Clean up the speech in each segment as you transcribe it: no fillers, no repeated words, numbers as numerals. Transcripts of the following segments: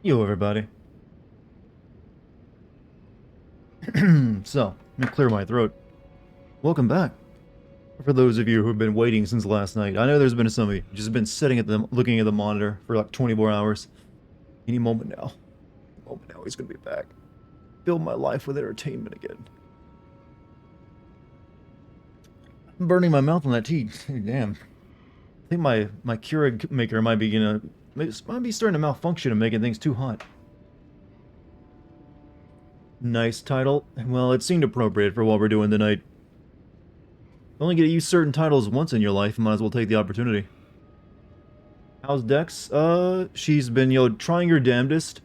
Yo, everybody. So, let me clear my throat. Welcome back. For those of you who've been waiting since last night, I know there's been some of you just been sitting at the looking at the monitor for like 24 hours. Any moment now. Any moment now, he's gonna be back. Fill my life with entertainment again. I'm burning my mouth on that tea. Damn. I think my Keurig maker might be starting to malfunction and making things too hot. Nice title. Well, it seemed appropriate for what we're doing tonight. Only get to use certain titles once in your life, might as well take the opportunity. How's Dex? She's been, trying her damnedest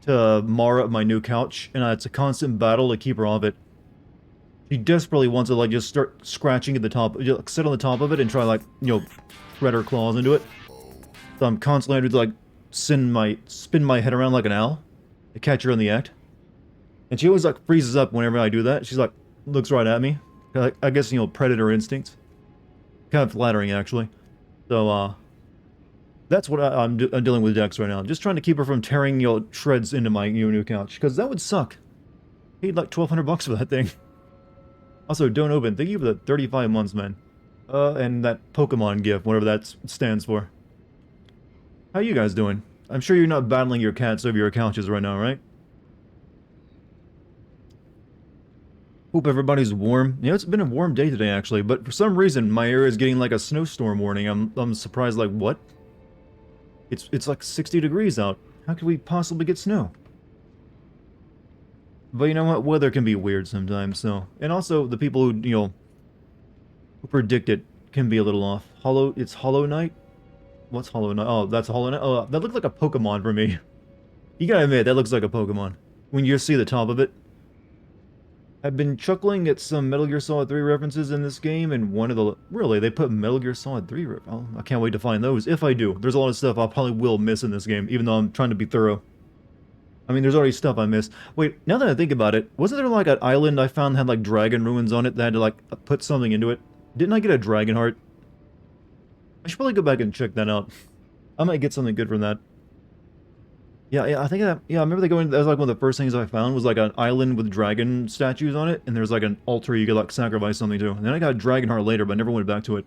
to mar up my new couch, and it's a constant battle to keep her off it. She desperately wants to, just start scratching at the top, sit on the top of it and try, thread her claws into it. So I'm constantly having to, spin my head around like an owl to catch her in the act. And she always, freezes up whenever I do that. She's looks right at me. I guess, predator instincts. Kind of flattering, actually. So, that's what I'm dealing with Dex right now. I'm just trying to keep her from tearing, shreds into my new couch. Because that would suck. Paid like $1,200 for that thing. Also, don't open. Thank you for the 35 months, man. And that Pokemon gift, whatever that stands for. How you guys doing? I'm sure you're not battling your cats over your couches right now, right? Hope everybody's warm. It's been a warm day today, actually, but for some reason, my area is getting, a snowstorm warning. I'm surprised, what? It's like 60 degrees out. How could we possibly get snow? But you know what? Weather can be weird sometimes, so... And also, the people who, who predict it can be a little off. It's Hollow Knight? What's Hollow Knight? Oh, that's Hollow Knight? Oh, that looks like a Pokemon for me. You gotta admit, that looks like a Pokemon. When you see the top of it. I've been chuckling at some Metal Gear Solid 3 references in this game, and one of the... Really, they put Metal Gear Solid 3... Oh, I can't wait to find those, if I do. There's a lot of stuff I probably will miss in this game, even though I'm trying to be thorough. I mean, there's already stuff I missed. Wait, now that I think about it, wasn't there, an island I found that had, dragon ruins on it that had to, put something into it? Didn't I get a dragon heart? I should probably go back and check that out. I might get something good from that. Yeah, I think that, I remember that was one of the first things I found was an island with dragon statues on it, and there's an altar you could sacrifice something to. And then I got a dragon heart later, but I never went back to it.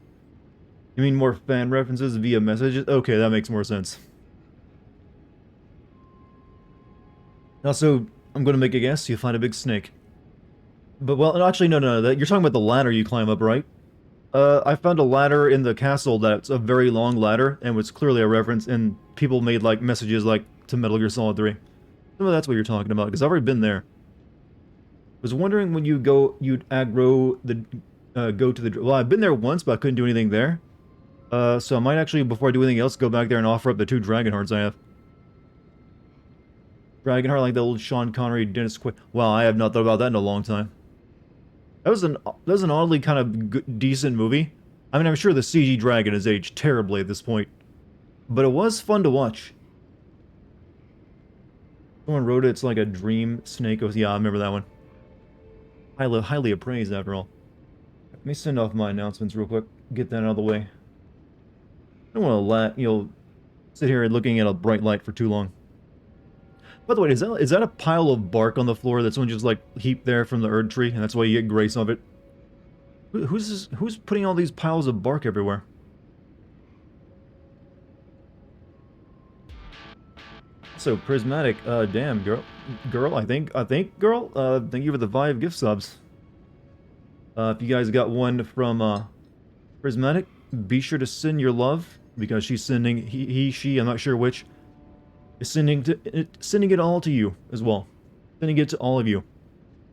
You mean more fan references via messages? Okay, that makes more sense. Also, I'm gonna make a guess, you find a big snake. But, well, actually, no, you're talking about the ladder you climb up, right? I found a ladder in the castle that's a very long ladder, and was clearly a reference, and people made, messages, to Metal Gear Solid 3. Well, that's what you're talking about, because I've already been there. Was wondering when you'd aggro the, go to the... Well, I've been there once, but I couldn't do anything there. So I might actually, before I do anything else, go back there and offer up the 2 Dragon Hearts I have. Dragon Heart, like the old Sean Connery, Dennis Quaid. Wow, I have not thought about that in a long time. That was an oddly kind of decent movie. I mean, I'm sure the CG dragon has aged terribly at this point. But it was fun to watch. Someone wrote it's like a dream snake. Yeah, I remember that one. Highly appraised, after all. Let me send off my announcements real quick. Get that out of the way. I don't want to sit here looking at a bright light for too long. By the way, is that a pile of bark on the floor that someone just, heaped there from the Erd tree, and that's why you get grace of it? Who's putting all these piles of bark everywhere? So, Prismatic, damn, girl, I think, girl, thank you for the 5 gift subs. If you guys got one from, Prismatic, be sure to send your love, because she's sending, she, I'm not sure which, is sending it all to you as well. Sending it to all of you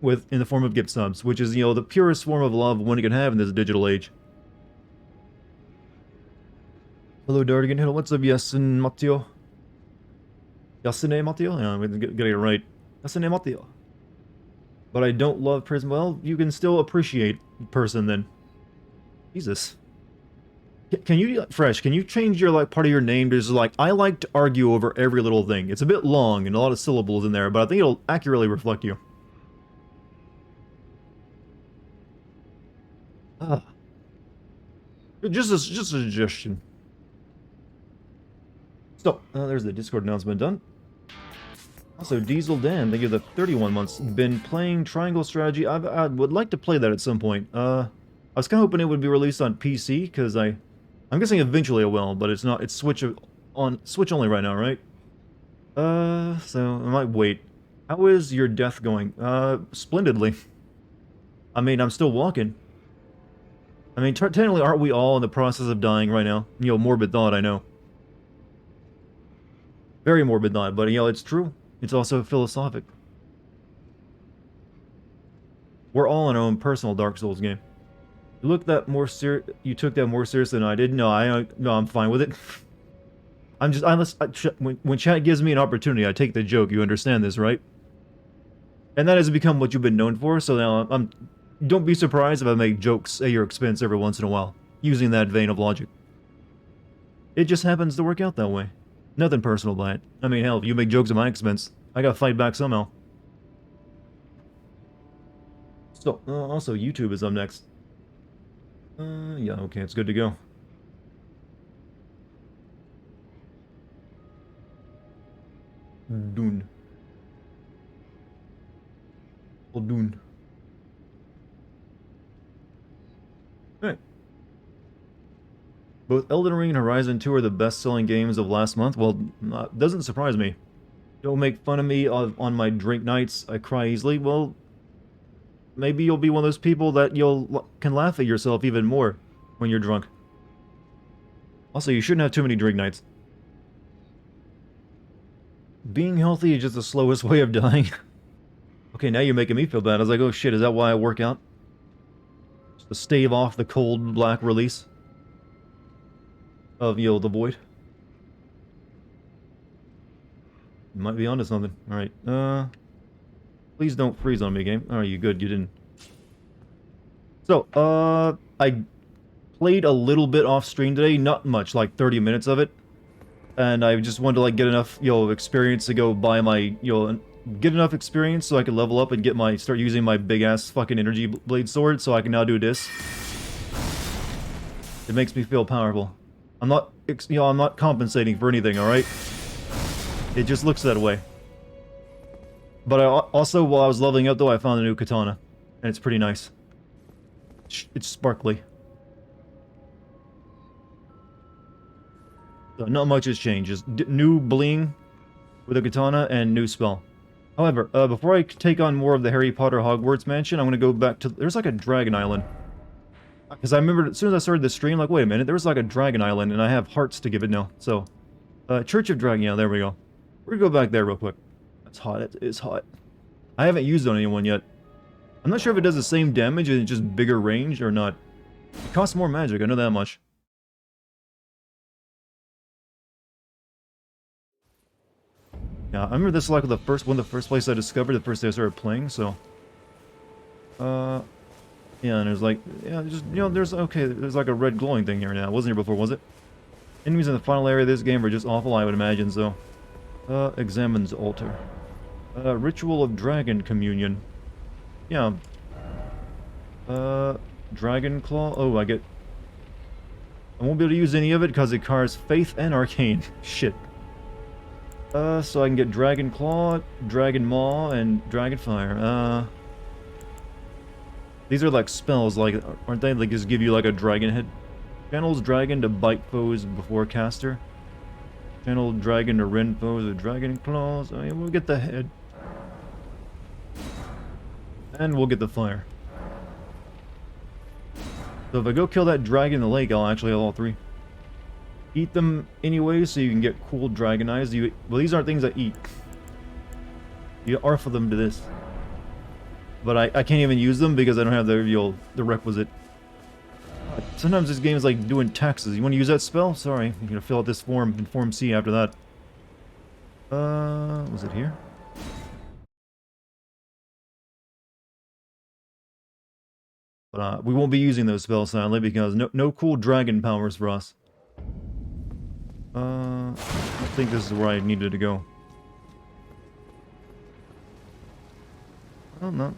in the form of gift subs, which is, the purest form of love one can have in this digital age. Hello, Dartigan. Hello, what's up, Yasin Mateo? Yasune Mateo? Yeah, I'm gonna get it right. Yasune Mateo. But I don't love Prism. Well, you can still appreciate person then. Jesus. Can you, Fresh, can you change your, part of your name to just, I like to argue over every little thing. It's a bit long and a lot of syllables in there, but I think it'll accurately reflect you. Just a suggestion. So, there's the Discord announcement done. Also, Diesel Dan, thank you for the 31 months. Been playing Triangle Strategy. I would like to play that at some point. I was kind of hoping it would be released on PC, because I'm guessing eventually it will, but it's not. It's Switch only right now, right? So I might wait. How is your death going? Splendidly. I mean, I'm still walking. I mean, technically, aren't we all in the process of dying right now? You know, morbid thought, I know. Very morbid thought, but, you know, it's true. It's also philosophic. We're all in our own personal Dark Souls game. You took that more seriously than I did? No, I'm fine with it. When chat gives me an opportunity, I take the joke. You understand this, right? And that has become what you've been known for, so now don't be surprised if I make jokes at your expense every once in a while, using that vein of logic. It just happens to work out that way. Nothing personal by it. I mean, hell, if you make jokes at my expense, I gotta fight back somehow. So, also, YouTube is up next. Yeah, okay, it's good to go. Dune. Well, Dune. Alright. Both Elden Ring and Horizon 2 are the best-selling games of last month. Well, doesn't surprise me. Don't make fun of me on my drink nights. I cry easily. Well, maybe you'll be one of those people that can laugh at yourself even more when you're drunk. Also, you shouldn't have too many drink nights. Being healthy is just the slowest way of dying. Okay, now you're making me feel bad. I was like, oh shit, is that why I work out? Just to stave off the cold black release of, the void. You might be onto something. Alright, please don't freeze on me, game. Alright, you good, you didn't. So, I played a little bit off stream today, not much, like 30 minutes of it. And I just wanted to, like, get enough, experience to go buy my, get enough experience so I can level up and start using my big-ass fucking energy blade sword so I can now do this. It makes me feel powerful. I'm not compensating for anything, alright? It just looks that way. But also, while I was leveling up, though, I found a new katana. And it's pretty nice. It's sparkly. So not much has changed. Just new bling with a katana and new spell. However, before I take on more of the Harry Potter Hogwarts mansion, I'm going to go back to... There's like a dragon island. Because I remembered, as soon as I started the stream, like, wait a minute, there was like a dragon island, and I have hearts to give it now. So, Church of Dragon, yeah, there we go. We're going to go back there real quick. That's hot, it is hot. I haven't used it on anyone yet. I'm not sure if it does the same damage and just bigger range or not. It costs more magic, I know that much. Yeah, I remember this is like one of the first places I discovered the first day I started playing, so... Yeah, and there's like... Yeah, just, there's like a red glowing thing here now. It wasn't here before, was it? Enemies in the final area of this game are just awful, I would imagine, so... Examines altar. Ritual of Dragon Communion. Yeah. Dragon Claw? Oh, I won't be able to use any of it because it requires Faith and Arcane. Shit. So I can get Dragon Claw, Dragon Maw, and Dragon Fire. These are like spells, like, aren't they? Like, just give you like a dragon head. Channels Dragon to bite foes before caster. Channel Dragon to rend foes with Dragon Claws. I mean, we'll get the head. And we'll get the fire. So if I go kill that dragon in the lake, I'll actually have all three. Eat them anyway, so you can get cool dragon eyes. Well, these aren't things I eat. You arf them to this. But I can't even use them because I don't have the requisite. Sometimes this game is like doing taxes. You want to use that spell? Sorry, you're gonna fill out this form in Form C after that. Was it here? But we won't be using those spells, sadly, because no cool dragon powers for us. I think this is where I needed to go. Oh, no.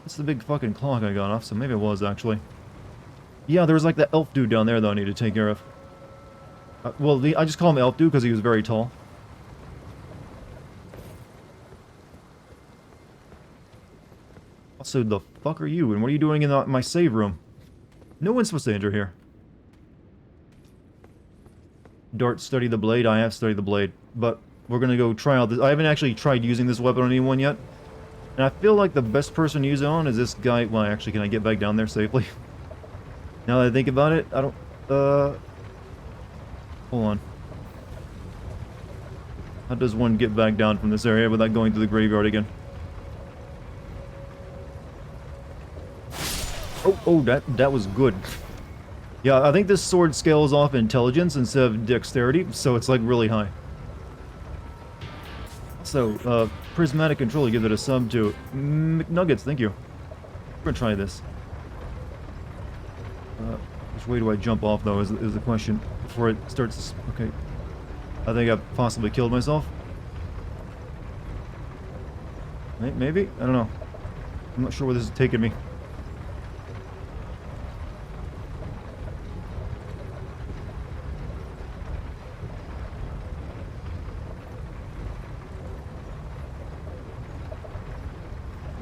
That's the big fucking clock I got off, so maybe it was, actually. Yeah, there was like that elf dude down there that I need to take care of. Well, I just call him elf dude because he was very tall. Also, the fuck are you? And what are you doing in my save room? No one's supposed to enter here. Dart, study the blade. I have studied the blade. But we're gonna go try out this. I haven't actually tried using this weapon on anyone yet. And I feel like the best person to use it on is this guy. Well, actually, can I get back down there safely? Now that I think about it, I don't... Hold on. How does one get back down from this area without going to the graveyard again? Oh, that was good. Yeah, I think this sword scales off intelligence instead of dexterity, so it's like really high. So, prismatic controller, give it a sub to McNuggets, thank you. We're gonna try this. Which way do I jump off, though, is the question. Before it starts... Okay. I think I've possibly killed myself. Maybe? I don't know. I'm not sure where this is taking me.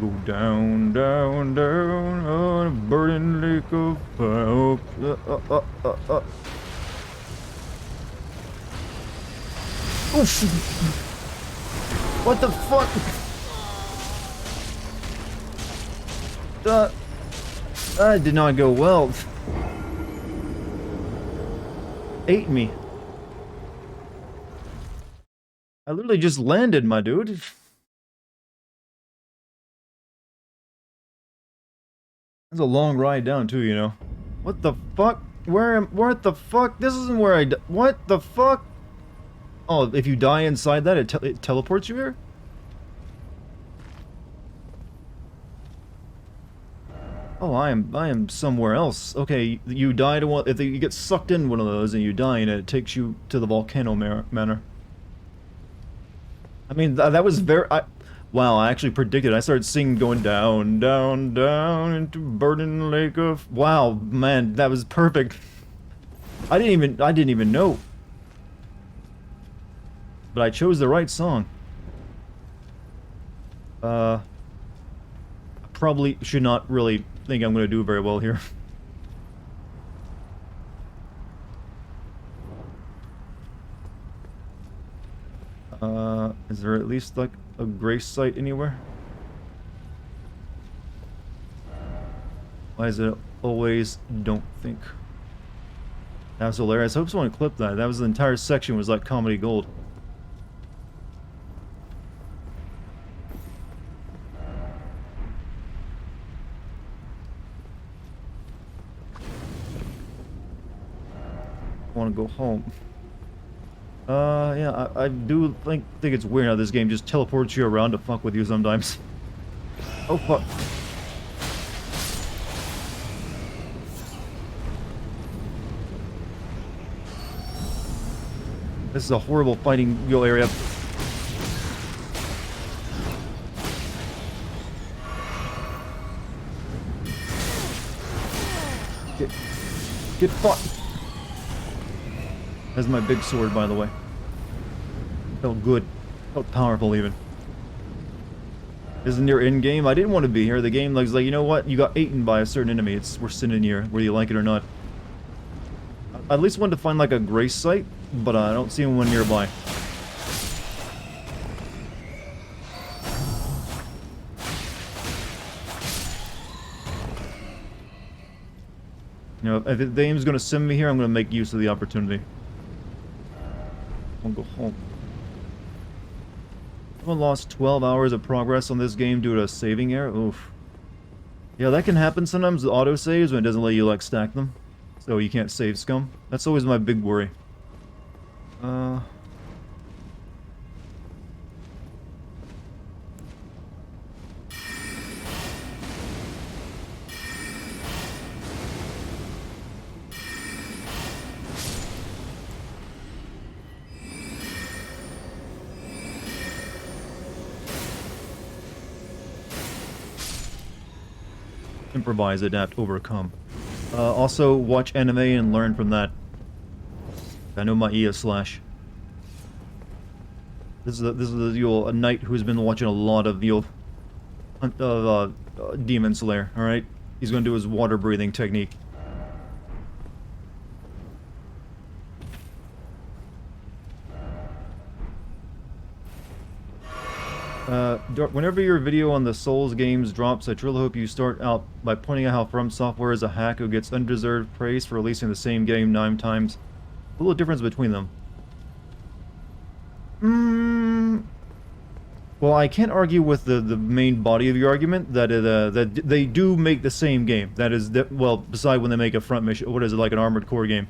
Go down, down, down on a burning lake of fire. Oof! What the fuck? That did not go well. Ate me. I literally just landed, my dude. That's a long ride down too, you know. What the fuck? What the fuck? This isn't where I... What the fuck? Oh, if you die inside that, it teleports you here? Oh, I am somewhere else. Okay, you die to one... If you get sucked in one of those and you die and it takes you to the volcano manor. I mean, that was very... Wow, I actually predicted. I started singing going down, down, down into burning lake of... Wow, man, that was perfect. I didn't even know. But I chose the right song. Probably should not really think I'm going to do very well here. Is there at least, like, a grace site anywhere? Why is it always don't think? That was hilarious. I hope someone clipped that. That was the entire section was like comedy gold. I want to go home. Yeah, I do think it's weird how this game just teleports you around to fuck with you sometimes. Oh, fuck. This is a horrible fighting wheel area. Get fucked. That's my big sword, by the way. Felt good. Felt powerful, even. Isn't your end game? I didn't want to be here. The game was like, you know what? You got eaten by a certain enemy. We're sitting here, whether you like it or not. I at least wanted to find, like, a grace site, but I don't see one nearby. You know, if the game's going to send me here, I'm going to make use of the opportunity. I'll go home. Someone lost 12 hours of progress on this game due to a saving error. Oof. Yeah, that can happen sometimes with autosaves when it doesn't let you, like, stack them. So you can't save scum. That's always my big worry. Improvise, adapt, overcome. Also, watch anime and learn from that. I know my E is slash. This is a knight who's been watching a lot of Demon Slayer, alright? He's gonna do his water breathing technique. Whenever your video on the Souls games drops, I truly hope you start out by pointing out how From Software is a hack who gets undeserved praise for releasing the same game 9 times. A little difference between them. Well, I can't argue with the main body of your argument that that they do make the same game. That is, well, beside when they make a front mission, what is it, like an Armored Core game?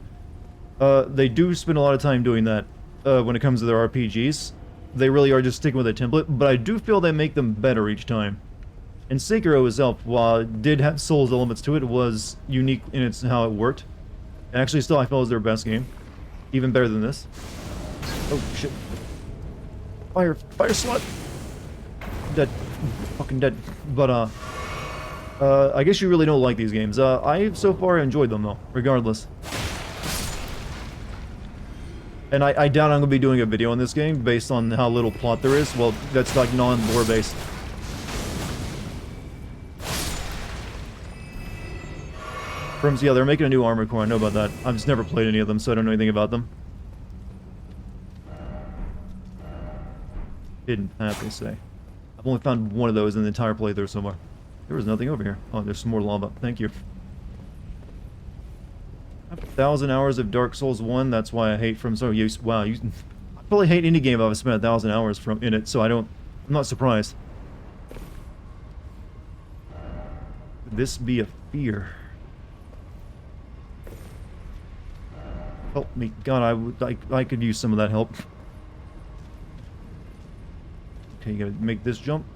They do spend a lot of time doing that when it comes to their RPGs. They really are just sticking with a template, but I do feel they make them better each time. And Sekiro itself, while it did have Souls elements to it, was unique in its how it worked. And actually, still, I felt it was their best game. Even better than this. Oh, shit. Fire slot! Dead. Fucking dead. But, I guess you really don't like these games. I've so far enjoyed them, though, regardless. And I doubt I'm going to be doing a video on this game based on how little plot there is. Well, that's like non-lore based. Firms, yeah, they're making a new Armored Core, I know about that. I've just never played any of them, so I don't know anything about them. Hidden path, they say. I've only found one of those in the entire playthrough so far. There was nothing over here. Oh, there's some more lava. Thank you. 1,000 hours of Dark Souls 1, that's why I hate From Software. Wow, I probably hate any game if I've spent 1,000 hours in it, so I'm not surprised. Could this be a fear? Help me, God, I could use some of that help. Okay, you gotta make this jump.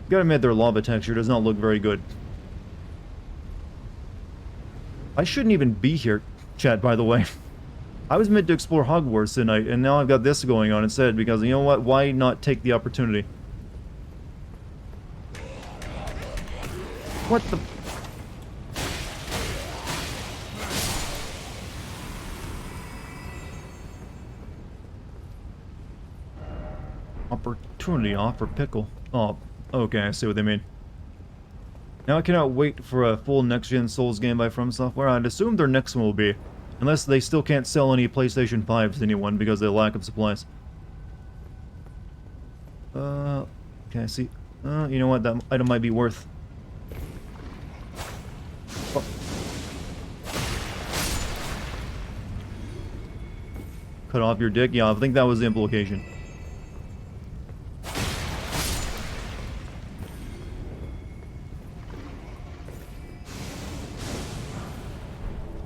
Gotta admit, their lava texture does not look very good. I shouldn't even be here, chat, by the way. I was meant to explore Hogwarts tonight, and now I've got this going on instead, because you know what? Why not take the opportunity? What the... Opportunity offer pickle. Oh, okay, I see what they mean. Now I cannot wait for a full next-gen Souls game by From Software. I'd assume their next one will be. Unless they still can't sell any PlayStation 5s to anyone because of the lack of supplies. Okay, I see. You know what? That item might be worth... Oh. Cut off your dick? Yeah, I think that was the implication.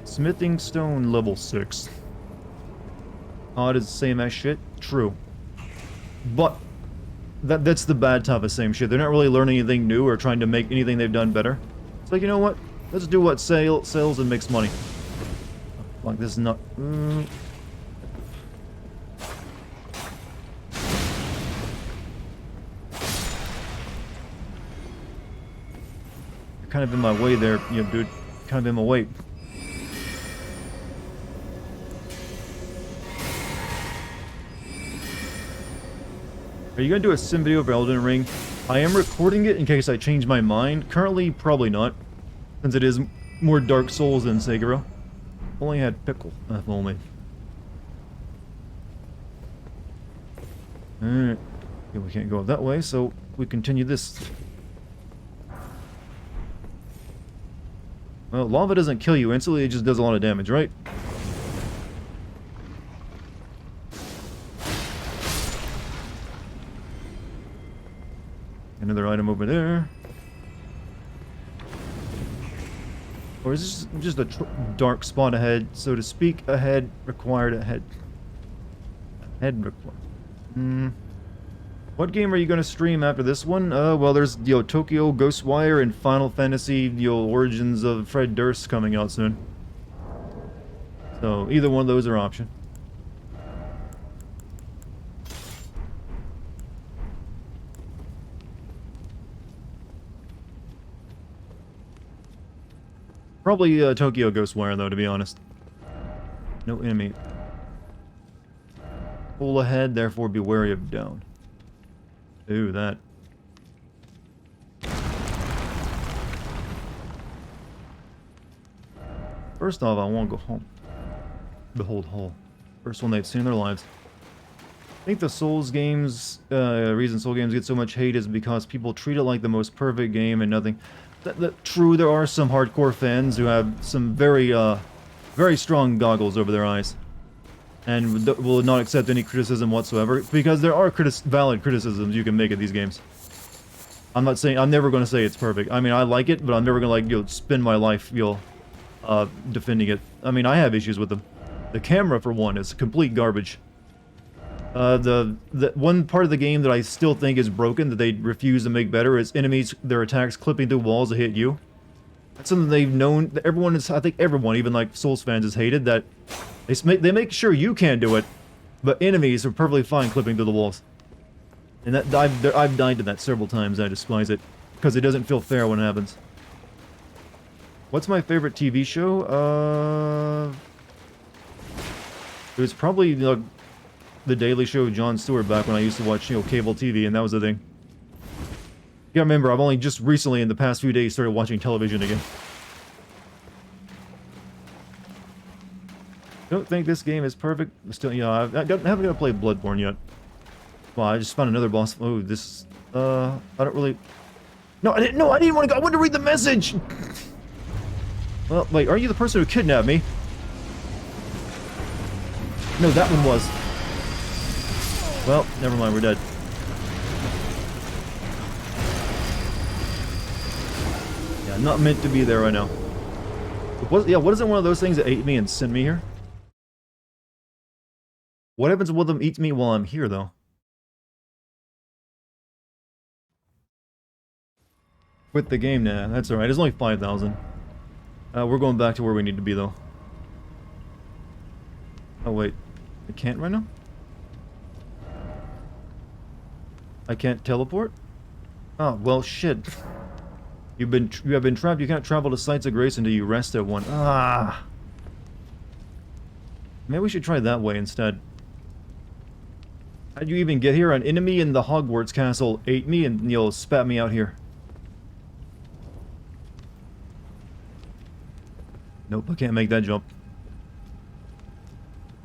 Smithing stone level 6. Oh, it is the same as shit? True. But that's the bad type of same shit. They're not really learning anything new or trying to make anything they've done better. It's like, you know what? Let's do what sells and makes money. Like, this is not... You're kind of in my way there, you know, dude. Kind of in my way. Are you going to do a sim video for Elden Ring? I am recording it in case I change my mind. Currently, probably not. Since it is more Dark Souls than Sekiro. Only had pickle. If only. Alright. Yeah, we can't go that way, so we continue this. Well, lava doesn't kill you instantly, it just does a lot of damage, right? Another item over there. Or is this just a dark spot ahead, so to speak? Ahead required ahead. Ahead required. What game are you going to stream after this one? Well, there's, Tokyo Ghostwire and Final Fantasy, Origins of Fred Durst coming out soon. So, either one of those are an option. Probably Tokyo Ghostwire, though, to be honest. No enemy. Full ahead, therefore be wary of down. Ooh, that. First off, I want to go home. Behold Hall. First one they've seen in their lives. I think the Souls games, reason Soul games get so much hate is because people treat it like the most perfect game and nothing. True, there are some hardcore fans who have some very strong goggles over their eyes. And will not accept any criticism whatsoever, because there are valid criticisms you can make of these games. I'm not saying, I'm never going to say it's perfect. I mean, I like it, but I'm never going to, like, spend my life, defending it. I mean, I have issues with them. The camera, for one, is complete garbage. The one part of the game that I still think is broken, that they refuse to make better, is enemies, their attacks clipping through walls to hit you. That's something they've known, everyone is, I think everyone, even like Souls fans, has hated, that they make sure you can't do it, but enemies are perfectly fine clipping through the walls. And that I've died to that several times. I despise it, because it doesn't feel fair when it happens. What's my favorite TV show? It was probably the Daily Show with Jon Stewart back when I used to watch, cable TV, and that was the thing. You gotta remember, I've only just recently, in the past few days, started watching television again. Don't think this game is perfect. Still, I haven't got to play Bloodborne yet. Well, I just found another boss. Oh, this, I don't really... No, I didn't want to go. I wanted to read the message! Well, wait, are you the person who kidnapped me? No, that one was. Well, never mind, we're dead. Yeah, not meant to be there right now. What is it, one of those things that ate me and sent me here? What happens when them eats me while I'm here, though? Quit the game, nah, that's alright. It's only 5,000. We're going back to where we need to be, though. Oh, wait. I can't right now? I can't teleport? Oh, well, shit. You have been trapped. You can't travel to sites of grace until you rest at one. Ah! Maybe we should try that way instead. How'd you even get here? An enemy in the Hogwarts castle ate me and, spat me out here. Nope, I can't make that jump.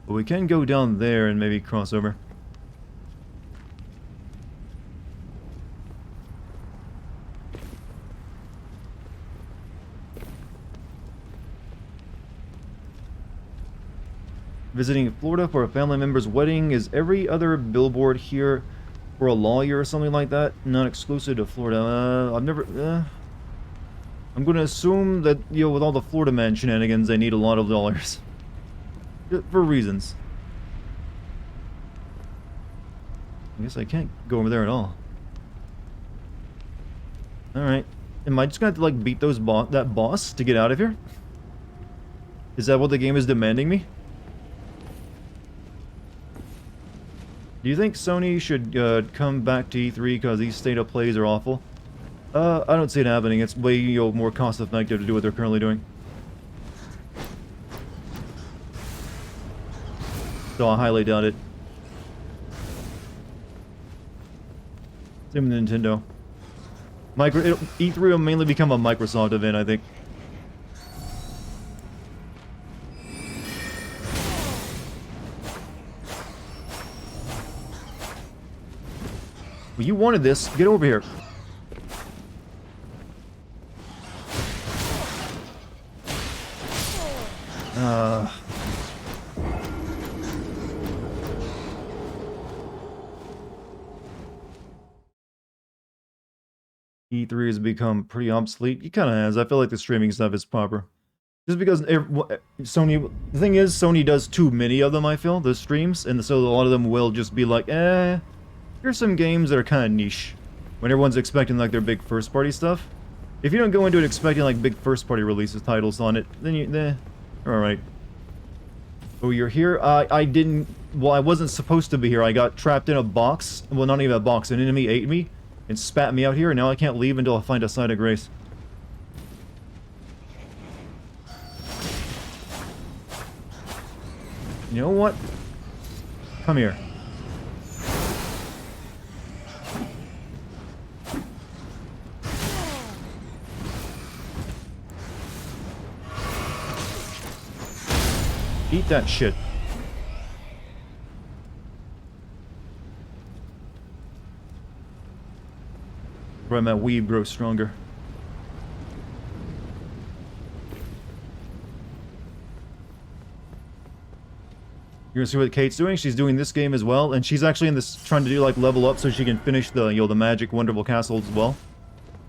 But we can go down there and maybe cross over. Visiting Florida for a family member's wedding. Is every other billboard here for a lawyer or something like that? Not exclusive to Florida. I've never... I'm going to assume that, with all the Florida man shenanigans, they need a lot of dollars. For reasons. I guess I can't go over there at all. Alright. Am I just going to have to, like, beat that boss to get out of here? Is that what the game is demanding me? Do you think Sony should come back to E3 because these state-up plays are awful? I don't see it happening. It's way more cost-effective to do what they're currently doing. So I highly doubt it. Same with Nintendo. E3 will mainly become a Microsoft event, I think. Well, you wanted this. Get over here. E3 has become pretty obsolete. It kind of has. I feel like the streaming stuff is proper. Just because Sony... The thing is, Sony does too many of them, I feel, the streams. And so a lot of them will just be like, here's some games that are kind of niche. When everyone's expecting, like, their big first-party stuff. If you don't go into it expecting, like, big first-party releases titles on it, then you... Alright. Oh, you're here? I didn't... Well, I wasn't supposed to be here. I got trapped in a box. Well, not even a box. An enemy ate me and spat me out here, and now I can't leave until I find a site of grace. You know what? Come here. Eat that shit. Right, my weeb grows stronger. You're gonna see what Kate's doing? She's doing this game as well, and she's actually in this, trying to do, like, level up so she can finish the, you know, the magic wonderful castle as well.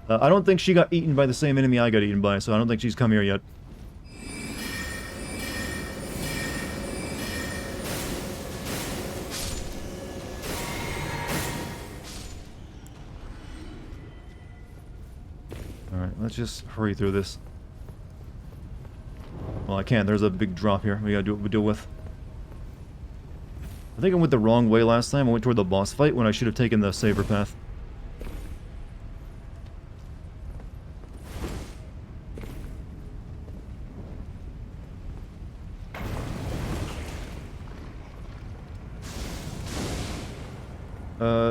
I don't think she got eaten by the same enemy I got eaten by, so I don't think she's come here yet. Alright, let's just hurry through this. Well, I can't. There's a big drop here. We gotta do what we deal with. I think I went the wrong way last time. I went toward the boss fight when I should have taken the saber path.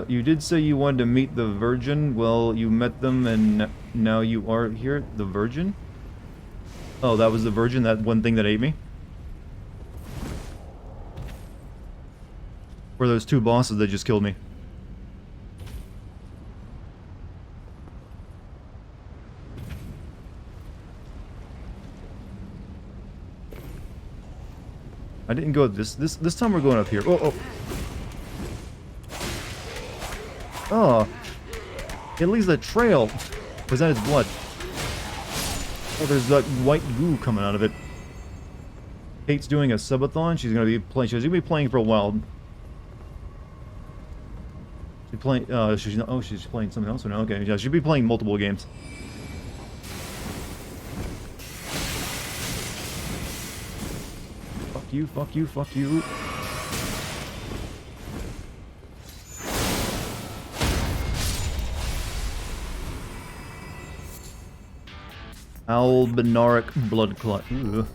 You did say you wanted to meet the Virgin. Well, you met them and now you are here. The Virgin? Oh, that was the Virgin? That one thing that ate me? Or those two bosses that just killed me? I didn't go this time we're going up here. Oh, oh. Oh, it leaves a trail. Was that his blood? Oh, there's that white goo coming out of it. Kate's doing a subathon. She's gonna be playing. She's gonna be playing for a while. She's playing. She's not. Oh, she's playing something else now. Okay, yeah, she'll be playing multiple games. Fuck you! Fuck you! Fuck you! Albinaric blood clot. Ugh.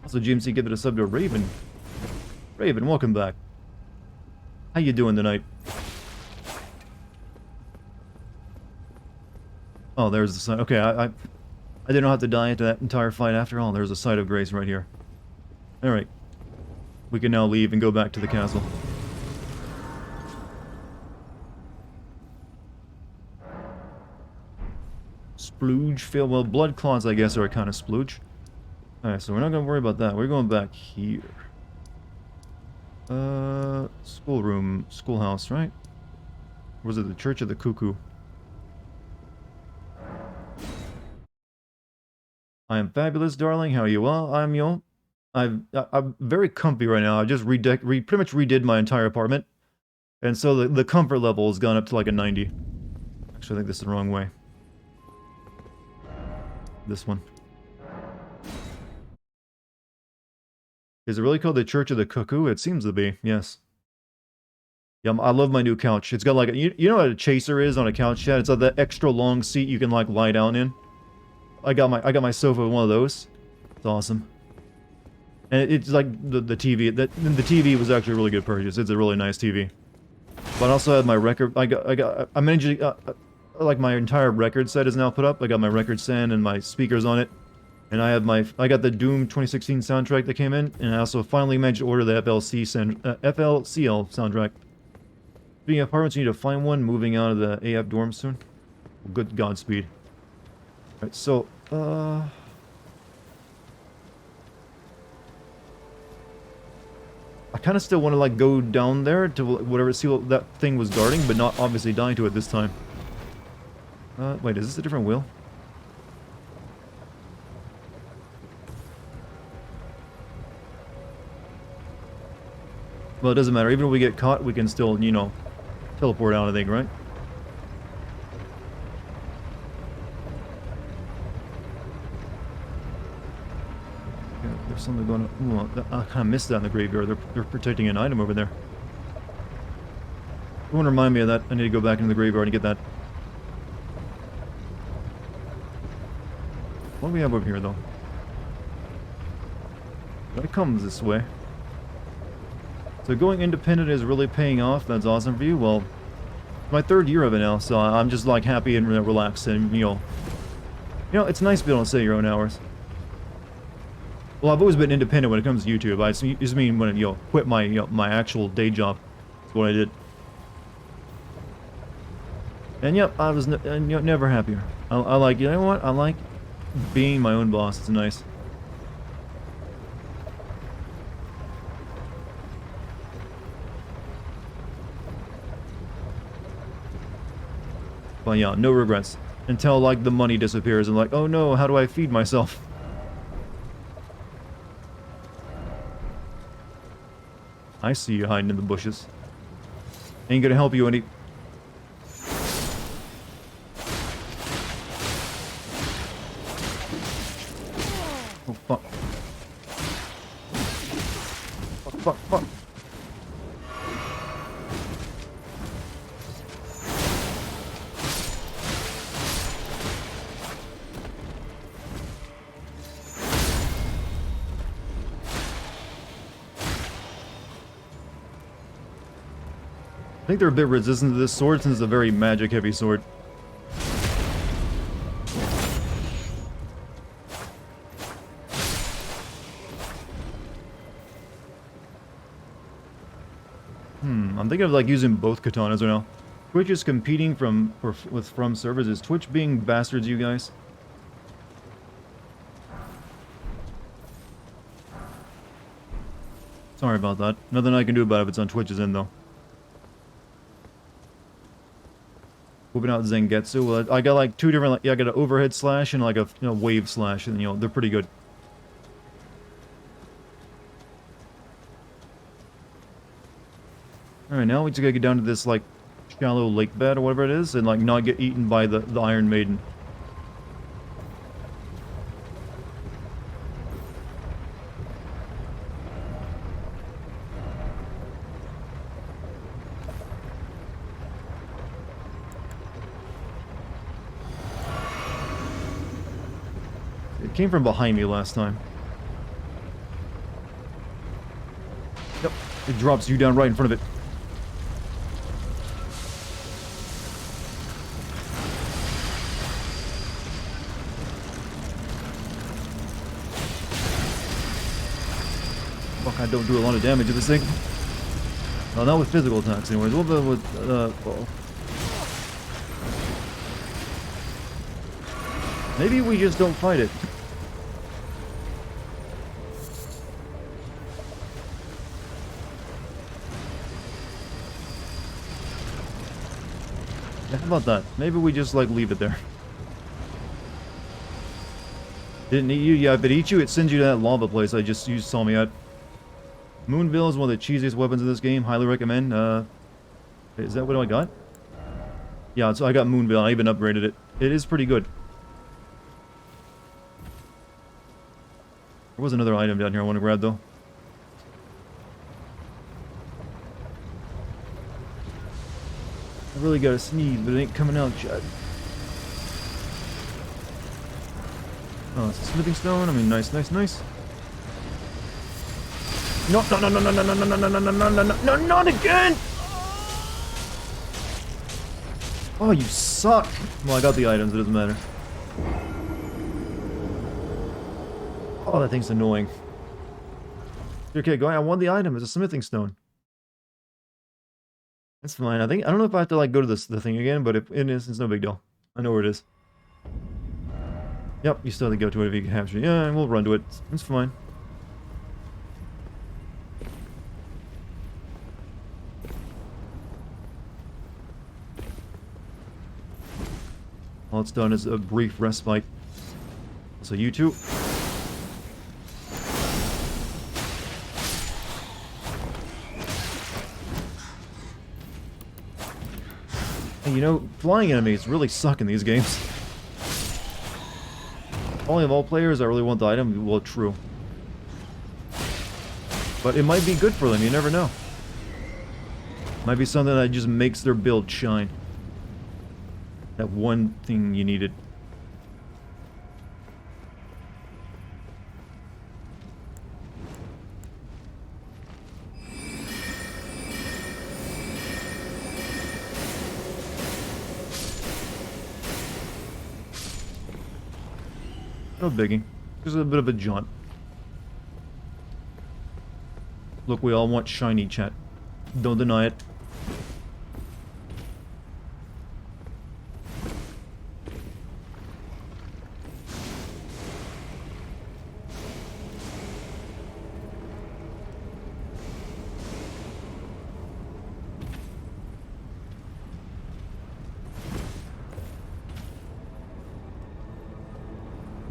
Also, GMC gave it a sub to Raven. Raven, welcome back. How you doing tonight? Oh, there's the site. Okay, I didn't have to die into that entire fight after all. There's a site of grace right here. Alright. We can now leave and go back to the castle. Splooge fail. Well, blood clots, I guess, are a kind of splooge. Alright, so we're not gonna worry about that. We're going back here. Schoolroom, schoolhouse, right? Or was it the Church of the Cuckoo? I am fabulous, darling. How are you? Well, I'm I'm very comfy right now. I just pretty much redid my entire apartment, and so the comfort level has gone up to like a 90. Actually, I think this is the wrong way. This one. Is it really called the Church of the Cuckoo? It seems to be, yes. Yeah, I love my new couch. It's got like a, you know what a chaser is on a couch, chat? It's like that extra long seat you can like lie down in. I got my sofa with one of those. It's awesome. And it's like the TV. The TV was actually a really good purchase. It's a really nice TV. But I also had my record. I managed to, like my entire record set is now put up. I got my record stand and my speakers on it. And I got the Doom 2016 soundtrack that came in, and I also finally managed to order the FLCL soundtrack. Speaking of apartments, you need to find one. Moving out of the AF dorm soon. Good Godspeed. Alright, so, I kind of still want to, like, go down there to whatever, see what that thing was guarding, but not obviously dying to it this time. Wait, is this a different wheel? Well, it doesn't matter. Even if we get caught, we can still, you know, teleport out, I think, right? Yeah, there's something going on. Ooh, I kind of missed that in the graveyard. They're protecting an item over there. Someone remind me of that. I need to go back into the graveyard and get that. What do we have over here, though? That comes this way. So going independent is really paying off. That's awesome for you. Well, my third year of it now, so I'm just like happy and relaxed, and you know, it's nice to be able to set your own hours. Well, I've always been independent when it comes to YouTube. I just mean when, quit my, my actual day job. That's what I did. And yep, I was never happier. I like, you know what? I like being my own boss. It's nice. But yeah, no regrets. Until, like, the money disappears and like, oh no, how do I feed myself? I see you hiding in the bushes. Ain't gonna help you any... Oh, fuck. Fuck, fuck, fuck. I think they're a bit resistant to this sword since it's a very magic-heavy sword. I'm thinking of like using both katanas right now. Twitch is competing with From servers. Is Twitch being bastards, you guys? Sorry about that. Nothing I can do about it if it's on Twitch's end, though. Whipping out Zangetsu. Well, I got like two different, like, yeah, I got an overhead slash and like a wave slash, and they're pretty good. Alright, now we just gotta get down to this like shallow lake bed or whatever it is, and like not get eaten by the Iron Maiden. It came from behind me last time. Yep, it drops you down right in front of it. Fuck, I don't do a lot of damage to this thing. Well, not with physical attacks anyways, a little bit with, well... Maybe we just don't fight it. Yeah, how about that? Maybe we just, like, leave it there. Didn't eat you? Yeah, if it eats you, it sends you to that lava place you saw me at. Moonbill is one of the cheesiest weapons in this game. Highly recommend. Is that what I got? Yeah, so I got Moonbill. I even upgraded it. It is pretty good. There was another item down here I want to grab, though. I really gotta sneeze, but it ain't coming out, Chad. Oh, it's a smithing stone. I mean, nice, nice, nice. No, no, no, no, no, no, no, no, no, no, no, no, no, no, no, not again! Oh, you suck! Well, I got the items, it doesn't matter. Oh, that thing's annoying. Okay, go ahead. I want the item. It's a smithing stone. That's fine. I don't know if I have to, like, go to the thing again, but if it is, it's no big deal. I know where it is. Yep, you still have to go to it if you can capture it. Yeah, we'll run to it. It's fine. All it's done is a brief respite. So you two. And you know, flying enemies really suck in these games. Only of all players, I really want the item. Well, true. But it might be good for them, you never know. Might be something that just makes their build shine. That one thing you needed. No biggie. Just a bit of a jaunt. Look, we all want shiny, chat. Don't deny it.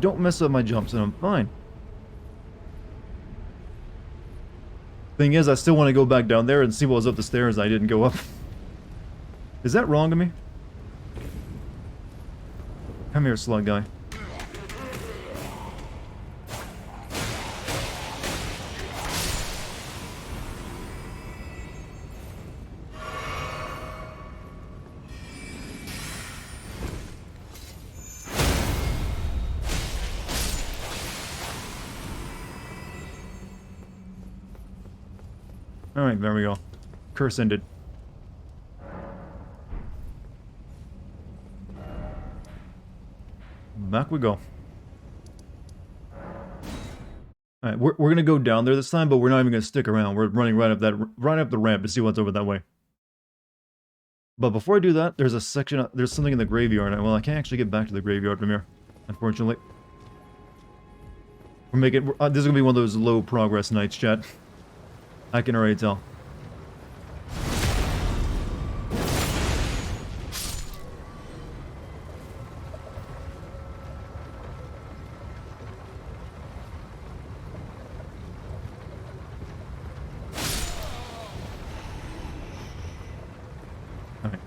Don't mess up my jumps and I'm fine. Thing is, I still want to go back down there and see what was up the stairs I didn't go up. Is that wrong of me? Come here, slug guy. Alright, there we go. Curse ended. Back we go. Alright, we're gonna go down there this time, but we're not even gonna stick around. We're running right up the ramp to see what's over that way. But before I do that, there's a section, there's something in the graveyard. Well, I can't actually get back to the graveyard from here, unfortunately. We're making, this is gonna be one of those low progress nights, chat. I can already tell. Alright.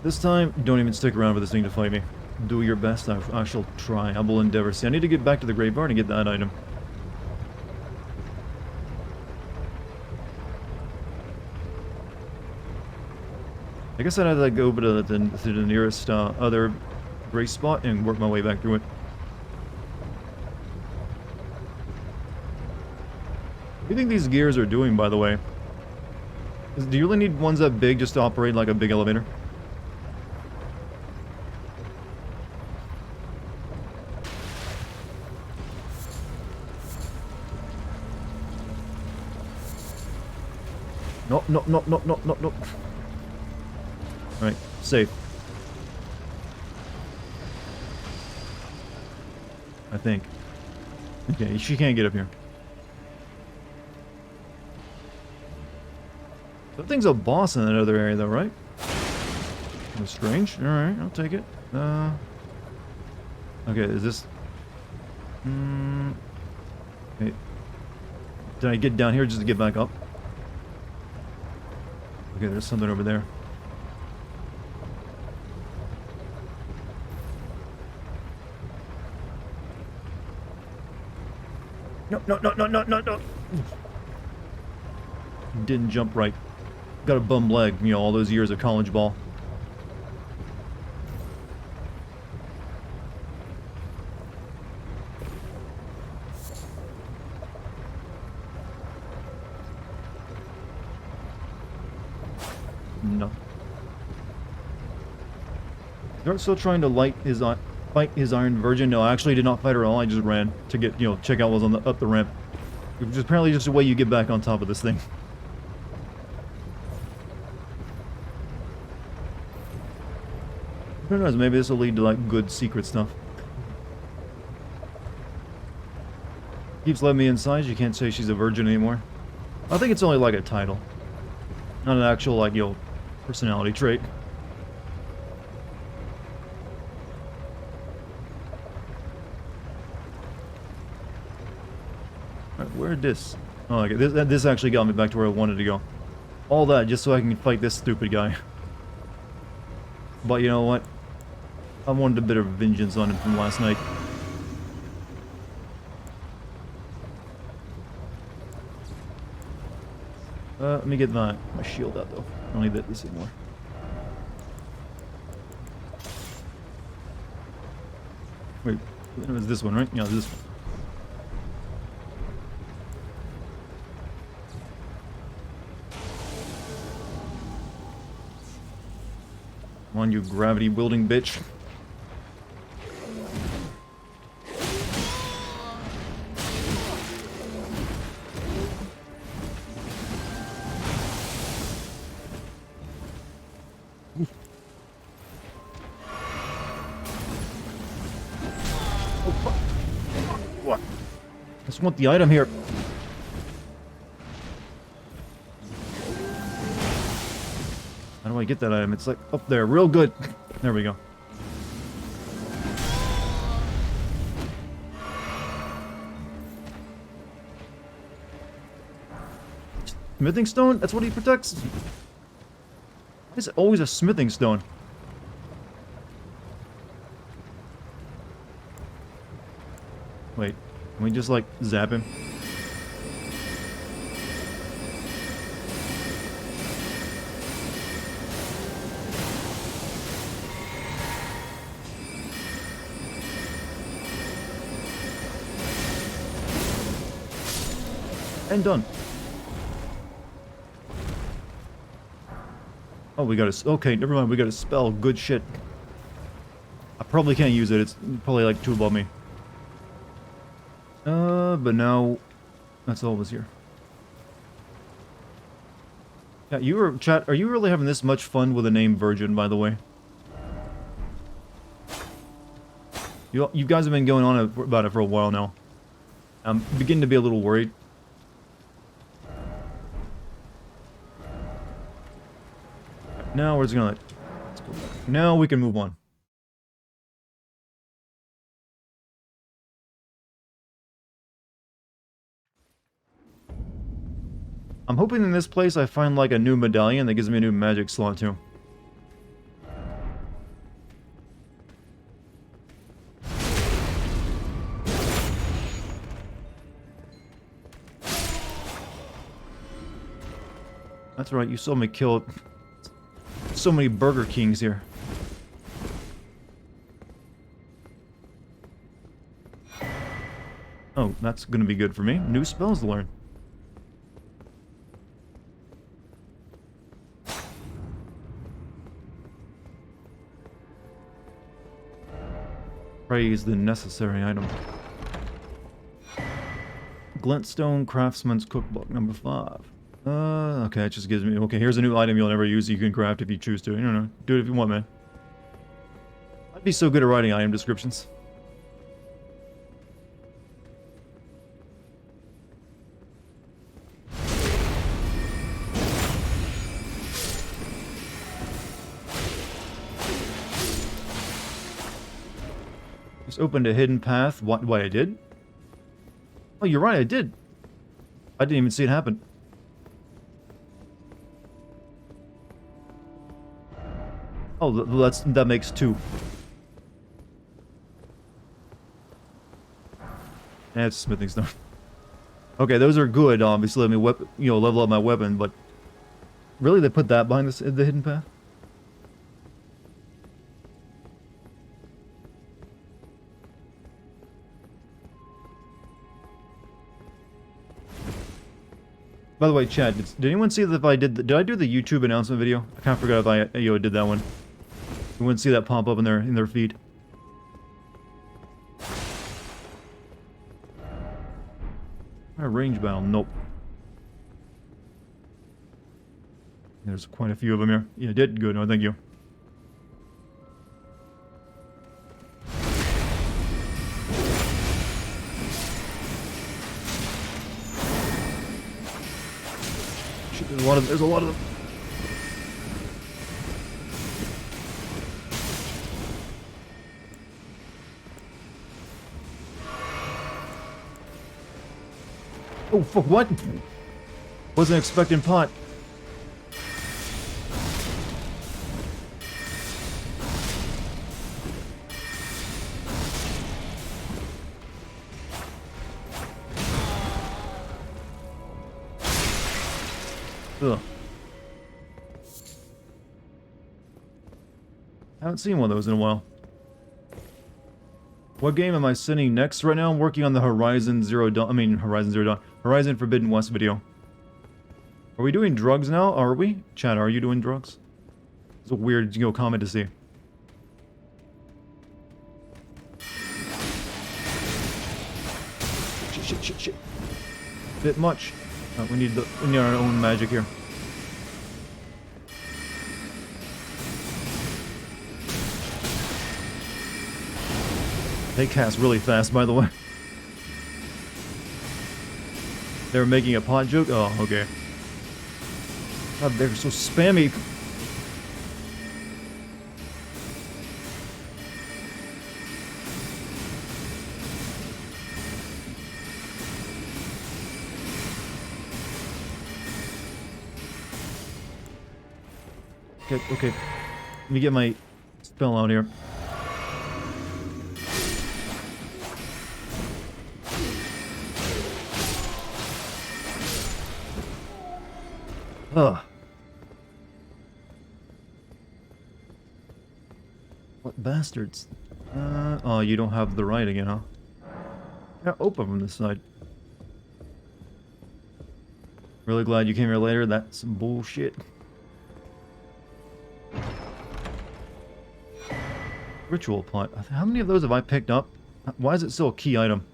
This time, don't even stick around for this thing to fight me. Do your best, I shall try. I will endeavor. See, I need to get back to the graveyard and get that item. I guess I'd have to go to the nearest other gray spot and work my way back through it. What do you think these gears are doing, by the way? Do you really need ones that big just to operate like a big elevator? No, no, no, no, no, no, no. Alright, safe. I think. Okay, she can't get up here. That thing's a boss in that other area though, right? That's strange. Alright, I'll take it. Okay, is this... Okay. Did I get down here just to get back up? Okay, there's something over there. No, no, no, no, no, no, no. Didn't jump right. Got a bum leg, you know, all those years of college ball. No. Dart's still trying to fight his Iron Virgin. No, I actually did not fight her at all. I just ran to get, you know, check out what was on up the ramp. Which is apparently just a way you get back on top of this thing. Who knows, maybe this will lead to, like, good secret stuff. Keeps letting me inside, you can't say she's a virgin anymore. I think it's only, like, a title. Not an actual, like, you know, personality trait. Alright, where'd this... Oh, okay, this actually got me back to where I wanted to go. All that just so I can fight this stupid guy. But you know what? I wanted a bit of vengeance on him from last night. Let me get my shield out though. I don't need this anymore. Wait, it was this one, right? Yeah, this one. Come on, you gravity wielding bitch. Oh, fuck. What? I just want the item here. How do I get that item? It's like up there, real good. There we go. Smithing stone? That's what he protects? Why is it always a smithing stone? Wait, can we just like zap him? And done. Oh, we got a... Okay, never mind. We got a spell. Good shit. I probably can't use it. It's probably like 2 above me. But now... That's all was here. Yeah, you were... Chat, are you really having this much fun with the name Virgin, by the way? You guys have been going on about it for a while now. I'm beginning to be a little worried. Now we're just gonna let's go back. Now we can move on. I'm hoping in this place I find like a new medallion that gives me a new magic slot too. That's right, you saw me kill so many Burger Kings here. Oh, that's gonna be good for me. New spells to learn. Praise the necessary item. Glintstone Craftsman's Cookbook, number 5. Okay, it just gives me... Okay, here's a new item you'll never use you can craft if you choose to. You know, do it if you want, man. I'd be so good at writing item descriptions. Just opened a hidden path. What I did? Oh, you're right, I did. I didn't even see it happen. Oh, that makes 2. That's smithing stone. Okay, those are good. Obviously, let me level up my weapon. But really, they put that behind the hidden path. By the way, Chad, did anyone see that if I did I do the YouTube announcement video? I kind of forgot if I did that one. You wouldn't see that pop up in their feed. Range bound, nope. There's quite a few of them here. Yeah, did good. No, thank you. There's a lot of them. Oh, fuck, what? Wasn't expecting pot. Ugh. Haven't seen one of those in a while. What game am I sending next? Right now I'm working on the Horizon Forbidden West video. Are we doing drugs now? Are we? Chad, are you doing drugs? It's a weird, comment to see. Shit. Bit much. We need our own magic here. They cast really fast, by the way. They were making a pot joke? Oh, okay. God, they're so spammy. Okay, okay. Let me get my spell out here. Ugh. What bastards? Oh, you don't have the right again, huh? Yeah, open from this side. Really glad you came here later. That's some bullshit. Ritual pot. How many of those have I picked up? Why is it still a key item?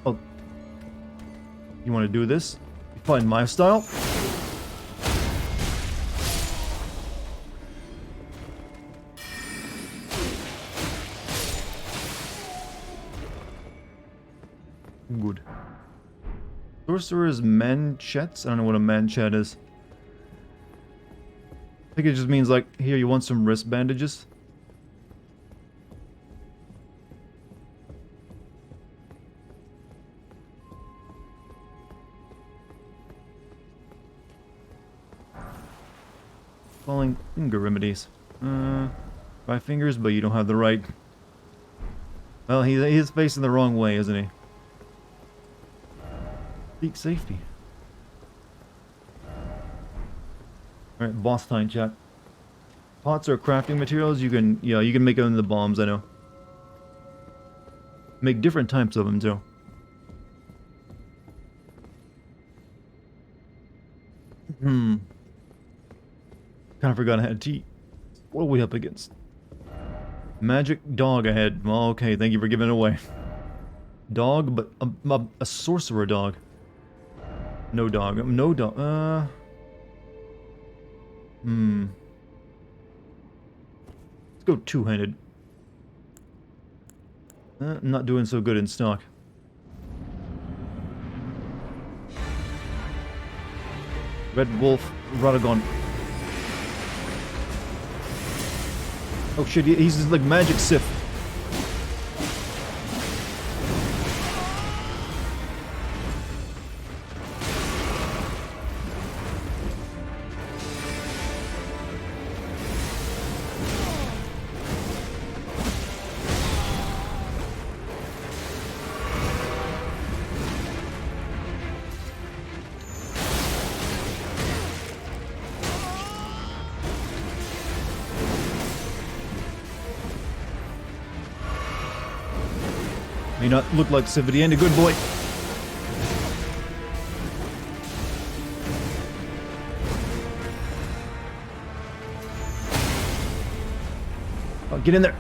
Oh. You want to do this? You find my style? Good. Sorcerer's manchets? I don't know what a manchet is. I think it just means like, here, you want some wrist bandages? Falling finger remedies. 5 fingers, but you don't have the right. Well, he's facing the wrong way, isn't he? Seek safety. Alright, boss time, chat. Pots are crafting materials. You can, yeah, you can make them into bombs, I know. Make different types of them, too. Kind of forgot I had tea. What are we up against? Magic dog ahead. Well, okay, thank you for giving it away. Dog, but a sorcerer dog. No dog. No dog. Let's go two-handed. Not doing so good in stock. Red Wolf, Radagon. Oh shit, he's just like magic Sith. May not look like Sivity and a good boy. Oh, get in there.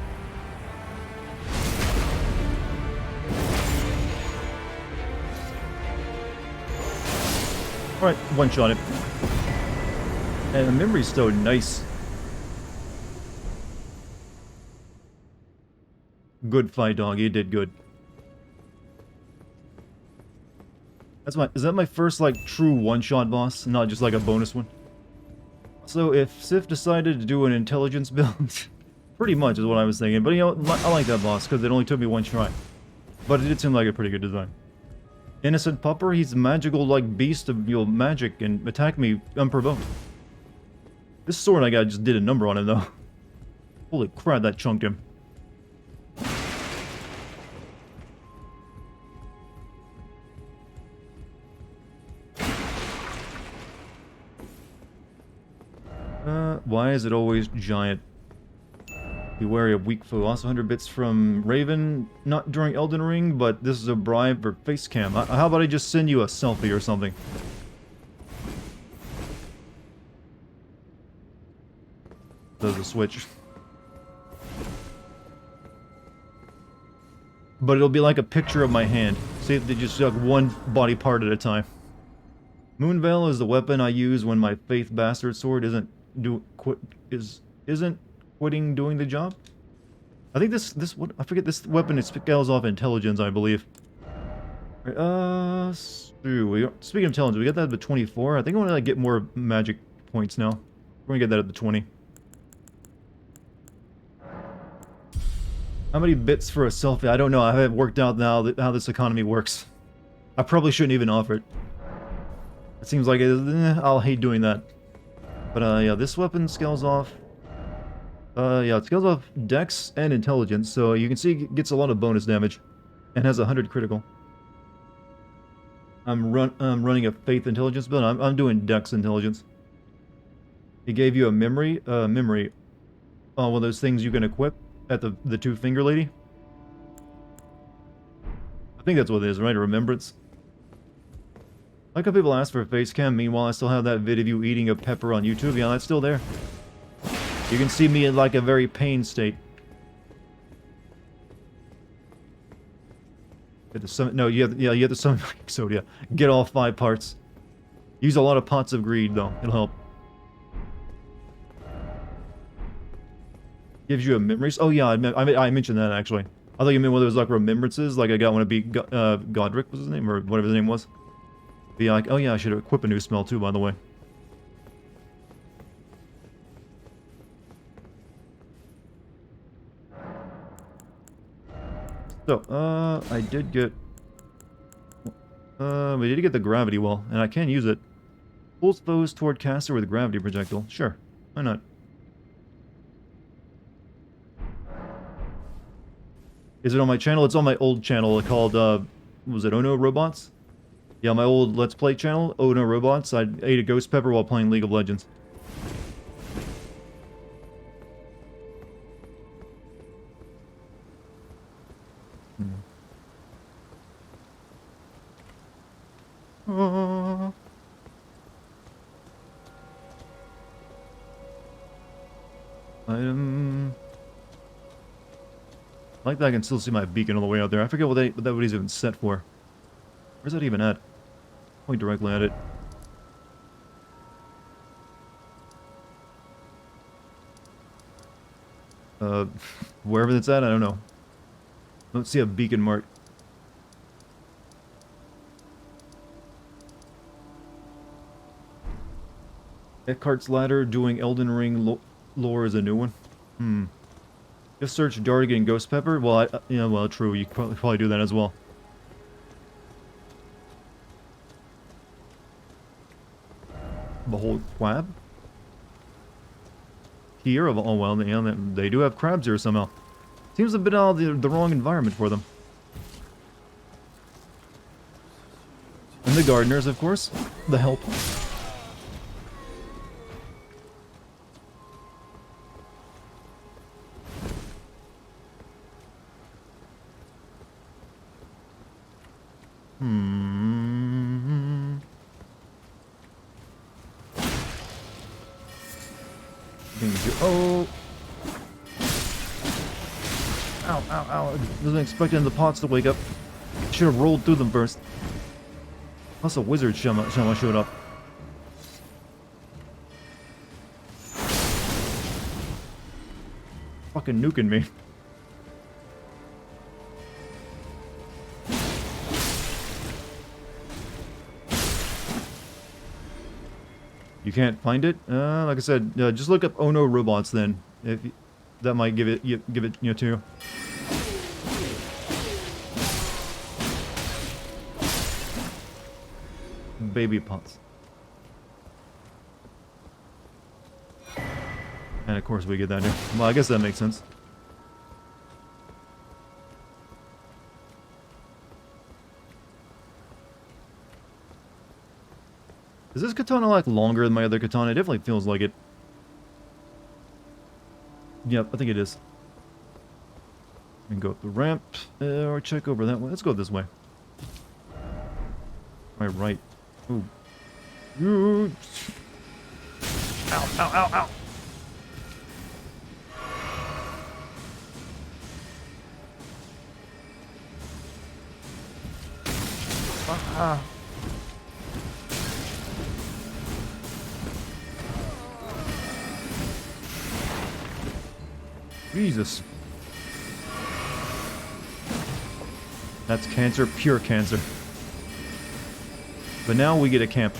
Alright, one-shot it. And the memory stone, nice. Good fight, dog. You did good. That's is that my first, like, true one-shot boss? Not just, like, a bonus one? So, if Sif decided to do an intelligence build, pretty much is what I was thinking. But, you know, I like that boss, because it only took me one try. But it did seem like a pretty good design. Innocent Pupper, he's a magical, like, beast of, you know, magic, and attacked me unprovoked. This sword I got just did a number on him, though. Holy crap, that chunked him. Why is it always giant? Be wary of weak foe. Also 100 bits from Raven, not during Elden Ring, but this is a bribe for face cam. How about I just send you a selfie or something? There's a switch. But it'll be like a picture of my hand. See, they just like one body part at a time. Moonveil is the weapon I use when my Faith Bastard sword isn't quitting doing the job. I think I forget, this weapon, it scales off intelligence, I believe. Right, speaking of intelligence, we got that at the 24. I think I want to like get more magic points now. We're gonna get that at the 20. How many bits for a selfie? I don't know. I haven't worked out now how this economy works. I probably shouldn't even offer it. It seems like I'll hate doing that. But yeah, this weapon scales off. Yeah, it scales off Dex and Intelligence, so you can see it gets a lot of bonus damage, and has 100 critical. I'm running a Faith Intelligence build. I'm doing Dex Intelligence. He gave you a memory. Memory. Oh, one of those things you can equip at the two-finger lady. I think that's what it is, right? A remembrance. I like how people ask for a face cam. Meanwhile, I still have that vid of you eating a pepper on YouTube. Yeah, that's still there. You can see me in like a very pain state. No, you have to summon Exodia. Get all 5 parts. Use a lot of pots of greed, though. It'll help. Gives you a memories. Oh yeah, I mentioned that actually. I thought you meant whether it was like remembrances, like I got one to beat Godric was his name, or whatever his name was. Be like, oh yeah, I should equip a new spell too, by the way. So, I did get... we did get the gravity well, and I can use it. Pulls foes toward caster with a gravity projectile. Sure, why not? Is it on my channel? It's on my old channel called, was it Ono Robots? Yeah, my old Let's Play channel, Ono Robots. I ate a ghost pepper while playing League of Legends. Item... I like that I can still see my beacon all the way out there. I forget what that was even set for. Where's that even at? Point directly at it. Wherever that's at, I don't know. Don't see a beacon mark. Eckhart's Ladder doing Elden Ring lore is a new one. Just search Dartigan Ghost Pepper. Well, yeah, well, true. You could probably do that as well. Behold Crab? Here? Oh, well, they do have crabs here somehow. Seems a bit out of the wrong environment for them. And the gardeners, of course. The help. Oh! Ow, ow, ow. I wasn't expecting the pots to wake up. Should have rolled through them first. Plus a wizard showed up. Fucking nuking me. You can't find it? Like I said, just look up Ono Robots then. That might give it to you. Baby pots. And of course we get that here. Well, I guess that makes sense. Is this katana like longer than my other katana? It definitely feels like it. Yep, I think it is. And go up the ramp, or check over that way. Let's go this way. Right. Ooh. Ooh. Ow, ow, ow, ow. Ah. Jesus. That's cancer, pure cancer. But now we get a camp.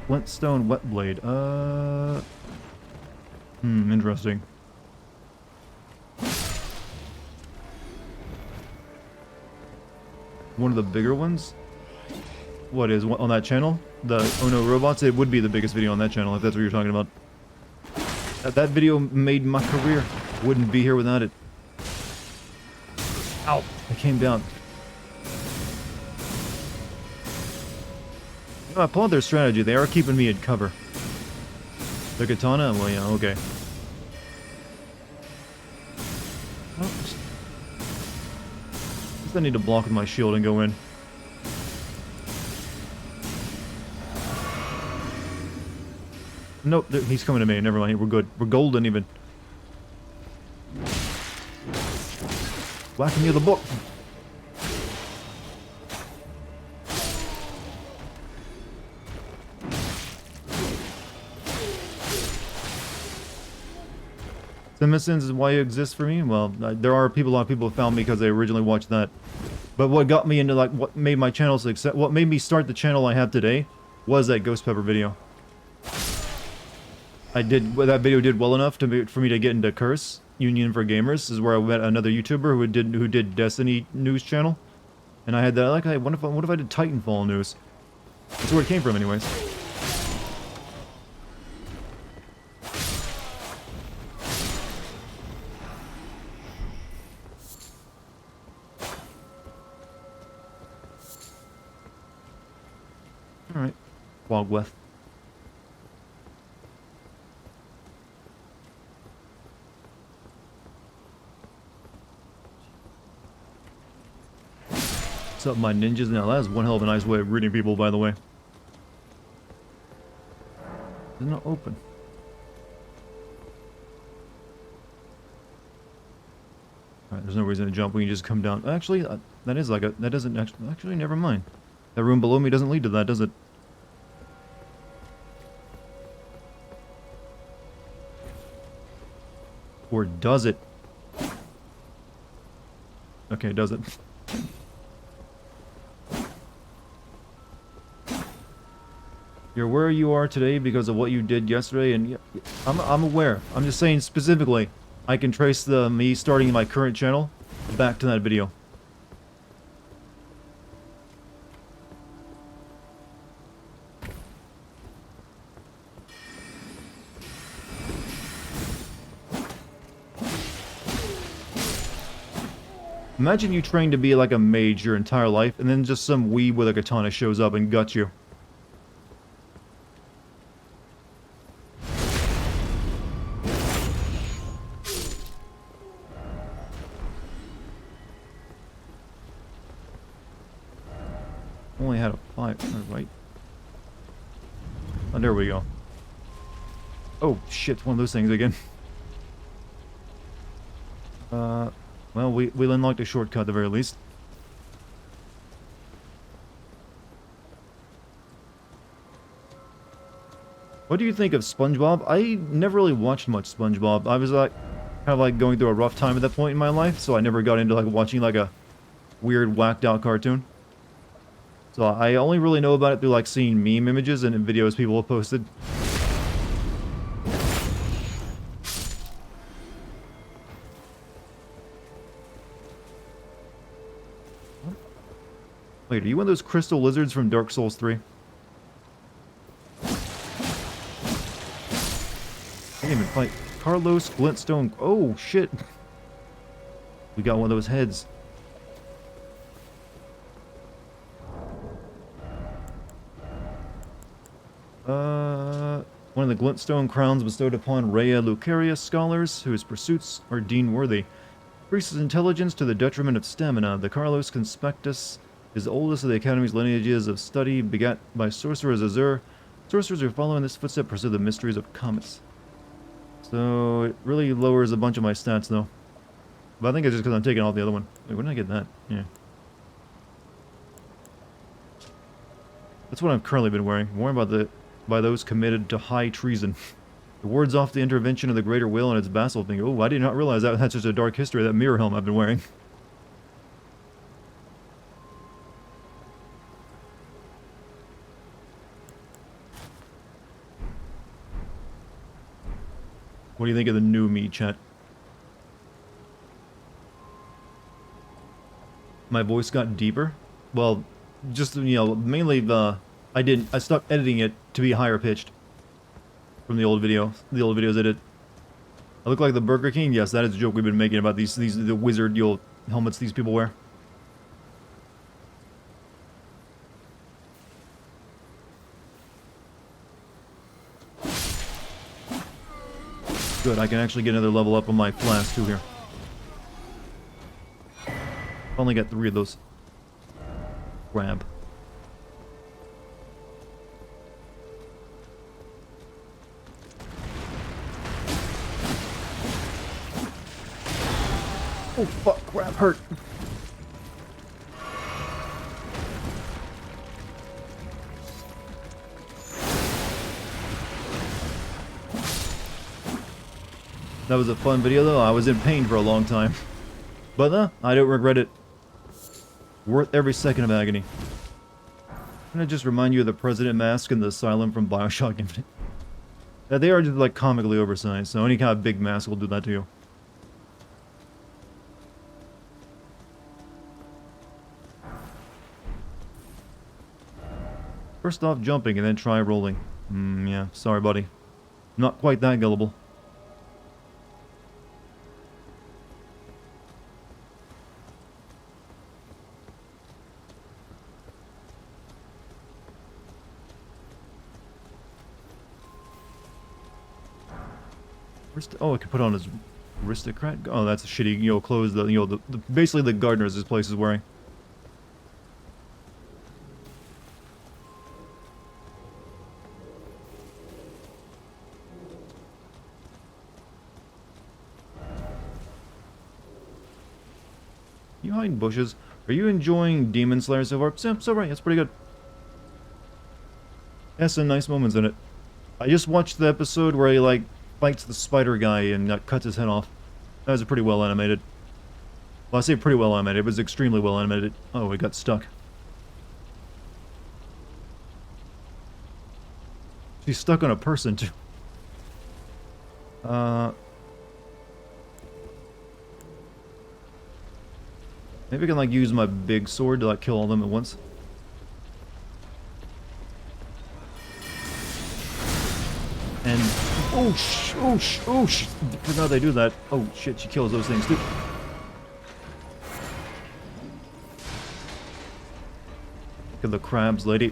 Flintstone wet blade. Interesting. One of the bigger ones? What is on that channel? The Oh No Robots? It would be the biggest video on that channel if that's what you're talking about. That video made my career. Wouldn't be here without it. Ow! I came down. You know, I applaud their strategy. They are keeping me in cover. The katana? Well, yeah, okay. Oops. I guess I need to block with my shield and go in. Nope, he's coming to me. Never mind. We're good. We're golden even. Whacking you the book. Simpsons is why it exists for me. Well, there are a lot of people who found me because they originally watched that. But what got me into like what made my channel success, what made me start the channel I have today, was that Ghost Pepper video. That video did well enough for me to get into Curse Union for Gamers. This is where I met another YouTuber who did Destiny news channel, and I had that like, hey, what if I did Titanfall news? That's where it came from, anyways. All right, Wogweth. What's up, my ninjas? Now, that's one hell of a nice way of greeting people, by the way. It's not open. Alright, there's no reason to jump. We can just come down. Actually, that is like a... That doesn't actually, never mind. That room below me doesn't lead to that, does it? Or does it? Okay, does it? You're where you are today because of what you did yesterday, and I'm aware. I'm just saying specifically, I can trace me starting my current channel back to that video. Imagine you trained to be like a mage your entire life, and then just some weeb with a katana shows up and guts you. Only had a 5, right? Oh, there we go. Oh, shit, one of those things again. Well, we'll unlock the shortcut at the very least. What do you think of SpongeBob? I never really watched much SpongeBob. I was like, kind of like going through a rough time at that point in my life, so I never got into like watching like a weird whacked out cartoon. So I only really know about it through like seeing meme images and videos people have posted. Wait, are you one of those crystal lizards from Dark Souls 3? I can't even fight. Carlos Glintstone. Oh, shit. We got one of those heads. One of the Glintstone crowns bestowed upon Rhea Lucarius scholars, whose pursuits are deemed worthy. Increases intelligence to the detriment of stamina. The Carlos Conspectus is the oldest of the Academy's lineages of study, begat by Sorcerers Azure. Sorcerers who follow in this footstep pursue the mysteries of comets. So, it really lowers a bunch of my stats, though. But I think it's just because I'm taking off the other one. Wait, when did I get that? Yeah. That's what I've currently been wearing. Worn by those committed to high treason. It wards off the intervention of the Greater Will and its vassal thing. Oh, I did not realize that had such a dark history, that mirror helm I've been wearing. What do you think of the new me, chat? My voice got deeper? Well, just, you know, mainly I stopped editing it to be higher pitched from the old videos I did. I look like the Burger King? Yes, that is a joke we've been making about the wizard helmets these people wear. Good, I can actually get another level up on my flask too here. Only got 3 of those. Grab. Oh fuck, crap, hurt. That was a fun video though. I was in pain for a long time. But I don't regret it. Worth every second of agony. I'm gonna just remind you of the President mask and the Asylum from Bioshock Infinite. Yeah, they are just like comically oversized, so any kind of big mask will do that to you. First off jumping and then try rolling. Yeah, sorry buddy. Not quite that gullible. Oh, I could put on his aristocrat. Oh, that's a shitty, you know, clothes. Basically the gardeners this place is wearing. You hide in bushes. Are you enjoying Demon Slayer so far? So right, that's pretty good. Has some nice moments in it. I just watched the episode where he like fights the spider guy and cuts his head off. That was pretty well animated. Well, I say pretty well animated. It was extremely well animated. Oh, it got stuck. She's stuck on a person, too. Maybe I can, like, use my big sword to, like, kill all of them at once. And... oh, forgot they do that. Oh, shit, she kills those things, too. Look at the crabs, lady.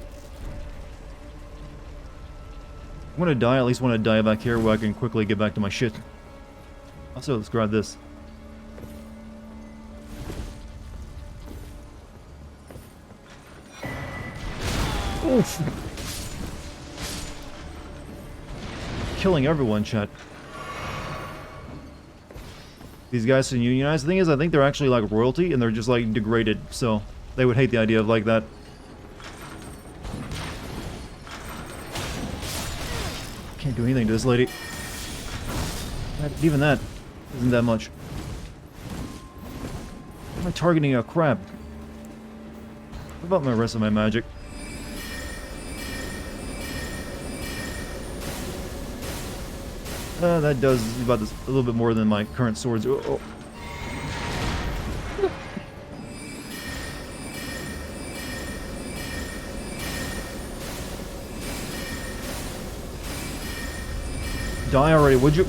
I'm gonna die, at least want to die back here where I can quickly get back to my shit. Also, let's grab this. Oof. Killing everyone, chat. These guys can unionize. The thing is, I think they're actually like royalty and they're just like degraded, so they would hate the idea of like that. Can't do anything to this lady. Even that isn't that much. Why am I targeting a crab? What about my rest of my magic? That does about this, a little bit more than my current swords. Oh. Die already, would you?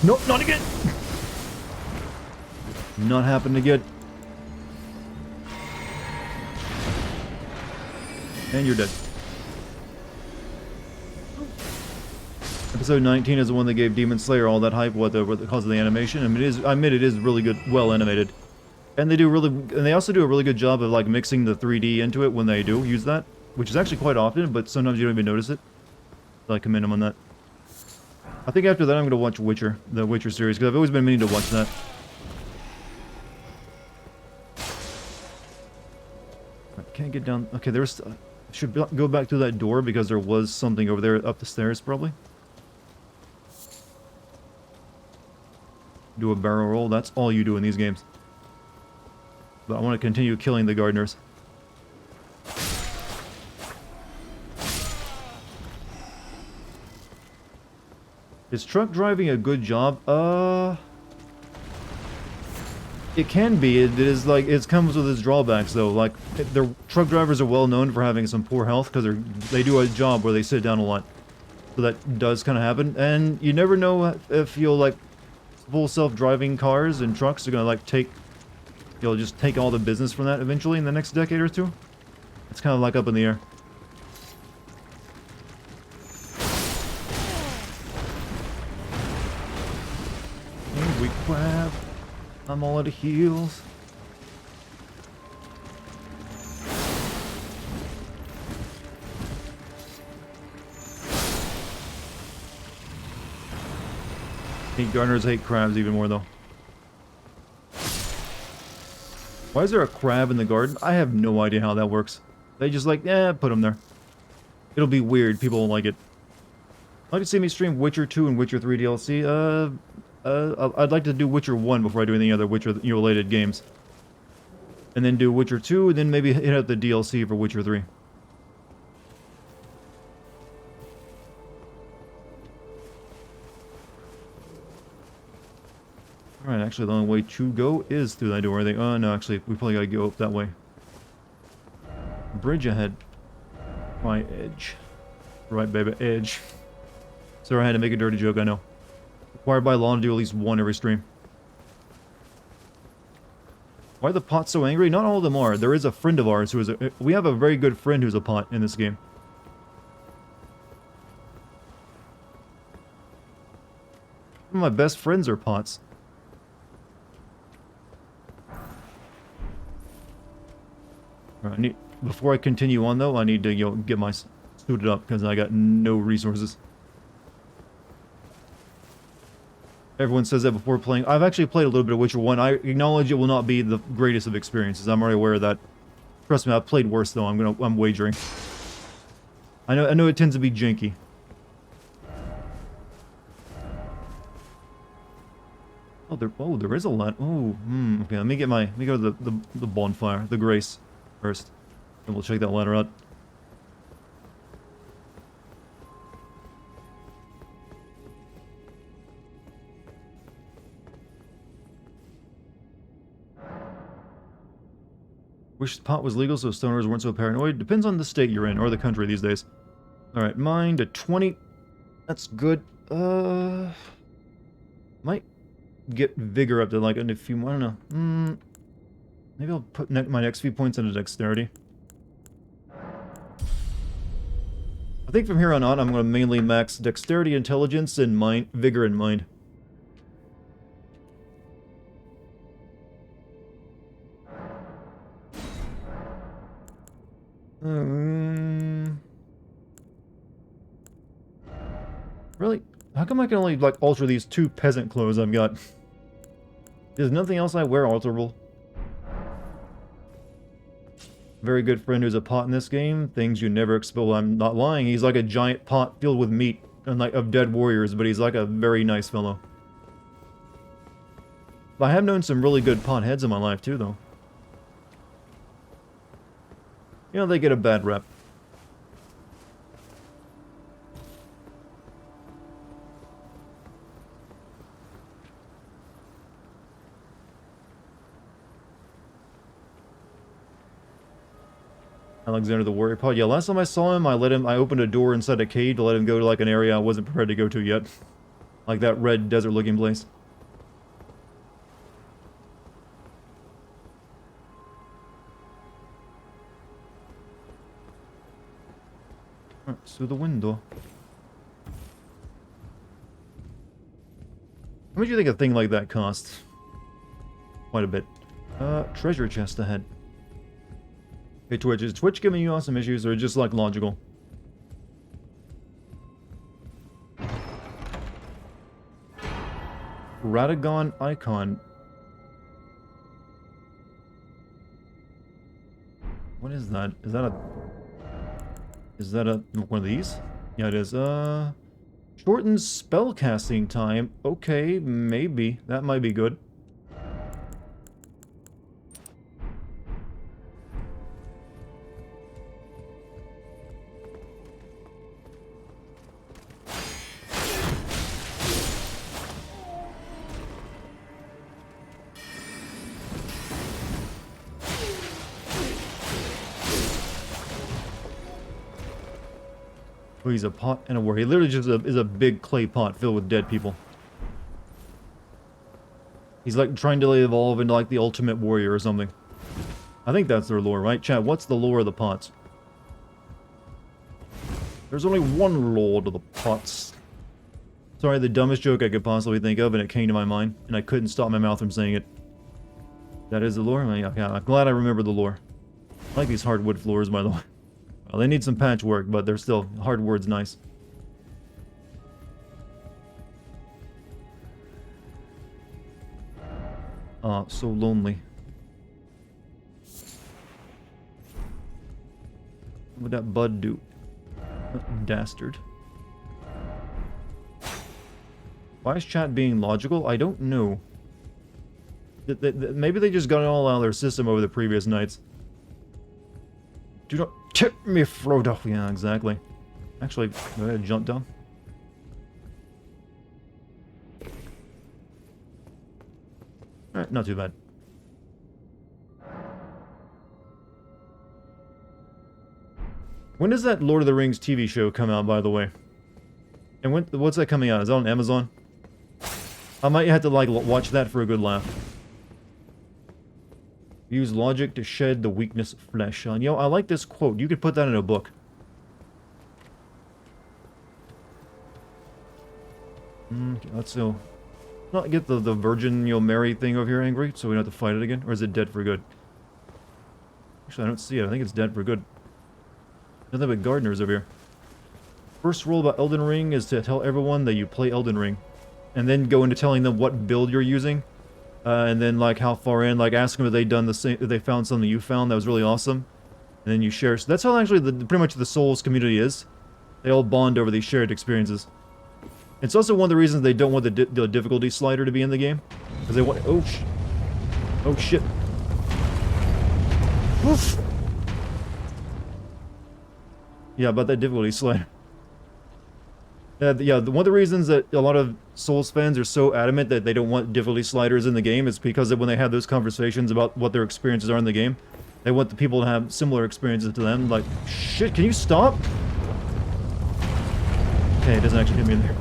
Nope, not again! Not happened again. And you're dead. Episode 19 is the one that gave Demon Slayer all that hype, because of the animation. I mean, I admit it is really good, well animated. And they also do a really good job of, like, mixing the 3D into it when they do use that. Which is actually quite often, but sometimes you don't even notice it. So I commend them on that. I think after that I'm going to watch Witcher, the Witcher series, because I've always been meaning to watch that. I can't get down. Okay, there's... should go back to that door because there was something over there up the stairs, probably. Do a barrel roll. That's all you do in these games. But I want to continue killing the gardeners. Is truck driving a good job? It can be. It is like, it comes with its drawbacks though. Like, the truck drivers are well known for having some poor health because they do a job where they sit down a lot. So that does kind of happen. And you never know if you'll, like, full self-driving cars and trucks are gonna, like, you'll just take all the business from that eventually in the next decade or two. It's kind of like up in the air. Weak crab. I'm all out of heals. Gardeners hate crabs even more though. Why is there a crab in the garden? I have no idea how that works. They just like, put them there. It'll be weird. People won't like it. I'd like to see me stream Witcher 2 and Witcher 3 DLC. I'd like to do Witcher 1 before I do any other Witcher-related games. And then do Witcher 2, and then maybe hit out the DLC for Witcher 3. Alright, actually the only way to go is through that door, I think. Oh, no, actually, we probably gotta go up that way. Bridge ahead. My edge. Right, baby, edge. Sorry, I had to make a dirty joke, I know. Required by law to do at least one every stream. Why are the pots so angry? Not all of them are. There is a friend of ours who is a... We have a very good friend who's a pot in this game. Some of my best friends are pots. Alright, before I continue on though, I need to, get my suited up because I got no resources. Everyone says that before playing. I've actually played a little bit of Witcher 1. I acknowledge it will not be the greatest of experiences. I'm already aware of that. Trust me, I've played worse though. I'm wagering. I know it tends to be janky. Oh, there is a lot. Oh, okay. Let me go to the bonfire, the grace first, and we'll check that ladder out. Wish pot was legal so stoners weren't so paranoid. Depends on the state you're in, or the country these days. Alright, mine to 20. That's good. Might get vigor up to like a few more. I don't know. Maybe I'll put my next few points into dexterity. I think from here on out, I'm going to mainly max dexterity, intelligence, and mind, vigor and mind. Really? How come I can only, like, alter these two peasant clothes I've got? There's nothing else I wear alterable. Very good friend who's a pot in this game. Things you never expect. Well, I'm not lying. He's like a giant pot filled with meat and like of dead warriors, but he's like a very nice fellow. I have known some really good pot heads in my life too, though. You know, they get a bad rep. Alexander the Warrior Pod. Yeah, last time I saw him, I opened a door inside a cave to let him go to like an area I wasn't prepared to go to yet. Like that red desert looking place. Alright, through the window. How much do you think a thing like that costs? Quite a bit. Treasure chest ahead. Hey Twitch, is Twitch giving you awesome issues or just like logical? Dartigan icon. What is that? Is that a... Is that a... one of these? Yeah, it is. Shortens spellcasting time. Okay, maybe. That might be good. Oh, he's a pot and a warrior. He literally just is a big clay pot filled with dead people. He's like trying to evolve into like the ultimate warrior or something. I think that's their lore, right? Chat, what's the lore of the pots? There's only one lore to the pots. Sorry, the dumbest joke I could possibly think of, and it came to my mind, and I couldn't stop my mouth from saying it. That is the lore? Okay, I'm glad I remember the lore. I like these hardwood floors, by the way. Well, they need some patchwork, but they're still... hardwood's nice. So lonely. What would that bud do? Dastard. Why is chat being logical? I don't know. Maybe they just got it all out of their system over the previous nights. Do not tip me, Frodo. Yeah, exactly. Actually, go ahead and jump down. Alright, not too bad. When does that Lord of the Rings TV show come out, by the way? And what's that coming out? Is that on Amazon? I might have to, like, watch that for a good laugh. Use logic to shed the weakness of flesh. Yo, I like this quote. You could put that in a book. Okay, let's not get the Virgin, Mary thing over here angry, so we don't have to fight it again. Or is it dead for good? Actually, I don't see it. I think it's dead for good. Nothing but gardeners over here. First rule about Elden Ring is to tell everyone that you play Elden Ring. And then go into telling them what build you're using. And then, like, how far in. Like, ask them if they done the same, if they found something you found that was really awesome. And then you share. So that's how actually pretty much the Souls community is. They all bond over these shared experiences. It's also one of the reasons they don't want the difficulty slider to be in the game. Because they want... Oh, oh, shit. Oof. Yeah, about that difficulty slider. Yeah, one of the reasons that a lot of Souls fans are so adamant that they don't want difficulty sliders in the game is because when they have those conversations about what their experiences are in the game, they want the people to have similar experiences to them. Like, shit, can you stop? Okay, it doesn't actually hit me in there.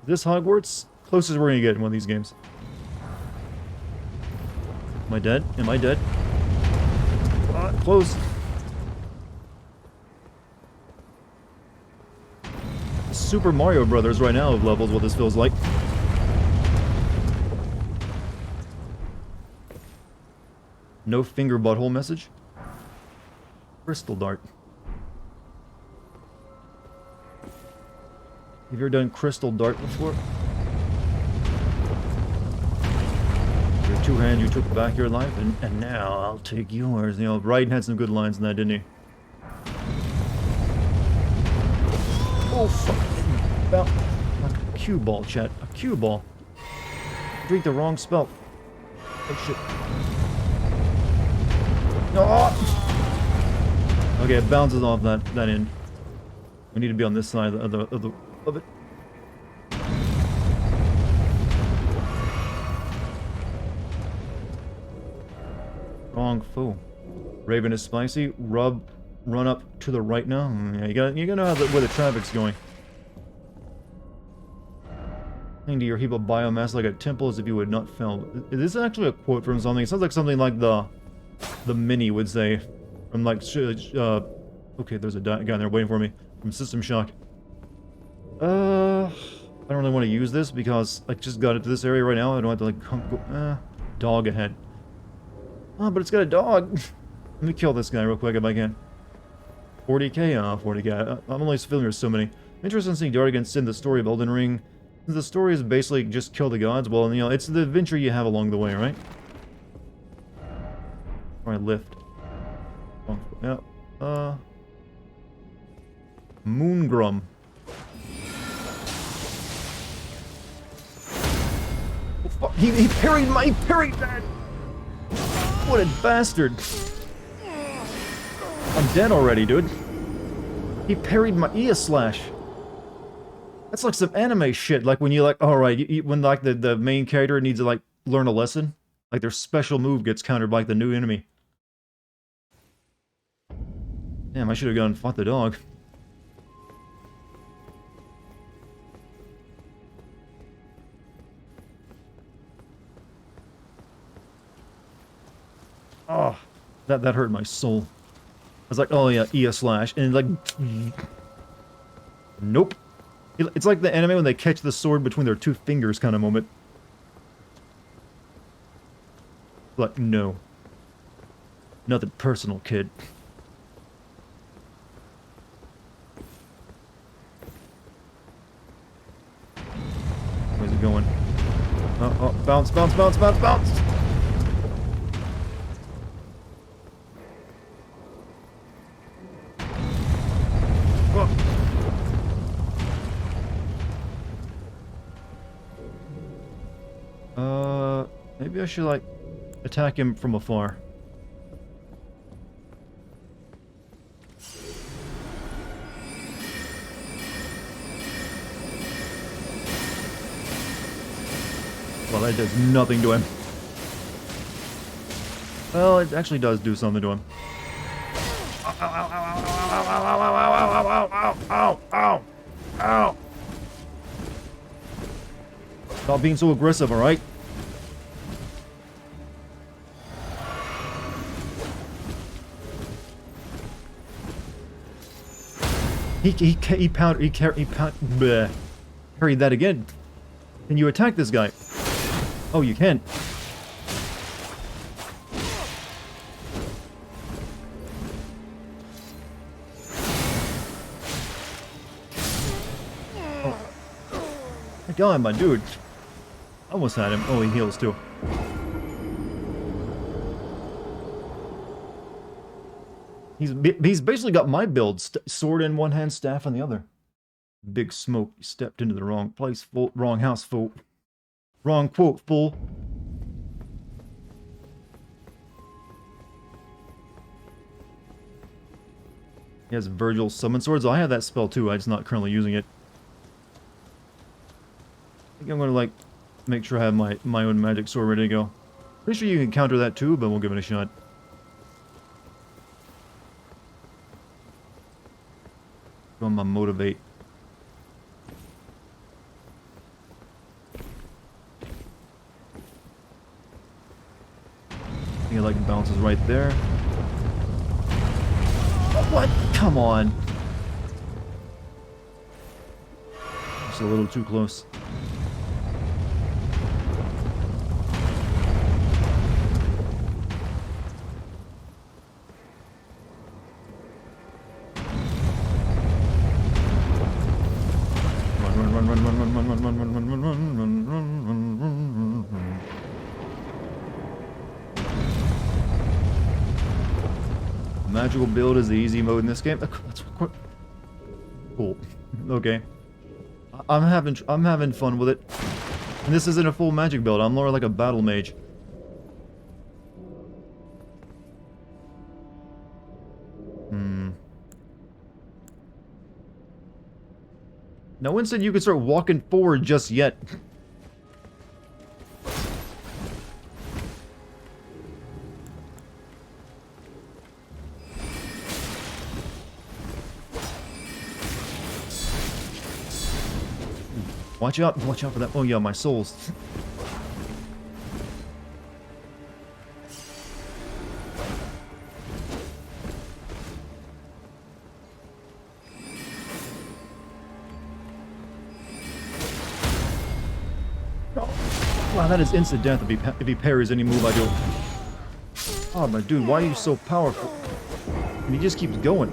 This Hogwarts? Closest we're gonna get in one of these games. Am I dead? Am I dead? Close. Super Mario Brothers right now of levels, what this feels like. No finger butthole message. Crystal Dart. Have you ever done Crystal Dart before? Your two hands, you took back your life, and now I'll take yours. You know, Raiden had some good lines in that, didn't he? Oh, fuck. About like a cue ball, chat. A cue ball. Drink the wrong spell. Oh, shit. Oh! Okay, it bounces off that end. We need to be on this side of it. Wrong fool. Raven is spicy. Run up to the right now. Yeah, you gotta know where the traffic's going. Cling to your heap of biomass like a temple as if you would not fail. Is this actually a quote from something? It sounds like something like the Mini would say. From like, okay, there's a guy in there waiting for me. From System Shock. I don't really want to use this because I just got into this area right now. I don't have to like go, dog ahead. Oh, but it's got a dog. Let me kill this guy real quick if I can. 40k? 40k. I'm only familiar with so many. Interested in seeing Dartigan send the story of Elden Ring. The story is basically just kill the gods. Well, you know, it's the adventure you have along the way, right? Alright, lift. Yeah. Moongrum. Oh, fuck. He parried that! What a bastard! I'm dead already, dude. He parried my slash. That's like some anime shit. Like when you like, alright, when like the main character needs to like learn a lesson, like their special move gets countered by like, the new enemy. Damn, I should have gone and fought the dog. Oh, that hurt my soul. I was like, oh yeah, slash, and like, nope. It's like the anime when they catch the sword between their two fingers kind of moment. Like, no. Nothing personal, kid. Where's it going? Oh, bounce, bounce, bounce, bounce, bounce! Maybe I should, like, attack him from afar. Well, that does nothing to him. Well, it actually does do something to him. Ow, ow, ow, ow, ow, ow, ow, ow, ow, ow, ow, ow, ow. Stop being so aggressive, alright? He carried that again. Can you attack this guy? Oh, you can. Oh. God, my dude. Almost had him. Oh, he heals too. He's basically got my build. Sword in one hand, staff in the other. Big smoke. You stepped into the wrong place, fool. Wrong house, fool. Wrong quote, fool. He has Virgil's summon swords. I have that spell too. I'm just not currently using it. I think I'm gonna like make sure I have my own magic sword ready to go. Pretty sure you can counter that too, but we'll give it a shot. Go on my motivate. I think it like bounces right there. Oh, what? Come on. Just a little too close. Magical build is the easy mode in this game. That's cool. Okay. I'm having fun with it. And this isn't a full magic build. I'm more like a battle mage. No one said you could start walking forward just yet. Watch out for that. Oh yeah, my souls. Wow, that is instant death if he parries any move I do. Oh, my dude, why are you so powerful? And he just keeps going.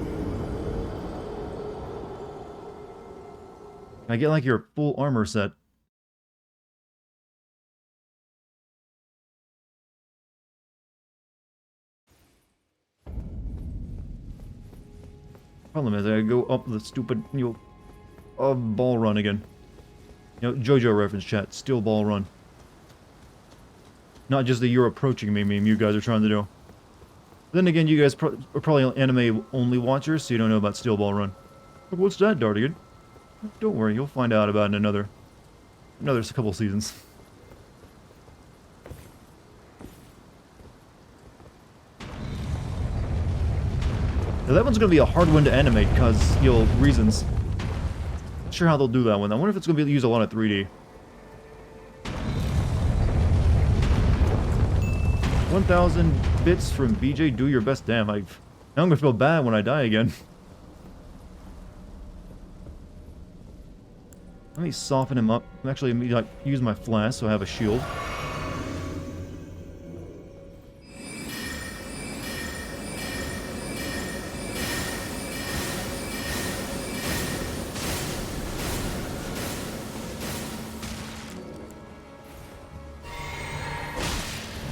I get like your full armor set. Problem is, I go up the stupid, ball run again. JoJo reference chat, still ball run. Not just the you're approaching me meme you guys are trying to do. Then again, you guys are probably anime-only watchers, so you don't know about Steel Ball Run. What's that, Dartigan? Don't worry, you'll find out about it in another couple seasons. Now, that one's gonna be a hard one to animate because, reasons. Not sure how they'll do that one. I wonder if it's gonna be used a lot of 3D. 1,000 bits from BJ, do your best. Damn, now I'm gonna feel bad when I die again. Let me soften him up. Actually, let me use my flask so I have a shield.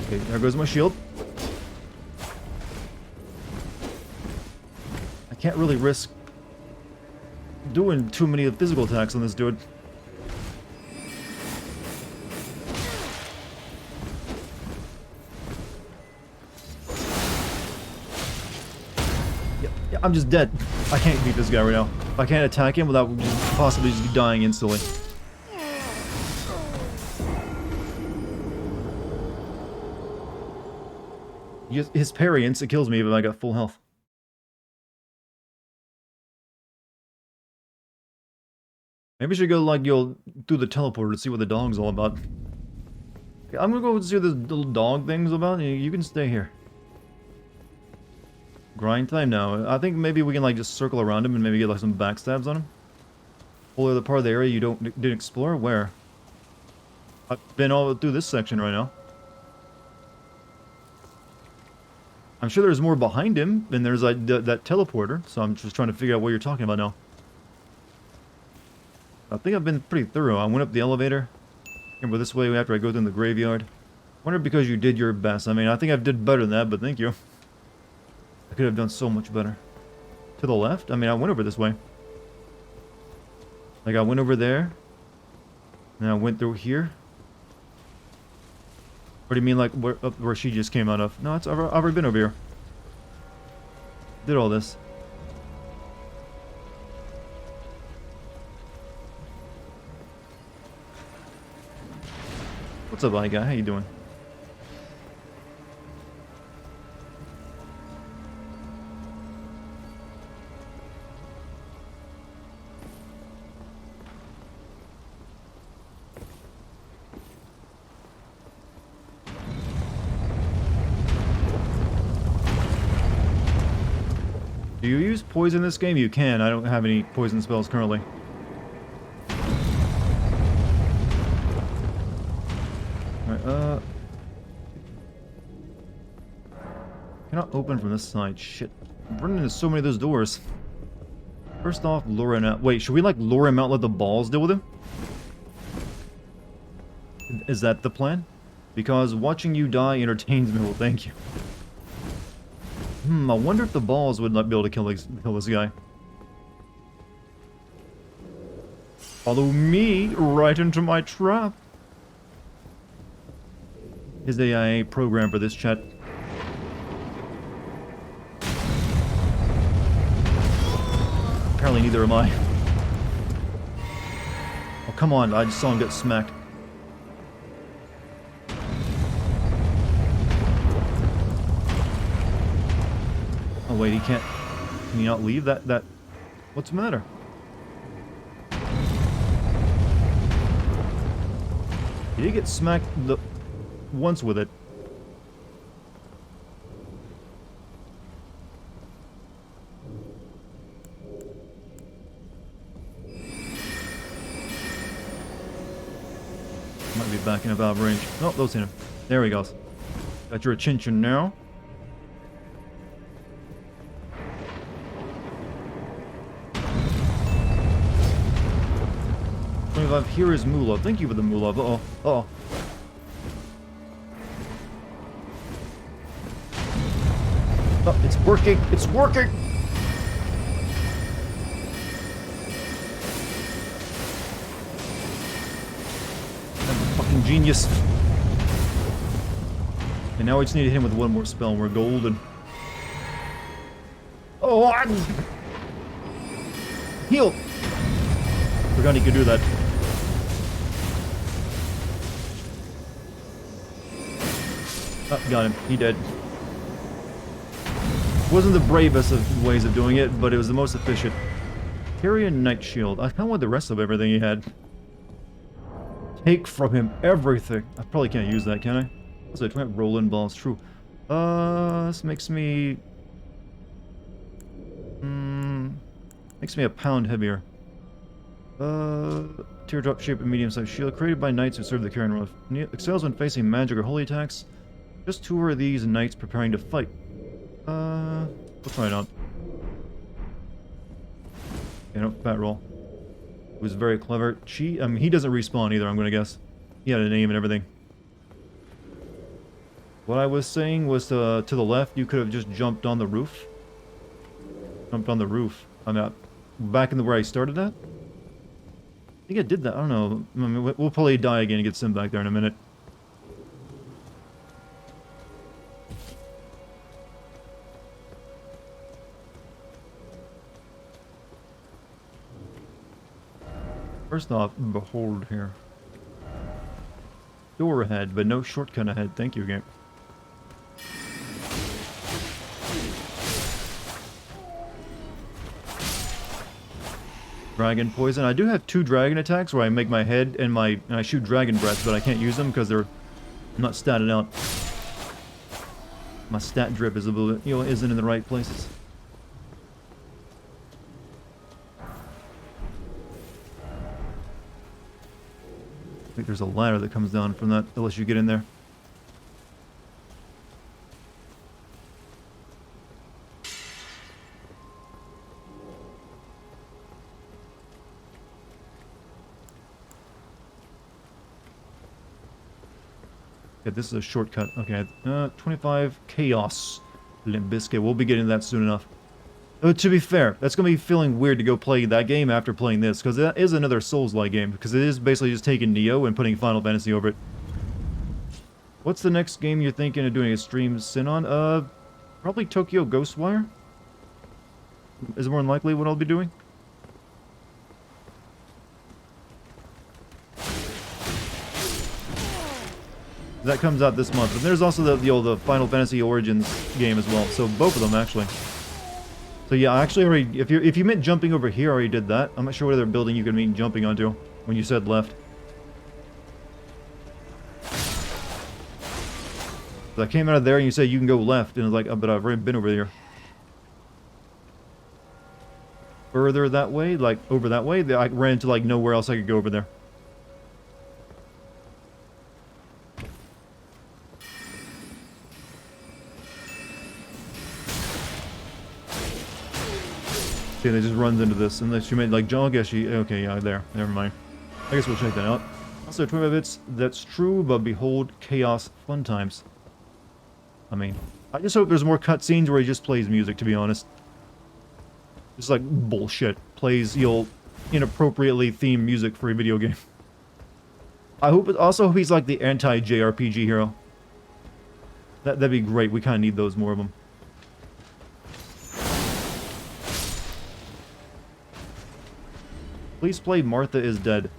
Okay, there goes my shield. I can't really risk doing too many physical attacks on this dude. Yeah, I'm just dead. I can't beat this guy right now. I can't attack him without possibly just dying instantly. His parry instant kills me even if I got full health. Maybe we should go, through the teleporter to see what the dog's all about. Okay, I'm gonna go see what this little dog thing's about. You can stay here. Grind time now. I think maybe we can, just circle around him and maybe get, some backstabs on him. Whole other part of the area you didn't explore? Where? I've been all through this section right now. I'm sure there's more behind him, and there's, that teleporter, so I'm just trying to figure out what you're talking about now. I think I've been pretty thorough. I went up the elevator. Came this way after I go through the graveyard. Wonder because you did your best. I mean, I think I did better than that, but thank you. I could have done so much better. To the left? I mean, I went over this way. I went over there. And I went through here. What do you mean, up where she just came out of? No, I've already been over here. Did all this. What's up, guy? How you doing? Do you use poison in this game? You can. I don't have any poison spells currently. Alright, cannot open from this side. Shit. I'm running into so many of those doors. First off, lure him out. Wait, should we lure him out and let the balls deal with him? Is that the plan? Because watching you die entertains me. Well, thank you. I wonder if the balls would not be able to kill this guy. Follow me right into my trap. Is a program for this chat. Apparently neither am I. Oh, come on. I just saw him get smacked. Oh, wait, he can't... Can he not leave? What's the matter? Did he get smacked once with it? Might be backing up out of range. Oh, those hit him. There he goes. Got your attention now. Here is Moolah. Thank you for the Moolah. Uh-oh. Uh-oh. Oh, it's working. It's working! I'm a fucking genius. And now we just need to hit him with one more spell and we're golden. Oh, heal! Forgot he could do that. Oh, got him. He dead. Wasn't the bravest of ways of doing it, but it was the most efficient. Carry a Knight Shield. I kind of want the rest of everything he had. Take from him everything. I probably can't use that, can I? What's it? Roll-in balls. True. This makes me... makes me a pound heavier. Teardrop shape and medium-sized shield created by knights who serve the Karen Roof. Excels when facing magic or holy attacks. Just 2 are these knights preparing to fight. We'll try it out. You know, fat roll. It was very clever. He doesn't respawn either, I'm gonna guess. He had a name and everything. What I was saying was to the left, you could have just jumped on the roof. Jumped on the roof. I'm out. Back in the where I started at? I think I did that. I don't know. I mean, we'll probably die again and get Sim back there in a minute. First off, behold here. Door ahead, but no shortcut ahead. Thank you, game. Dragon poison. I do have 2 dragon attacks where I make my head and I shoot dragon breath, but I can't use them because they're not statted out. My stat drip is a little bit, isn't in the right places. I think there's a ladder that comes down from that, unless you get in there. Okay, this is a shortcut. Okay, 25 Chaos Limp Bizkit. We'll be getting that soon enough. To be fair, that's going to be feeling weird to go play that game after playing this, because that is another Souls-like game, because it is basically just taking Neo and putting Final Fantasy over it. What's the next game you're thinking of doing a stream Sin on? Probably Tokyo Ghostwire? Is more than likely what I'll be doing. That comes out this month. And there's also the Final Fantasy Origins game as well. So both of them, actually. So yeah, I actually already... If you meant jumping over here, I already did that. I'm not sure what other building you could mean jumping onto when you said left. So I came out of there and you said you can go left. And I was like, oh, but I've already been over here. Further that way? Like, over that way? I ran into, like, nowhere else I could go over there. Okay, they just runs into this, unless you made like John. I guess you. Okay, yeah, there. Never mind. I guess we'll check that out. Also, 25 bits. That's true, but behold, chaos, fun times. I mean, I just hope there's more cutscenes where he just plays music. To be honest, just like bullshit. Plays inappropriately themed music for a video game. I hope. Also, hope he's like the anti-JRPG hero. That'd be great. We kind of need those more of them. Please play Martha is Dead.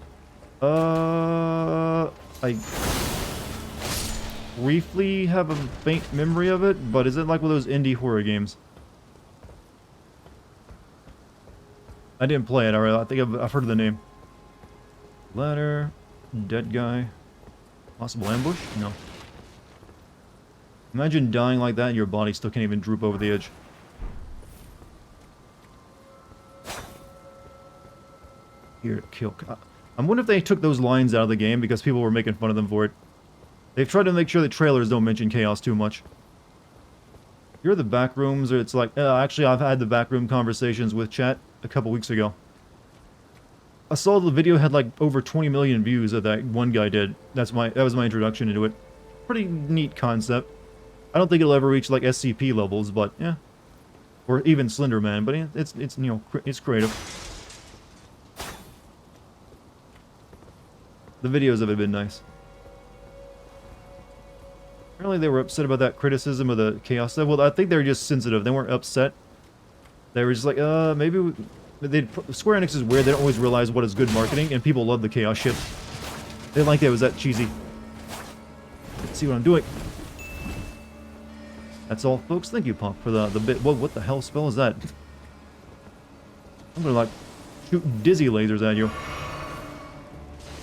I briefly have a faint memory of it, but is it like one of those indie horror games? I didn't play it, alright. I think I've heard of the name. Ladder, dead guy. Possible ambush? No. Imagine dying like that and your body still can't even droop over the edge. Here to kill. I'm wondering if they took those lines out of the game because people were making fun of them for it. They've tried to make sure the trailers don't mention chaos too much. Here are the back rooms, or it's like... actually, I've had the backroom conversations with chat a couple weeks ago. I saw the video had like over 20 million views that one guy did. That was my introduction into it. Pretty neat concept. I don't think it'll ever reach like SCP levels, but yeah. Or even Slender Man, but yeah, it's you know, it's creative. The videos of it have been nice. Apparently they were upset about that criticism of the chaos stuff. Well, I think they were just sensitive. They weren't upset. They were just like, maybe Square Enix is weird. They don't always realize what is good marketing, and people love the chaos shit. They didn't like that it was that cheesy. Let's see what I'm doing. That's all, folks. Thank you, Pop, for the bit. Whoa, what the hell spell is that? I'm gonna, like, shoot dizzy lasers at you.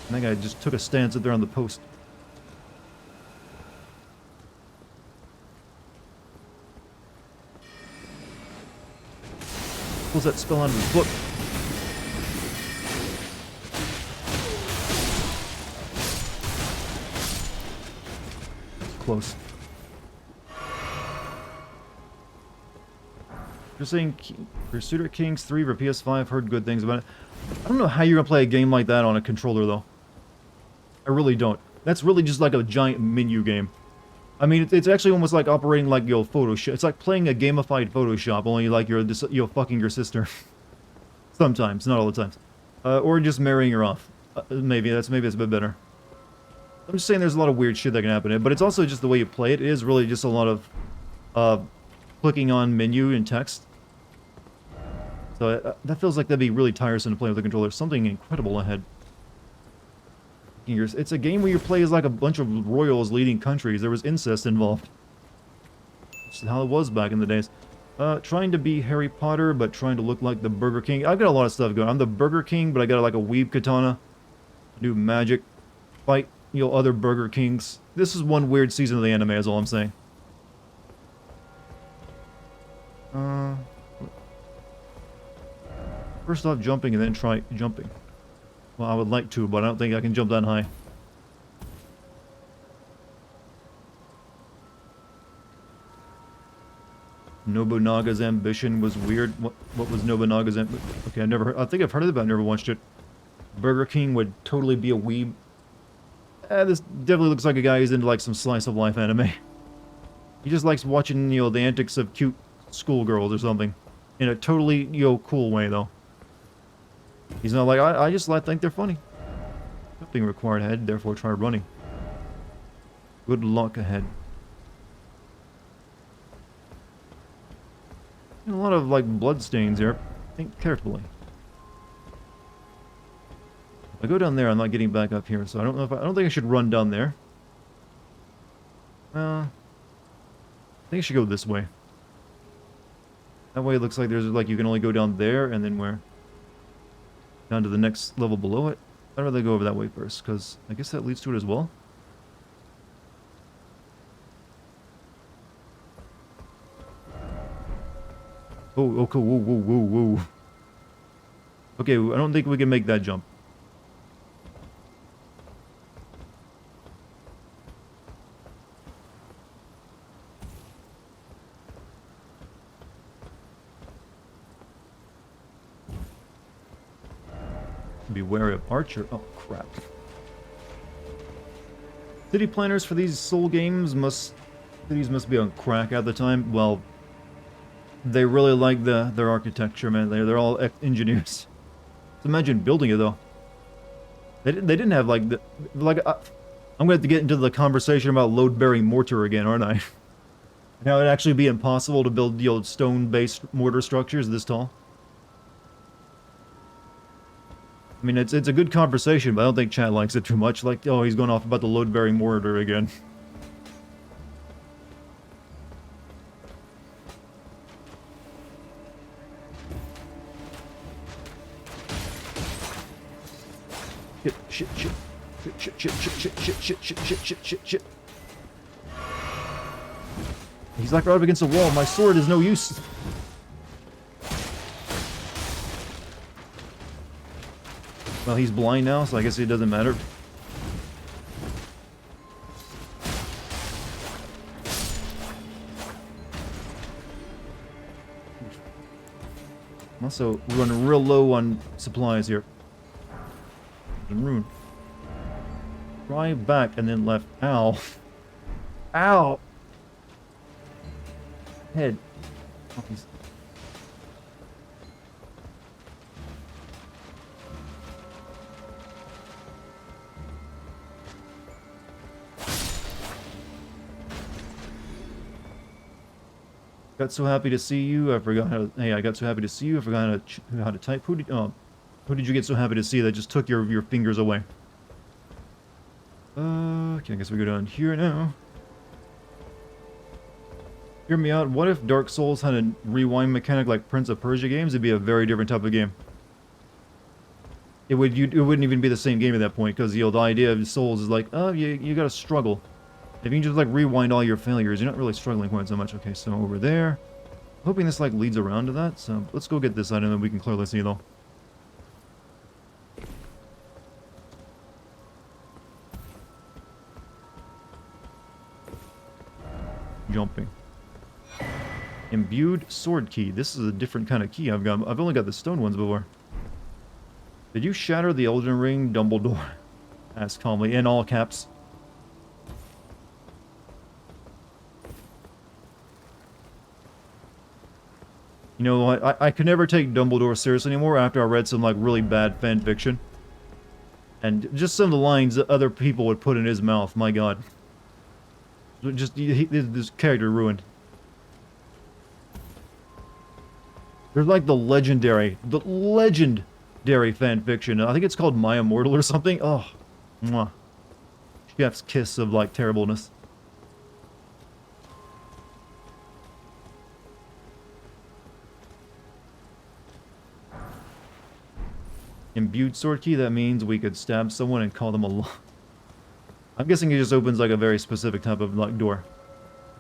And that guy just took a stance up there on the post. Pulls that spell out of his book. Close. You're saying Crusader Kings 3 for PS5, heard good things about it. I don't know how you're gonna play a game like that on a controller, though. I really don't. That's really just like a giant menu game. I mean, it's actually almost like operating like, yo, Photoshop. It's like playing a gamified Photoshop, only like you're fucking your sister. Sometimes, not all the times. Or just marrying her off. Maybe it's a bit better. I'm just saying there's a lot of weird shit that can happen, but it's also just the way you play it. It is really just a lot of clicking on menu and text. So that feels like that'd be really tiresome to play with the controller. Something incredible ahead. It's a game where you play as like a bunch of royals leading countries. There was incest involved. That's how it was back in the days. Trying to be Harry Potter, but trying to look like the Burger King. I've got a lot of stuff going. I'm the Burger King, but I got like a weeb katana. Do magic. Fight, you know, other Burger Kings. This is one weird season of the anime, is all I'm saying. First off, jumping and then try jumping. Well, I would like to, but I don't think I can jump that high. Nobunaga's ambition was weird. What was Nobunaga's ambition? Okay, I think I've heard of it, but I've never watched it. Burger King would totally be a weeb. This definitely looks like a guy who's into like some slice of life anime. He just likes watching, you know, the antics of cute schoolgirls or something. In a totally, you know, cool way, though. He's not like, I just think they're funny. Nothing required ahead, therefore try running. Good luck ahead. And a lot of, like, blood stains here. Think carefully. If I go down there, I'm not getting back up here, so I don't know if I don't think I should run down there. I think I should go this way. That way it looks like there's, like, you can only go down there, and then where? Down to the next level below it. I'd rather go over that way first, because I guess that leads to it as well. Oh, okay, whoa, whoa, whoa, whoa. Okay, I don't think we can make that jump. Be wary of Archer. Oh, crap. City planners for these Soul games cities must be on crack at the time. Well, they really like their architecture, man. They're all engineers. So imagine building it, though. They didn't have, like, I'm gonna have to get into the conversation about load-bearing mortar again, aren't I? Now, it'd actually be impossible to build, you know, stone-based mortar structures this tall. I mean, it's a good conversation, but I don't think chat likes it too much. Like, oh, he's going off about the load-bearing mortar again. Shit. Shit, shit, shit, shit, shit, shit, shit, shit, shit, shit, shit. He's like right up against the wall. My sword is no use. Well, he's blind now, so I guess it doesn't matter. Also, we're running real low on supplies here. Rune. Drive back and then left. Ow. Ow! Head. Oh, he's... Got so happy to see you, I forgot how to... Hey, I got so happy to see you, I forgot how to type. Who did you get so happy to see that just took your fingers away? Okay, I guess we go down here now. Hear me out, what if Dark Souls had a rewind mechanic like Prince of Persia games? It'd be a very different type of game. It wouldn't even be the same game at that point, because, you know, the idea of Souls is like, oh, you gotta struggle. If you can just, like, rewind all your failures, you're not really struggling quite so much. Okay, so over there. Hoping this, like, leads around to that, so let's go get this item and we can clearly see it all. Jumping. Imbued sword key. This is a different kind of key I've got. I've only got the stone ones before. Did you shatter the Elden Ring, Dumbledore? Asked calmly, in all caps. You know what? I could never take Dumbledore seriously anymore after I read some, like, really bad fan fiction. And just some of the lines that other people would put in his mouth, my god. Just, this character ruined. There's like the legendary fan fiction. I think it's called My Immortal or something. Oh, mwah. Chef's kiss of, like, terribleness. Imbued sword key, that means we could stab someone and call them a I'm guessing it just opens like a very specific type of, like, door.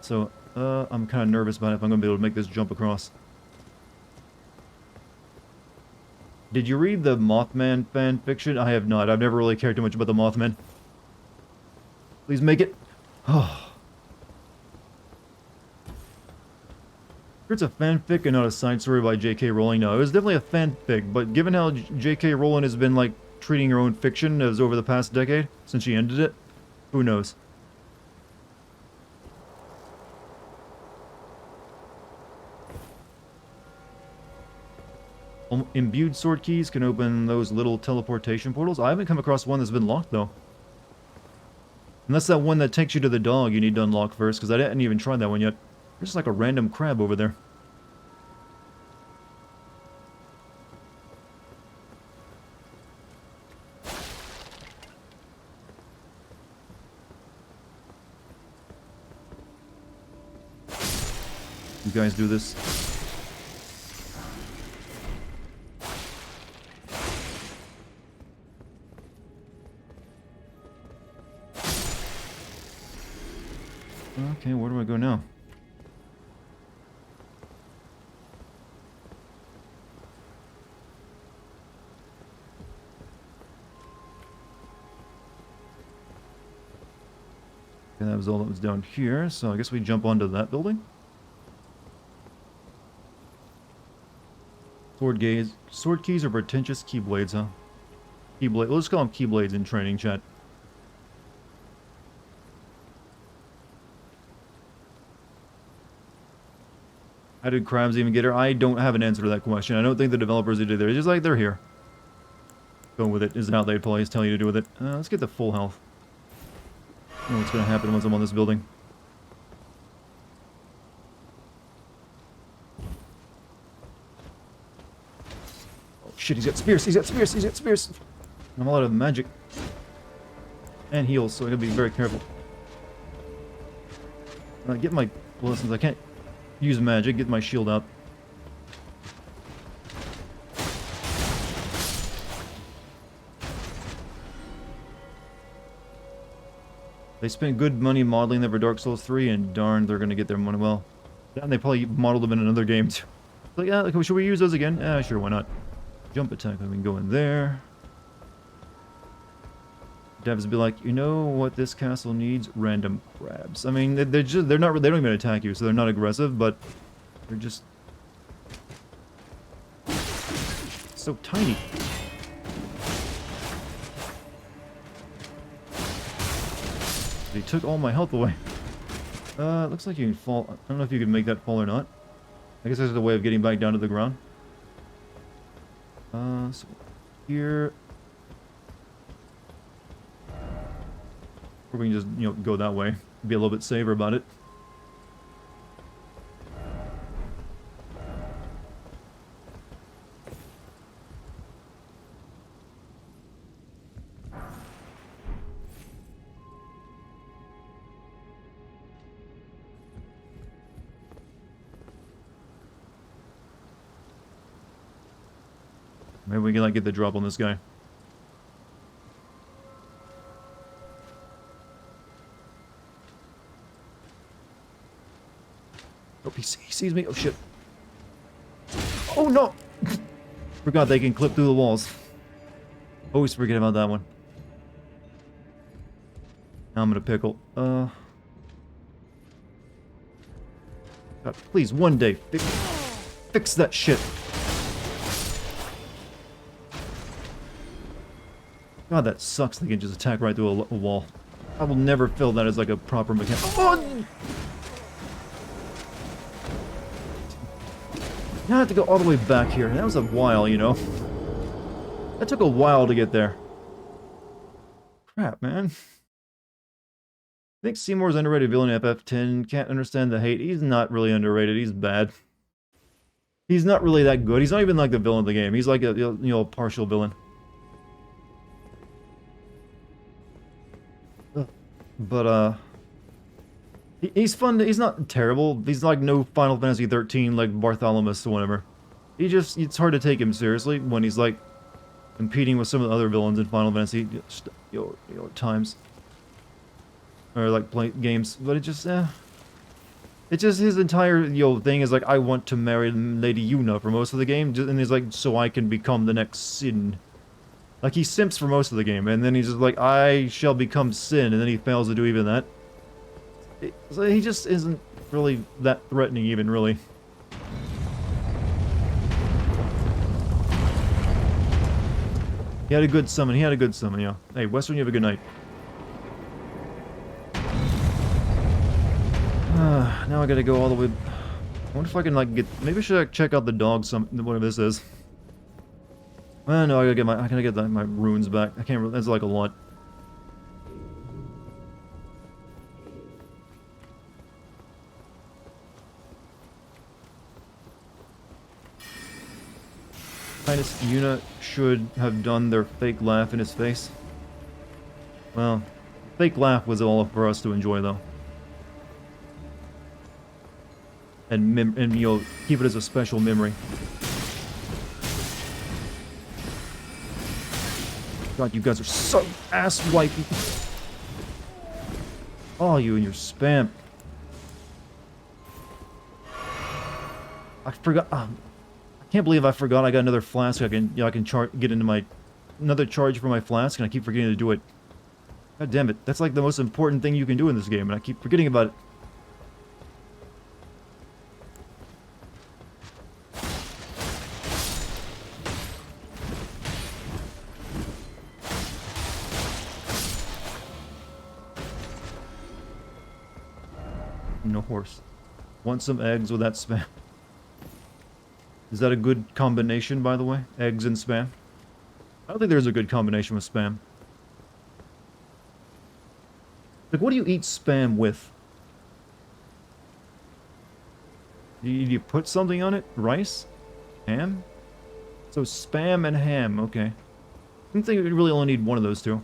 So, I'm kind of nervous about if I'm going to be able to make this jump across. Did you read the Mothman fan fiction? I have not. I've never really cared too much about the Mothman. Please make it. Oh. It's a fanfic and not a side story by J.K. Rowling. No, it was definitely a fanfic, but given how J.K. Rowling has been, like, treating her own fiction as over the past decade, since she ended it, who knows? Imbued sword keys can open those little teleportation portals. I haven't come across one that's been locked, though. Unless that one that takes you to the dog you need to unlock first, because I didn't even try that one yet. There's like a random crab over there. You guys do this. Okay, where do I go now? Okay, that was all that was down here, so I guess we jump onto that building. Sword keys are pretentious keyblades, huh? Keyblade. Let's call them keyblades in training chat. How did crabs even get her? I don't have an answer to that question. I don't think the developers did either. It's just like, they're here. Go with it is how they'd probably tell you to do with it. Let's get the full health. I don't know what's going to happen once I'm on this building. Oh shit, he's got spears, he's got spears, he's got spears! I'm all out of magic. And heals, so I gotta be very careful. Get my blessings, I can't use magic, get my shield out. They spent good money modeling them for Dark Souls 3, and darn, they're gonna get their money well. And they probably modeled them in another game too. Like, yeah, like, should we use those again? Sure, why not? Jump attack, we can go in there. Devs be like, you know what this castle needs? Random crabs. I mean, they're not, they don't even attack you, so they're not aggressive, but they're just so tiny. He took all my health away. Looks like you can fall. I don't know if you can make that fall or not. I guess there's a way of getting back down to the ground. So here, or we can just, you know, go that way. Be a little bit safer about it. Maybe we can, like, get the drop on this guy. Oh, he sees me. Oh, shit. Oh, no! Forgot they can clip through the walls. Always forget about that one. Now I'm gonna pickle. God, please, one day, fix that shit. God, that sucks. They can just attack right through a wall. I will never feel that as like a proper mechanic. Oh! Now I have to go all the way back here. That was a while, you know. That took a while to get there. Crap, man. I think Seymour's underrated villain in FF10. Can't understand the hate. He's not really underrated. He's bad. He's not really that good. He's not even like the villain of the game. He's like a, you know, a partial villain. But, he's fun. He's not terrible. He's like no Final Fantasy 13 like Bartholomew or whatever. It's hard to take him seriously when he's like competing with some of the other villains in Final Fantasy times. Or like play games. But it just, it's just his entire, thing is like, I want to marry Lady Yuna for most of the game. And he's like, so I can become the next Sin. Like, he simps for most of the game, and then he's just like, I shall become Sin, and then he fails to do even that. So he just isn't really that threatening, even, really. He had a good summon, yeah. Hey, Western, you have a good night. Now I gotta go all the way... I wonder if I can, like, get... Maybe I should like, check out the dog, whatever this is. No, I gotta get my runes back. I can't. That's like a lot. Highness Yuna should have done their fake laugh in his face. Well, fake laugh was all for us to enjoy, though. And you'll keep it as a special memory. God, you guys are so ass-wiping. Oh, you and your spam. I forgot. I can't believe I forgot I got another flask. I can get into my another charge for my flask, and I keep forgetting to do it. God damn it! That's like the most important thing you can do in this game, and I keep forgetting about it. No horse. Want some eggs with that spam? Is that a good combination, by the way? Eggs and spam? I don't think there's a good combination with spam. Like, what do you eat spam with? Do you put something on it? Rice? Ham? So spam and ham, okay. I think you really only need one of those two.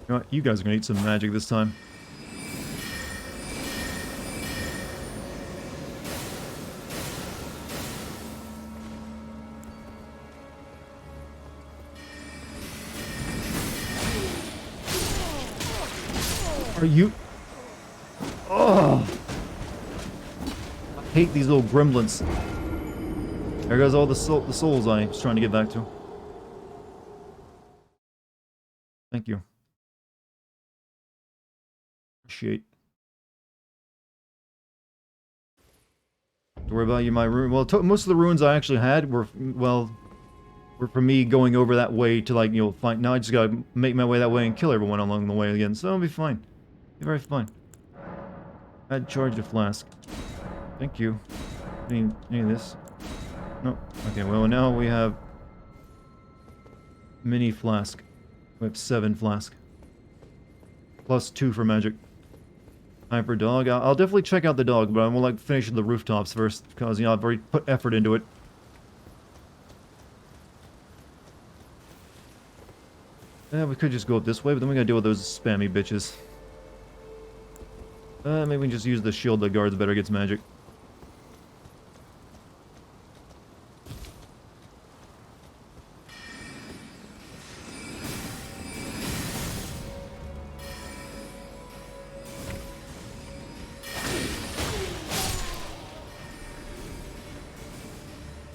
You know what? You guys are gonna eat some magic this time. Are you... Oh! I hate these little gremlins. There goes all the souls I was trying to get back to. Thank you. Appreciate. Don't worry about you, my rune. Well, most of the runes I actually had were, well, were for me going over that way to, like, you know, find. Now I just gotta make my way that way and kill everyone along the way again. So it'll be fine. Be very fine. I'd charge the flask. Thank you. Any of this? Nope. Okay, well, now we have mini flask. We have 7 flask. Plus 2 for magic. Time for dog. I'll definitely check out the dog, but I will like finish the rooftops first because, you know, I've already put effort into it. Yeah, we could just go up this way, but then we gotta deal with those spammy bitches. Maybe we can just use the shield that guards better against magic.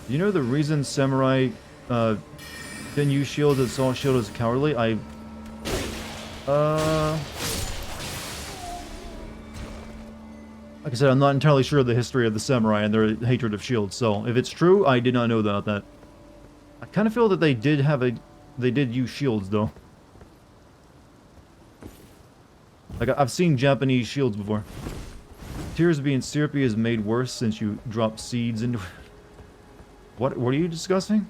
You know the reason samurai didn't use shields and saw shield as cowardly? Like I said, I'm not entirely sure of the history of the samurai and their hatred of shields, so if it's true, I did not know about that. I kind of feel that they did use shields, though. Like, I've seen Japanese shields before. Tears being syrupy is made worse since you drop seeds into it. What are you discussing?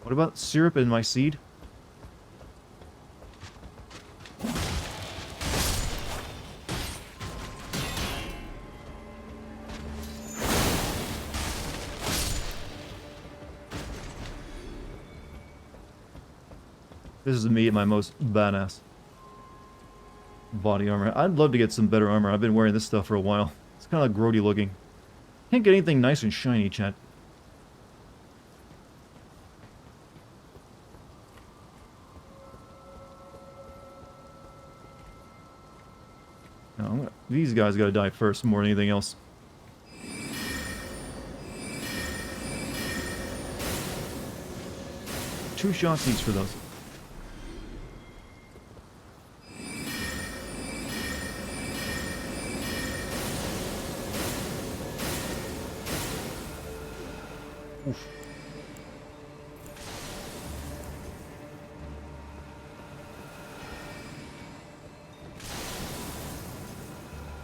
What about syrup in my seed? This is me at my most badass body armor. I'd love to get some better armor. I've been wearing this stuff for a while. It's kind of grody looking. Can't get anything nice and shiny, chat. No, these guys gotta die first more than anything else. Two shots each for those. Oof.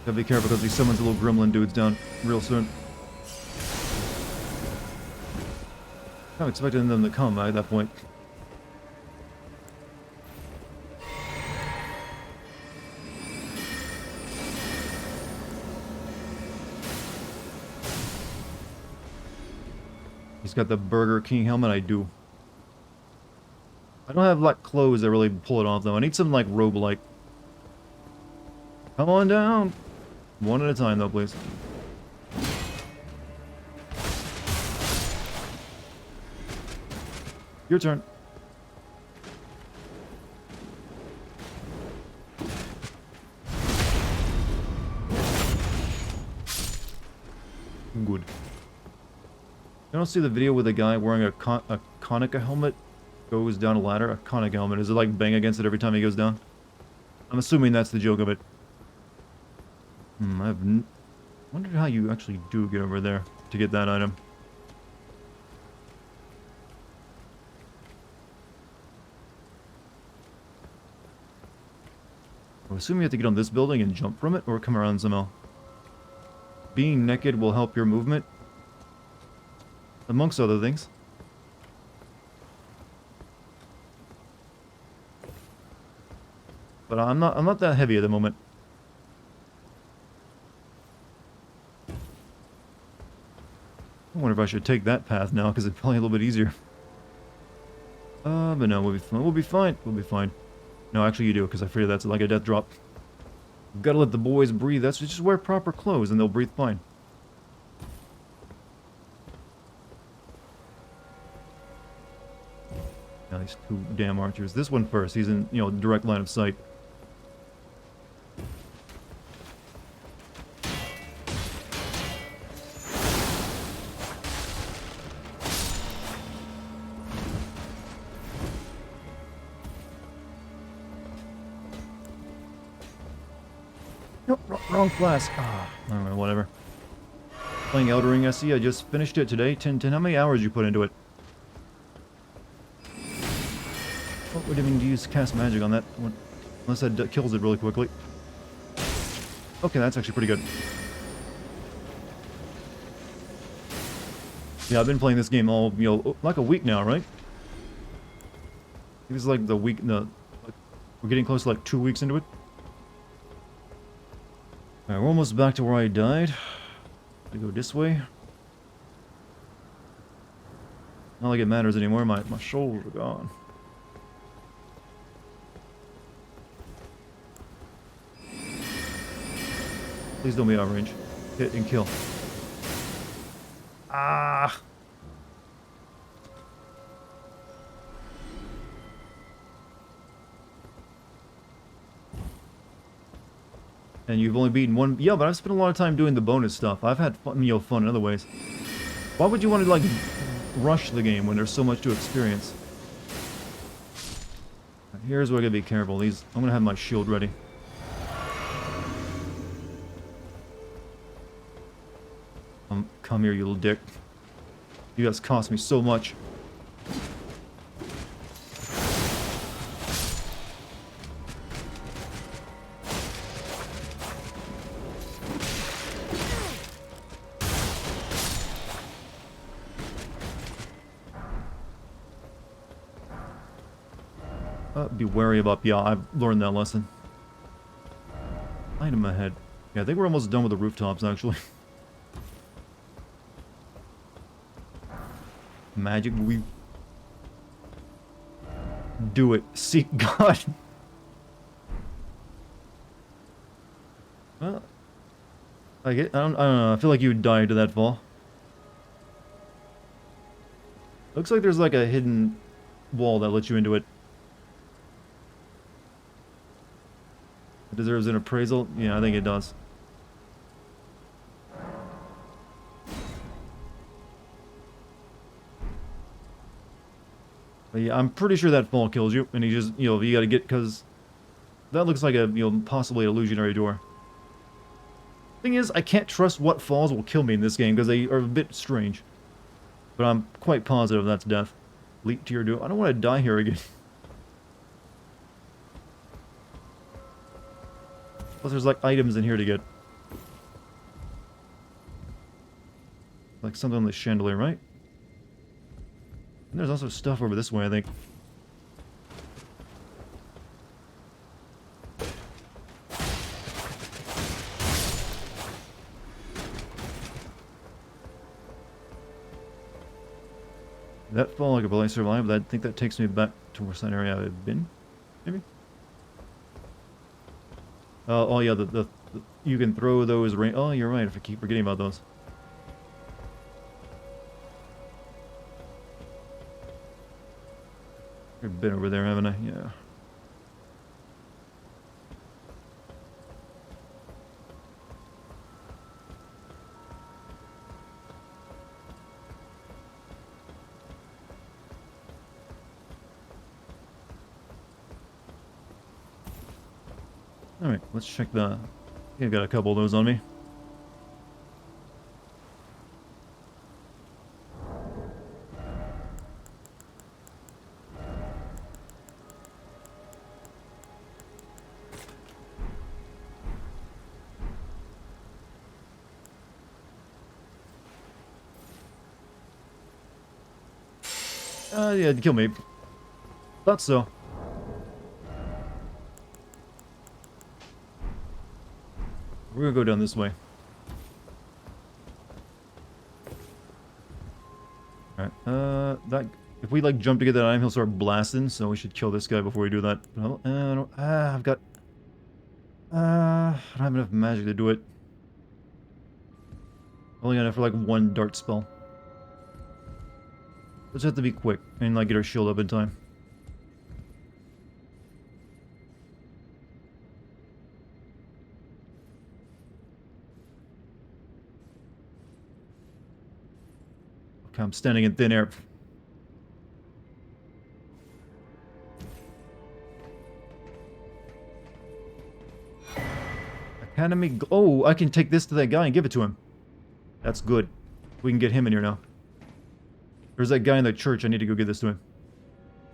Gotta be careful because he summons the little gremlin dudes down real soon. I'm expecting them to come at that point. He's got the Burger King helmet. I do. I don't have like clothes that really pull it off though. I need some like robe-like. Come on down. One at a time though, please. Your turn. Good. You don't see the video with a guy wearing a Konica helmet goes down a ladder? A Konica helmet. Is it like bang against it every time he goes down? I'm assuming that's the joke of it. I wondered how you actually do get over there to get that item. I assume you have to get on this building and jump from it, or come around somehow. Being naked will help your movement, amongst other things. But I'm not that heavy at the moment. I wonder if I should take that path now, because it's probably a little bit easier. But no, we'll be fine. We'll be fine. We'll be fine. No, actually you do, because I figure that's like a death drop. You've got to let the boys breathe. That's just wear proper clothes, and they'll breathe fine. Now these two damn archers. This one first. He's in, you know, direct line of sight. Nope, wrong class. Ah, alright, whatever. Playing Elden Ring SE, I just finished it today. 10, how many hours you put into it? What would even use cast magic on that one? Unless that kills it really quickly. Okay, that's actually pretty good. Yeah, I've been playing this game all, like a week now, right? It was like the week, like, we're getting close to like 2 weeks into it. Alright, we're almost back to where I died. I go this way. Not like it matters anymore, my shoulders are gone. Please don't be out of range. Hit and kill. Ah! And you've only beaten one. Yeah, but I've spent a lot of time doing the bonus stuff. I've had fun, fun in other ways. Why would you want to, like, rush the game when there's so much to experience? Here's where I gotta be careful. I'm gonna have my shield ready. Come here, you little dick. You guys cost me so much. Be wary about... Yeah, I've learned that lesson. Item ahead. Yeah, I think we're almost done with the rooftops, actually. Magic, we... Do it. Seek God. Well... I don't know, I feel like you would die to that fall. Looks like there's like a hidden wall that lets you into it. It deserves an appraisal? Yeah, I think it does. But yeah, I'm pretty sure that fall kills you, and you just, you gotta get, because that looks like a, possibly illusionary door. Thing is, I can't trust what falls will kill me in this game, because they are a bit strange. But I'm quite positive that's death. Leap to your doom. I don't want to die here again. Plus there's like items in here to get. Like something on the chandelier, right? And there's also stuff over this way, I think. That fall I could probably survive, but I think that takes me back towards that area I've been. Maybe? Oh yeah, you can throw those rain... Oh, you're right, if I keep forgetting about those. I've been over there, haven't I? Yeah. Alright, let's check the... I've got a couple of those on me. Yeah, kill me. Thought so. We're gonna go down this way. Alright, that... If we, like, jump to get that item, he'll start blasting, so we should kill this guy before we do that. I've got... I don't have enough magic to do it. Only got enough for, like, one dart spell. Let's have to be quick, and, like, get our shield up in time. Okay, I'm standing in thin air. I Academy... Oh, I can take this to that guy and give it to him. That's good. We can get him in here now. There's that guy in the church. I need to go get this to him.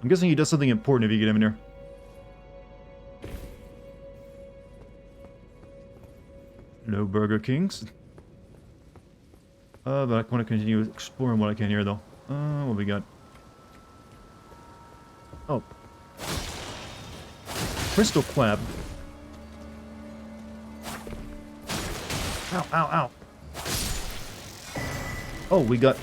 I'm guessing he does something important if you get him in here. No Burger Kings. But I want to continue exploring what I can here, though. What we got? Oh. Crystal Crab. Ow, ow, ow. Oh, we got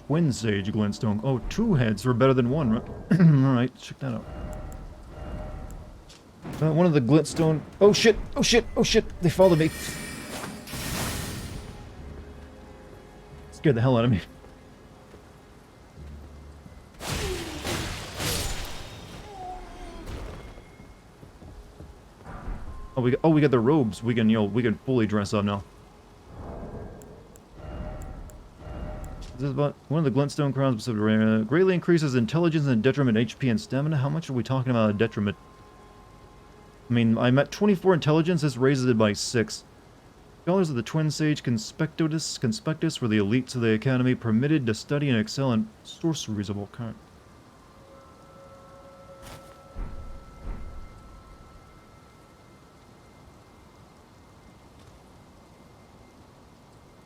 Twin Sage Glintstone. Oh, 2 heads are better than 1, right? Alright, check that out. One of the Glintstone... Oh shit! Oh shit! Oh shit! They followed me. Scared the hell out of me. Oh, we got the robes. We can, you know, we can fully dress up now. This is about one of the Glintstone crowns greatly increases intelligence and detriment HP and stamina. How much are we talking about a detriment? I mean, I'm at 24 intelligence. This raises it by 6. Scholars of the Twin Sage Conspectus were the elites of the academy, permitted to study and excel in sorceries of all kinds.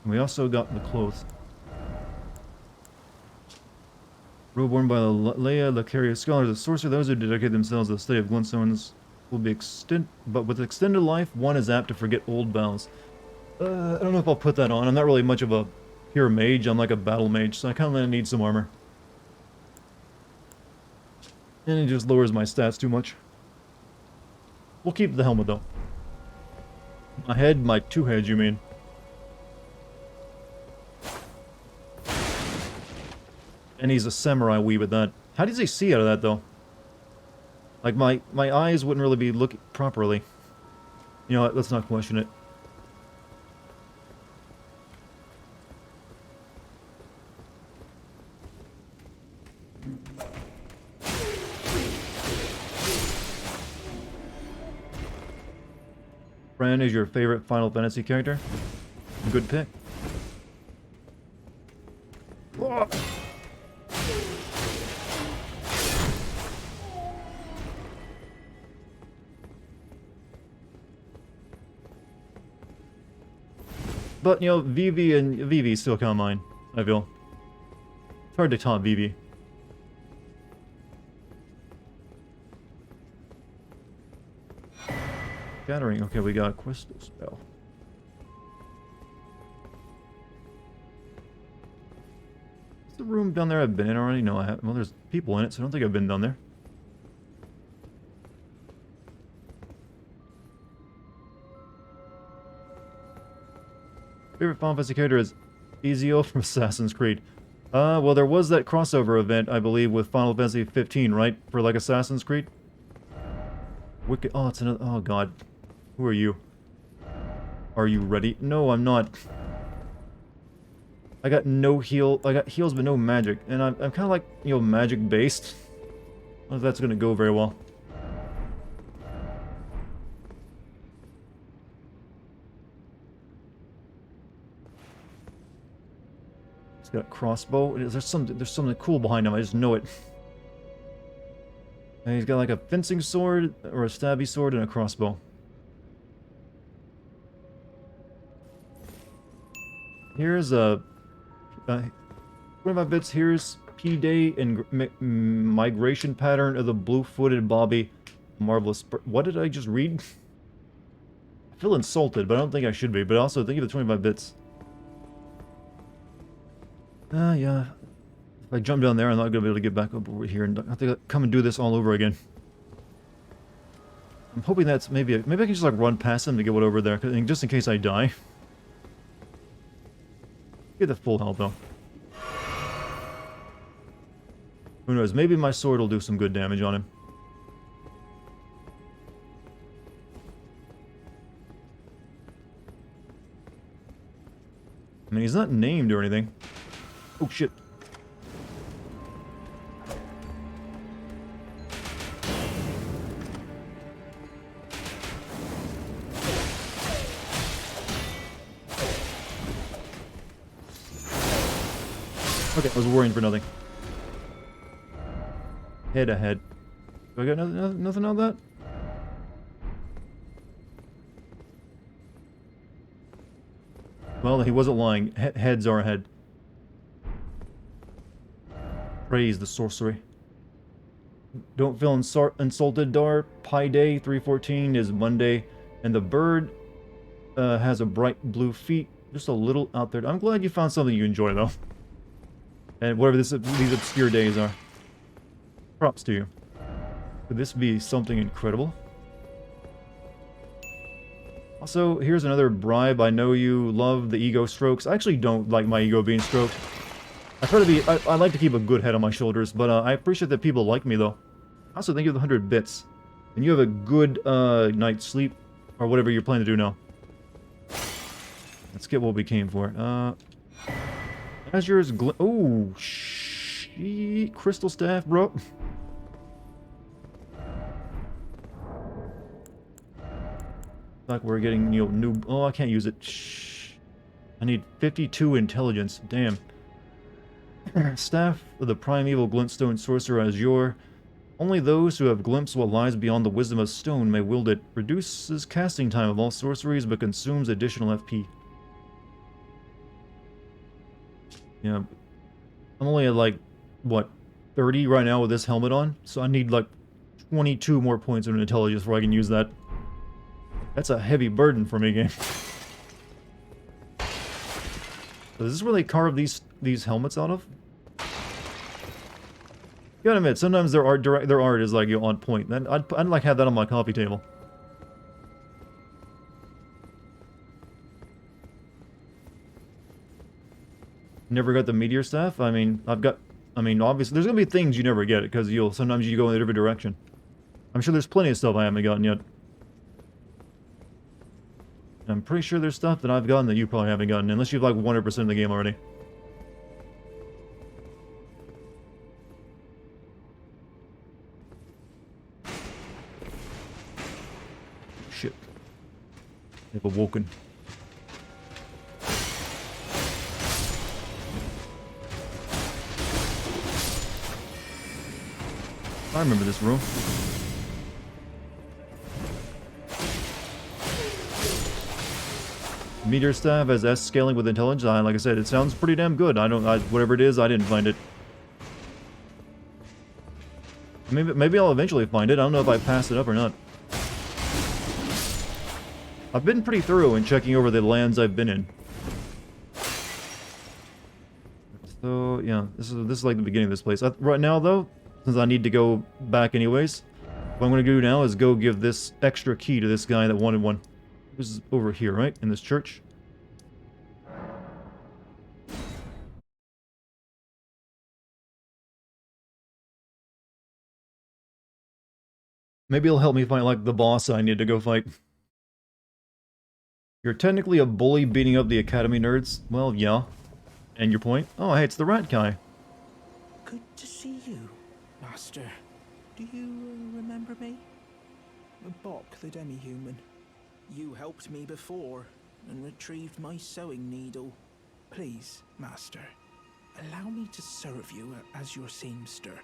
We also got the clothes. Robe worn by the Leia Lacarius scholars of sorcery. Those who dedicate themselves to the study of glintstones will be but with extended life, one is apt to forget old vows. I don't know if I'll put that on. I'm not really much of a pure mage. I'm like a battle mage, so I kind of need some armor. And it just lowers my stats too much. We'll keep the helmet, though. My head, my 2 heads, you mean? And he's a samurai weeb at that. How does he see out of that, though? Like, my eyes wouldn't really be looking properly. You know what? Let's not question it. Fran is your favorite Final Fantasy character? Good pick. Whoa. But, you know, Vivi still kind of mine, I feel. It's hard to top Vivi. Scattering. Okay, we got a crystal spell. Is the room down there I've been in already? No, I haven't. Well, there's people in it, so I don't think I've been down there. Favorite Final Fantasy character is Ezio from Assassin's Creed. Well, there was that crossover event, I believe, with Final Fantasy 15, right? For, like, Assassin's Creed? Wicked. Oh, it's another. Oh, God. Who are you? Are you ready? No, I'm not. I got no heal. I got heals, but no magic. And I'm kind of like, you know, magic-based. I don't know if that's going to go very well. He's got a crossbow. There's something cool behind him. I just know it. And he's got like a fencing sword, or a stabby sword, and a crossbow. Here's a 25 bits. Here's P-Day and migration pattern of the blue-footed Bobby. Marvelous. What did I just read? I feel insulted, but I don't think I should be. But also, thank you for the 25 bits. Yeah. If I jump down there, I'm not going to be able to get back up over here. And I have to come and do this all over again. I'm hoping that's maybe I can just like run past them to get what over there, just in case I die. Get the full health though. Who knows? Maybe my sword will do some good damage on him. I mean, he's not named or anything. Oh shit. Okay, I was worrying for nothing. Head ahead. Do I got nothing on that? Well, he wasn't lying. Heads are ahead. Praise the sorcery. Don't feel insulted, Dar. Pi Day 314 is Monday, and the bird has a bright blue feet. Just a little out there. I'm glad you found something you enjoy, though. And whatever these obscure days are. Props to you. Could this be something incredible? Also, here's another bribe. I know you love the ego strokes. I actually don't like my ego being stroked. I try to be... I like to keep a good head on my shoulders, but I appreciate that people like me, though. Also, thank you for the 100 bits. And you have a good night's sleep, or whatever you're planning to do now. Let's get what we came for. Azur's oh, crystal staff, bro. Like we're getting, you know, new... Oh, I can't use it. Shh. I need 52 intelligence. Damn. Staff of the primeval glintstone sorcerer Azure. Only those who have glimpsed what lies beyond the wisdom of stone may wield it. Reduces casting time of all sorceries, but consumes additional FP. Yeah. I'm only at, like, what, 30 right now with this helmet on? So I need, like, 22 more points of intelligence before I can use that. That's a heavy burden for me, game. So is this where they carve these helmets out of? You gotta admit, sometimes their art is like, you know, on point. Then I'd like have that on my coffee table. Never got the meteor staff. I mean, obviously there's gonna be things you never get because sometimes you go in a different direction. I'm sure there's plenty of stuff I haven't gotten yet. I'm pretty sure there's stuff that I've gotten that you probably haven't gotten, unless you've like 100% of the game already. Shit. They've awoken. I remember this room. Meteor staff as S scaling with intelligence. Like I said, it sounds pretty damn good. Whatever it is, I didn't find it. Maybe I'll eventually find it. I don't know if I passed it up or not. I've been pretty thorough in checking over the lands I've been in. So yeah, this is like the beginning of this place. Right now though, since I need to go back anyways, what I'm gonna do now is go give this extra key to this guy that wanted one. This is over here, right? In this church. Maybe it'll help me find, like, the boss I need to go fight. You're technically a bully beating up the Academy nerds? Well, yeah. And your point? Oh, hey, it's the rat guy. Good to see you, Master. Do you remember me? Bok, the demi-human. You helped me before and retrieved my sewing needle. Please, Master, allow me to serve you as your seamster.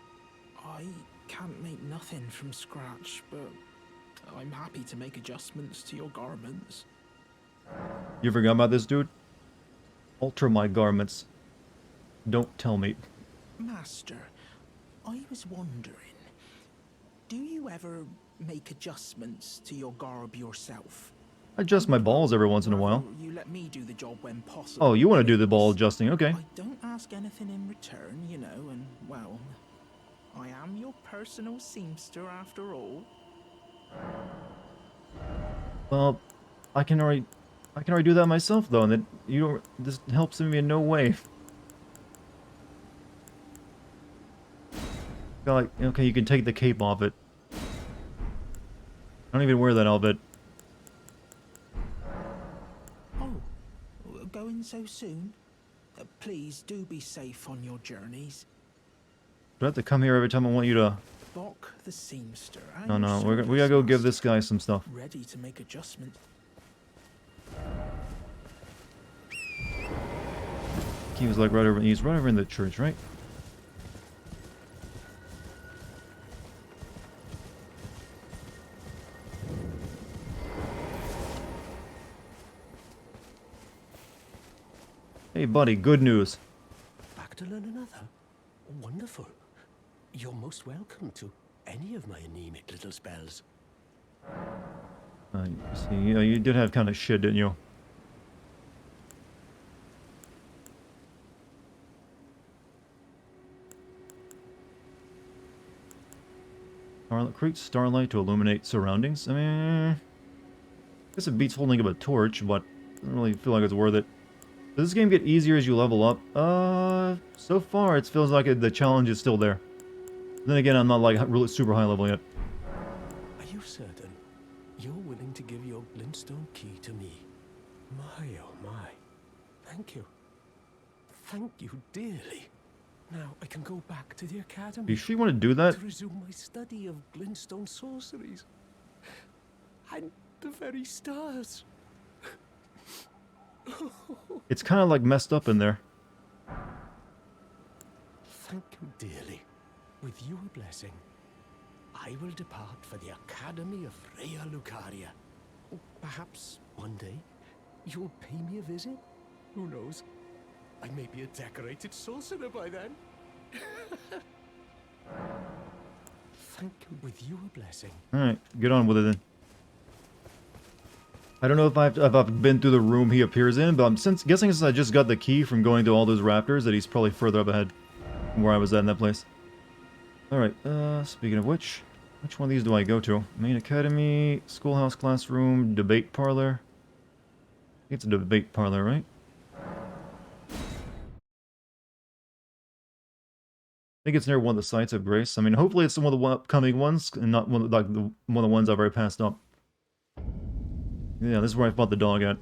I can't make nothing from scratch, but I'm happy to make adjustments to your garments. You forgot about this, dude? Alter my garments. Don't tell me. Master, I was wondering, do you ever make adjustments to your garb yourself? I adjust my balls every once in a while. You let me do the job when possible. Oh, you want to do the ball adjusting? Okay. I don't ask anything in return, you know, and, well, I am your personal seamster after all. Well, I can already do that myself though, and this helps me in no way. Like, okay, you can take the cape off it. I don't even wear that outfit. Oh, going so soon? Please do be safe on your journeys. Do I have to come here every time I want you to... Bok the seamster. No, we gotta go give this guy some stuff. Ready to make adjustments. he was like right over. He's right over in the church, right? Hey, buddy, good news. Back to learn another? Wonderful. You're most welcome to any of my anemic little spells. See, you did have kind of shit, didn't you? Create starlight to illuminate surroundings. I mean, I guess it beats holding up a torch, but I don't really feel like it's worth it. Does this game get easier as you level up? So far it feels like the challenge is still there. Then again, I'm not like really super high level yet. Are you certain you're willing to give your glintstone key to me? My, oh my. Thank you. Thank you dearly. Now I can go back to the academy. Do you sure you want to do that? To resume my study of glintstone sorceries. And the very stars. It's kind of like messed up in there. Thank you dearly. With your blessing, I will depart for the Academy of Rea Lucaria. Perhaps one day you'll pay me a visit? Who knows? I may be a decorated sorcerer by then. Thank you. With your blessing. Alright, get on with it then. I don't know if I've been through the room he appears in, but I'm guessing since I just got the key from going to all those raptors that he's probably further up ahead from where I was at in that place. Alright, speaking of which one of these do I go to? Main academy, schoolhouse classroom, debate parlor. I think it's a debate parlor, right? I think it's near one of the sites of grace. I mean, hopefully it's one of the upcoming ones, and not one of the ones I've already passed up. Yeah, this is where I fought the dog at.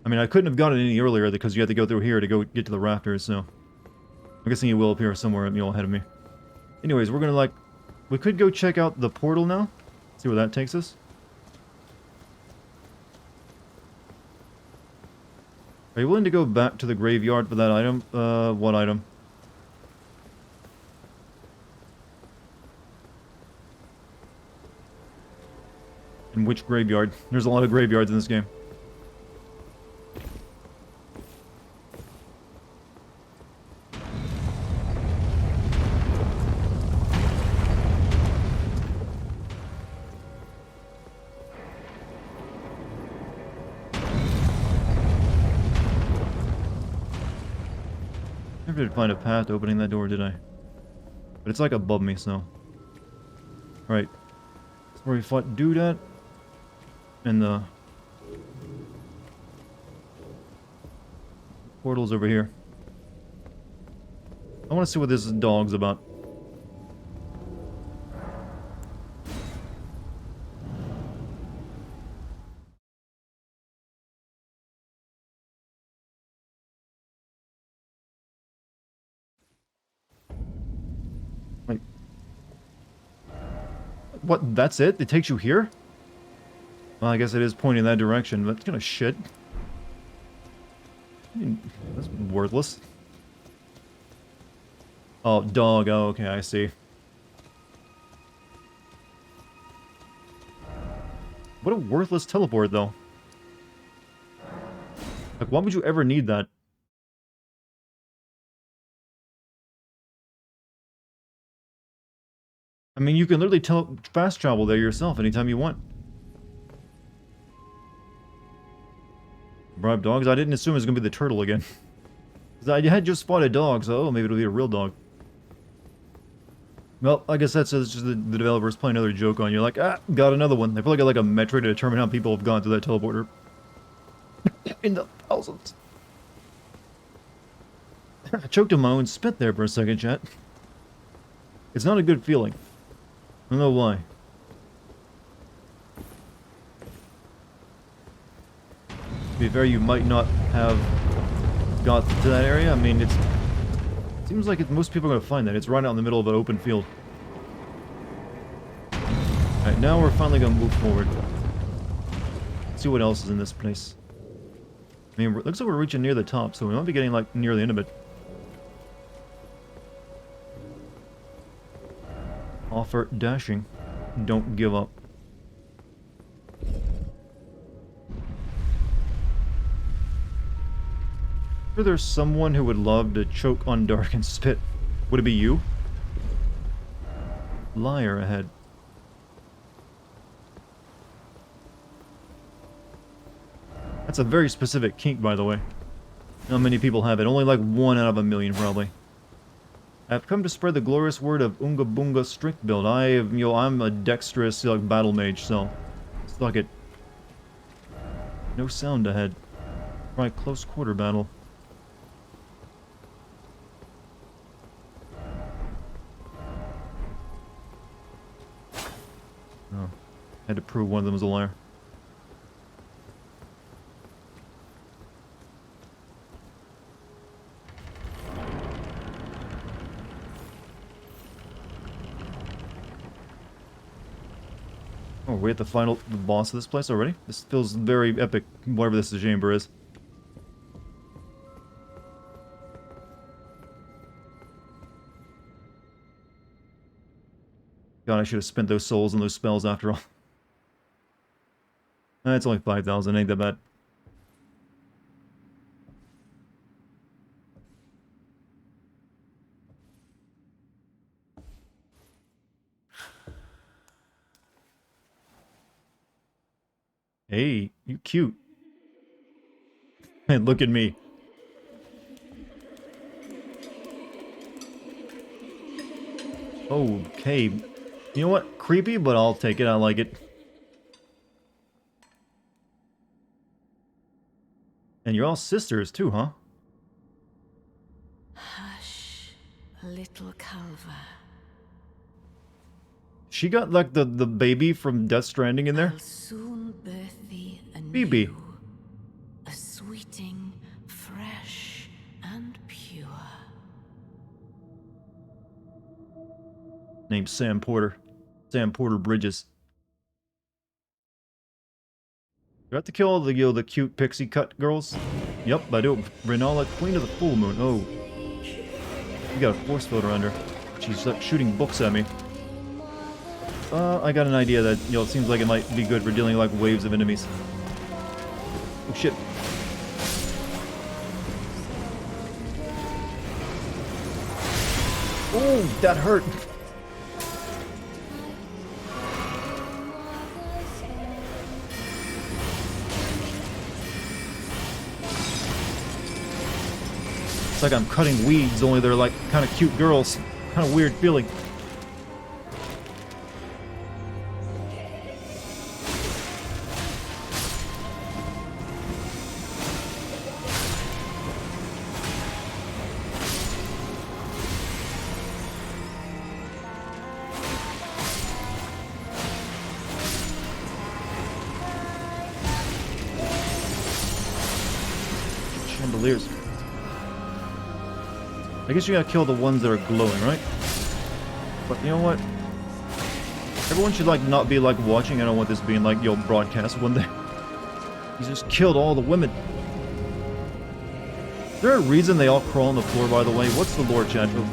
I mean, I couldn't have got it any earlier because you had to go through here to go get to the rafters, so... I'm guessing it will appear somewhere, ahead of me. Anyways, we're gonna, we could go check out the portal now. See where that takes us. Are you willing to go back to the graveyard for that item? What item? In which graveyard? There's a lot of graveyards in this game. Never did find a path opening that door, did I? But it's like above me, so... Alright. That's where we fought dude at. And the... portal's over here. I want to see what this dog's about. Like... What? That's it? It takes you here? Well, I guess it is pointing that direction, but it's kind of shit. I mean, that's worthless. Oh, dog. Oh, okay, I see. What a worthless teleport, though. Like, why would you ever need that? I mean, you can literally fast travel there yourself anytime you want. Bribe dogs? I didn't assume it was going to be the turtle again. I had just spotted dogs, so maybe it'll be a real dog. Well, I guess that's just the developers playing another joke on you. Like, ah, got another one. They probably got like a metric to determine how people have gone through that teleporter. In the thousands. I choked on my own spit there for a second, chat. It's not a good feeling. I don't know why. To be fair, you might not have got to that area. I mean, it seems like most people are going to find that. It's right out in the middle of an open field. Alright, now we're finally gonna move forward. See what else is in this place. I mean, it looks like we're reaching near the top, so we might be getting, like, near the end of it. Offer dashing. Don't give up. Sure, there's someone who would love to choke on Dartigan's spit. Would it be you? Liar ahead. That's a very specific kink, by the way. Not many people have it. Only like 1 out of a million, probably. I've come to spread the glorious word of Unga Boonga strength build. I'm a dexterous like, battle mage, so suck it. No sound ahead. Try close quarter battle. Oh, had to prove one of them was a liar. Oh, we're at the boss of this place already? This feels very epic, whatever this chamber is. God, I should have spent those souls on those spells after all. It's only 5,000, ain't that bad. Hey, you cute. And look at me. Okay. You know what? Creepy, but I'll take it. I like it. And you're all sisters too, huh? Hush, little Calva. She got like the baby from Death Stranding in there. I'll soon birth thee Phoebe. anew, a sweeting, fresh and pure. Named Sam Porter. Sam Porter Bridges. Do I have to kill the cute pixie cut girls? Yep, I do. Renala, Queen of the Full Moon. Oh. You got a force field around her. She's like shooting books at me. I got an idea that, you know, it seems like it might be good for dealing like waves of enemies. Oh shit. Oh, that hurt. It's like I'm cutting weeds, only they're like kind of cute girls. Kind of weird feeling. Chandeliers. I guess you gotta kill the ones that are glowing, right? But you know what? Everyone should like not be like watching. I don't want this being like your broadcast one day. He just killed all the women. Is there a reason they all crawl on the floor, by the way? What's the lore, Chad? Oh,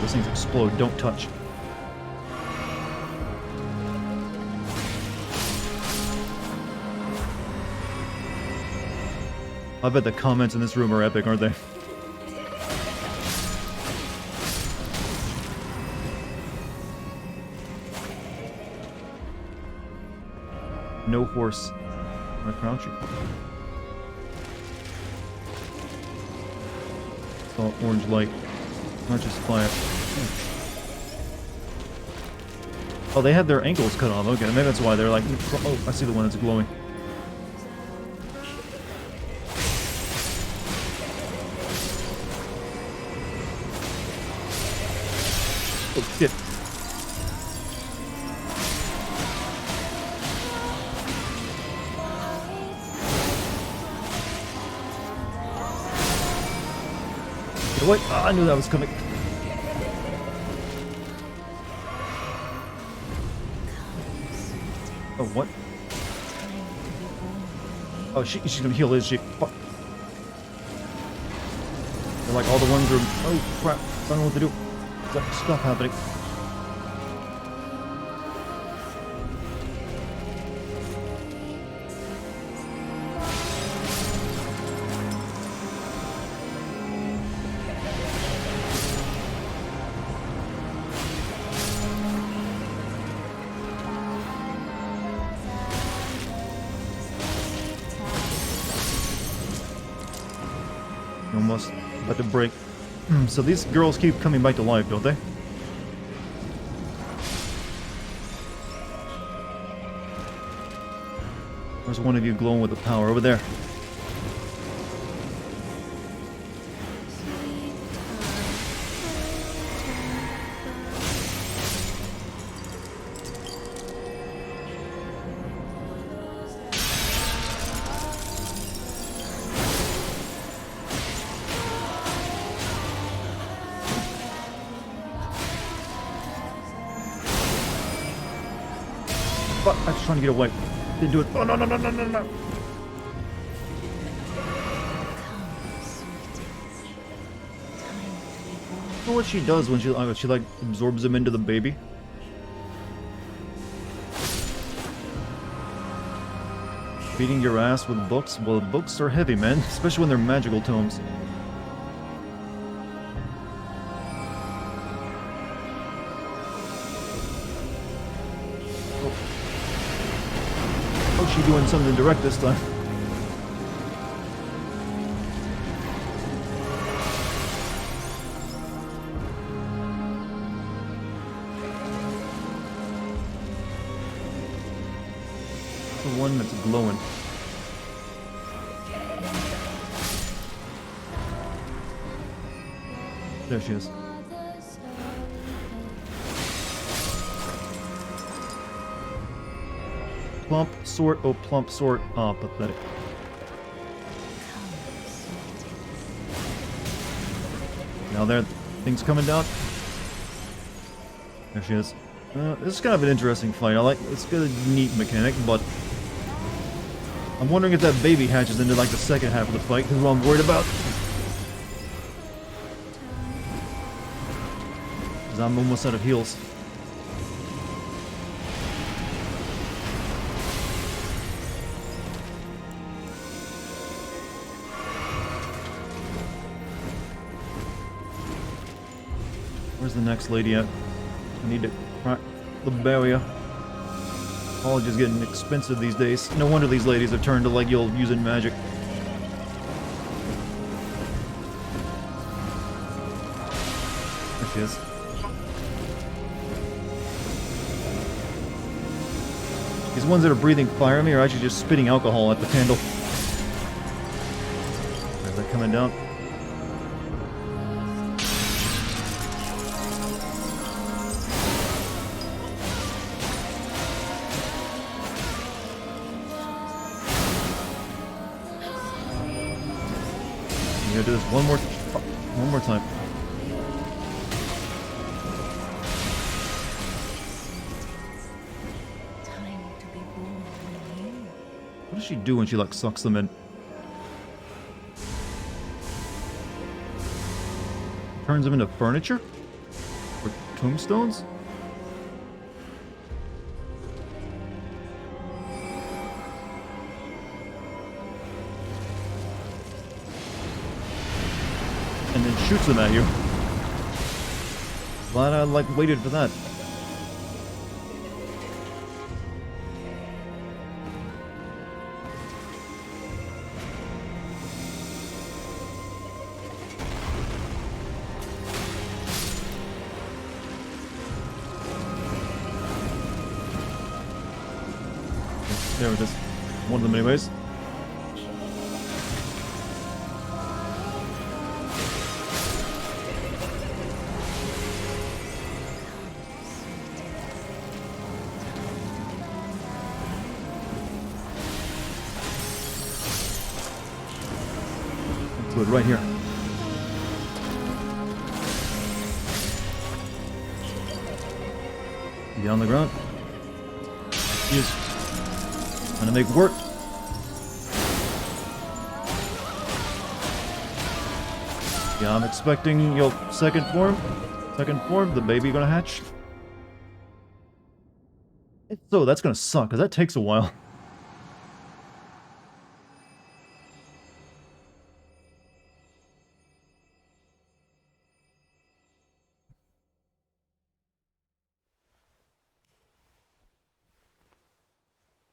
those things explode. Don't touch. I bet the comments in this room are epic, aren't they? No horse. I'm crouching. Saw orange light. Not just fire. Oh, they had their ankles cut off. Okay, maybe that's why they're like... Oh, I see the one that's glowing. Oh, shit. Wait, oh, I knew that was coming. Oh, what? Oh, she's gonna heal, is she? Fuck. They're like all the ones are. Oh crap! I don't know what to do. There's like stuff happening. Almost about to break. So these girls keep coming back to life, don't they? There's one of you glowing with the power over there. Fuck, I was trying to get away. Didn't do it. Oh, no, no, no, no, no, no. Come, sweetest. Time to be born. You know what she does when she like absorbs them into the baby? Beating your ass with books? Well, books are heavy, man. Especially when they're magical tomes. Oh, she doing something direct this time. The one that's glowing. There she is. Plump sort, oh plump sort, ah, pathetic. Now there, things coming down. There she is. This is kind of an interesting fight. It's got a neat mechanic, but I'm wondering if that baby hatches into like the second half of the fight, because what I'm worried about. Because I'm almost out of heals. Where's the next lady at? I need to crack the barrier. College is getting expensive these days. No wonder these ladies have turned to like you'll using magic. There she is. These ones that are breathing fire at me are actually just spitting alcohol at the candle. Is that coming down? I'm gonna do this one more time. Time to be born anew. What does she do when she like sucks them in? Turns them into furniture? Or tombstones? And then shoots them at you. Glad I like waited for that. There it is. One of them anyways. Let's do it right here. Be on the ground. He is. Gonna make work. Yeah, I'm expecting your second form. Second form, the baby gonna hatch. So that's gonna suck, because that takes a while.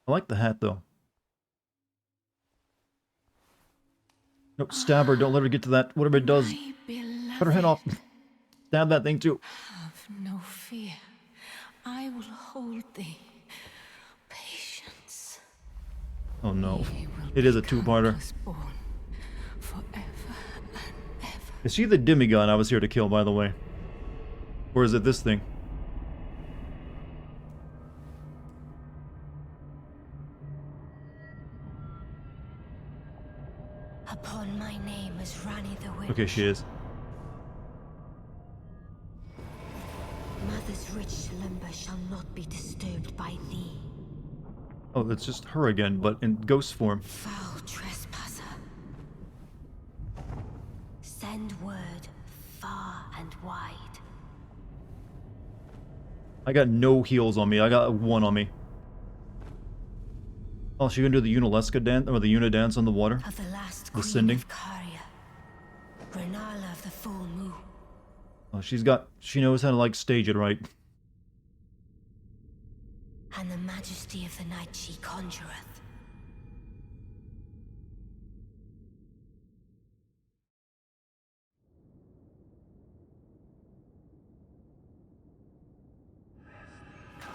I like the hat, though. Nope, stab her, don't let her get to that. Whatever it does, My cut her head off. beloved, Stab that thing, too. have no fear. I will hold thee. Patience. Oh no. He will It is a become two-parter. firstborn forever and ever. Is she the demigod I was here to kill, by the way? Or is it this thing? Upon my name as Rani the Witch. Okay, she is. Mother's rich limber shall not be disturbed by thee. Oh, it's just her again, but in ghost form. Foul trespasser. Send word far and wide. I got no heals on me. I got one on me. Oh, she gonna do the Unalesca dance, or the Una dance on the water? Of the last The queen sending? of Caria. Granala of the full moon. Oh, she knows how to, like, stage it right. And the majesty of the night she conjureth.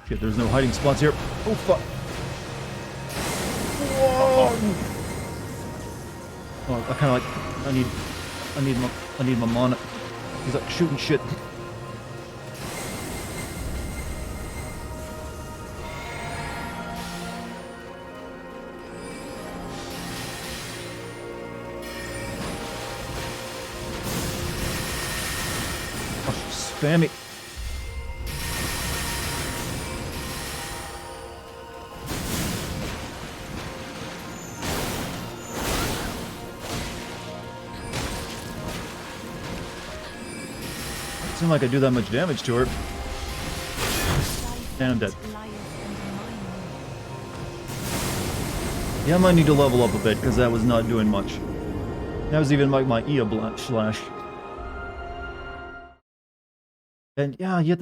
Shit, there's no hiding spots here. Oh, fuck. Whoa! Oh, I kinda like, I need my mana. He's like shooting shit. Oh, spammy. Seemed like I do that much damage to her. And I'm dead. Yeah, I might need to level up a bit, because that was not doing much. That was even like my slash. And yeah, you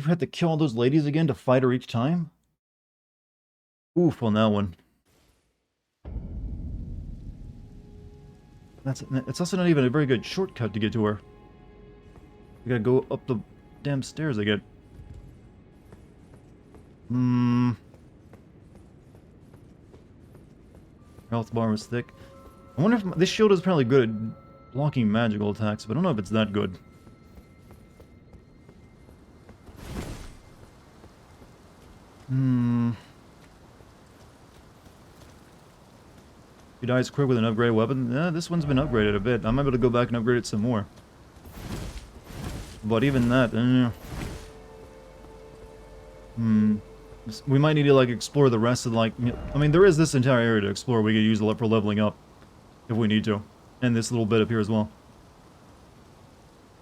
have to kill all those ladies again to fight her each time? Oof on that one. It's also not even a very good shortcut to get to her. We gotta go up the damn stairs again. Health bar was thick. I wonder if this shield is apparently good at blocking magical attacks, but I don't know if it's that good. He dies quick with an upgraded weapon. Yeah, this one's been upgraded a bit. I'm able to go back and upgrade it some more. But even that, we might need to, like, explore the rest of, like, I mean, there is this entire area to explore. We could use it for leveling up if we need to. And this little bit up here as well.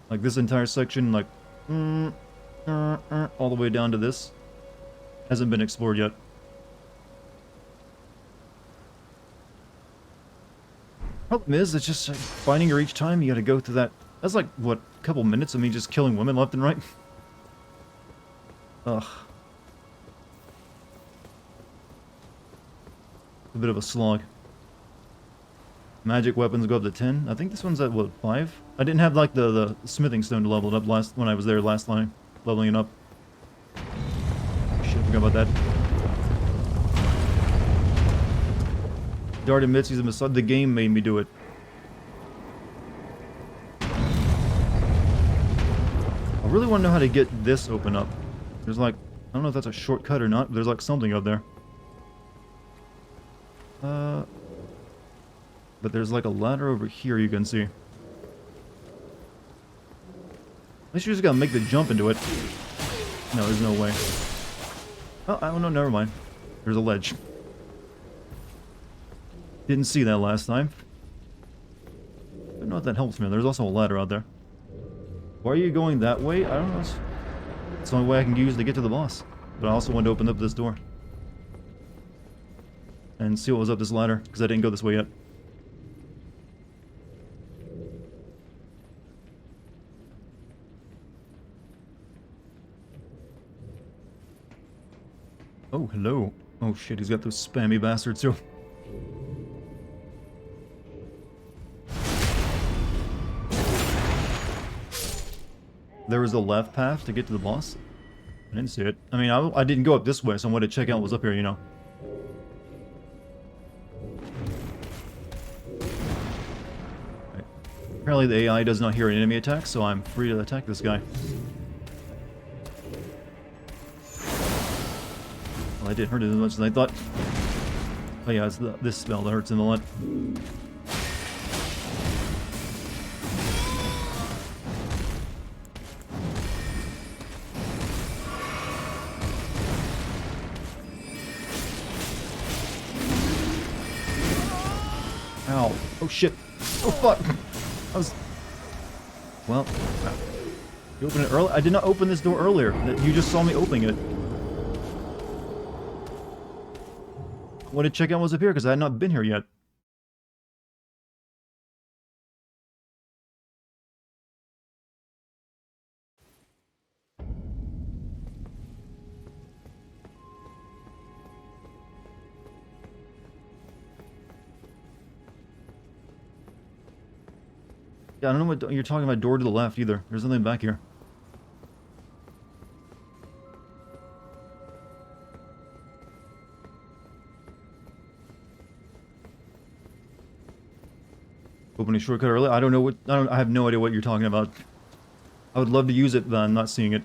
Like, this entire section, like, all the way down to this hasn't been explored yet. Problem is, it's just finding her each time. You gotta go through that. That's like, what, a couple minutes of me just killing women left and right? Ugh. A bit of a slog. Magic weapons go up to 10. I think this one's at, what, 5? I didn't have, like, the smithing stone to level it up when I was there last time. Leveling it up. Shit, I forgot about that. Dart admits he's a messiah. The game made me do it. I really want to know how to get this open up. There's like, I don't know if that's a shortcut or not, but there's like something up there. But there's like a ladder over here you can see. At least you just gotta make the jump into it. No, there's no way. Oh, I don't know, never mind. There's a ledge. Didn't see that last time. I don't know if that helps me. There's also a ladder out there. Why are you going that way? I don't know. It's the only way I can use to get to the boss. But I also wanted to open up this door. And see what was up this ladder, because I didn't go this way yet. Oh, hello. Oh shit, he's got those spammy bastards too. There was a left path to get to the boss? I didn't see it. I mean, I didn't go up this way, so I wanted to check out what was up here, you know. Right. Apparently the AI does not hear an enemy attack, so I'm free to attack this guy. Well, I didn't hurt it as much as I thought. Oh yeah, it's this spell that hurts him a lot. Ow. Oh shit. Oh fuck. I was... Well... You opened it early? I did not open this door earlier. You just saw me opening it. I wanted to check out what's up here because I had not been here yet. Yeah, I don't know what you're talking about. Door to the left either. There's nothing back here. Opening shortcut early. I don't know what. I have no idea what you're talking about. I would love to use it, but I'm not seeing it.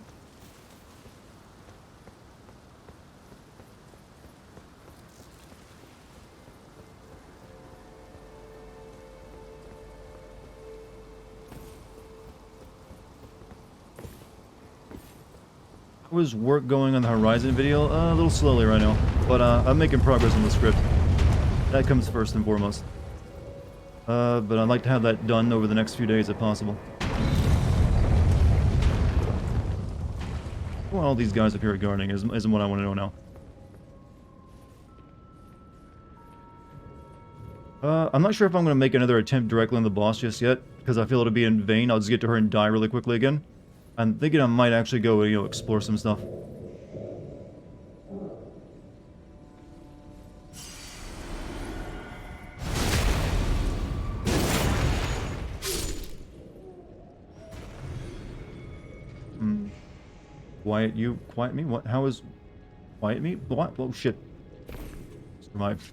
How is work going on the Horizon video? A little slowly right now, but I'm making progress on the script. That comes first and foremost. But I'd like to have that done over the next few days if possible. Well, all these guys up here guarding isn't what I want to know now. I'm not sure if I'm going to make another attempt directly on the boss just yet, because I feel it'll be in vain. I'll just get to her and die really quickly again. I'm thinking I might actually go, you know, explore some stuff. Quiet you? Quiet me? What? How is... Quiet me? What? Oh shit. Survived.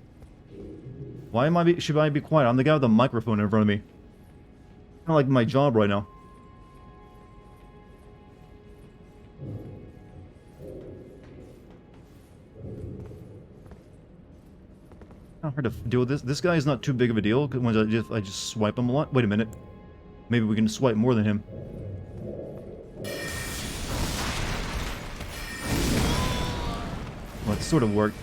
Why am I should I be quiet? I'm the guy with the microphone in front of me. Kind of like my job right now. Not hard to deal with this. This guy is not too big of a deal when I just swipe him a lot. Wait a minute. Maybe we can swipe more than him. Well, it sort of worked.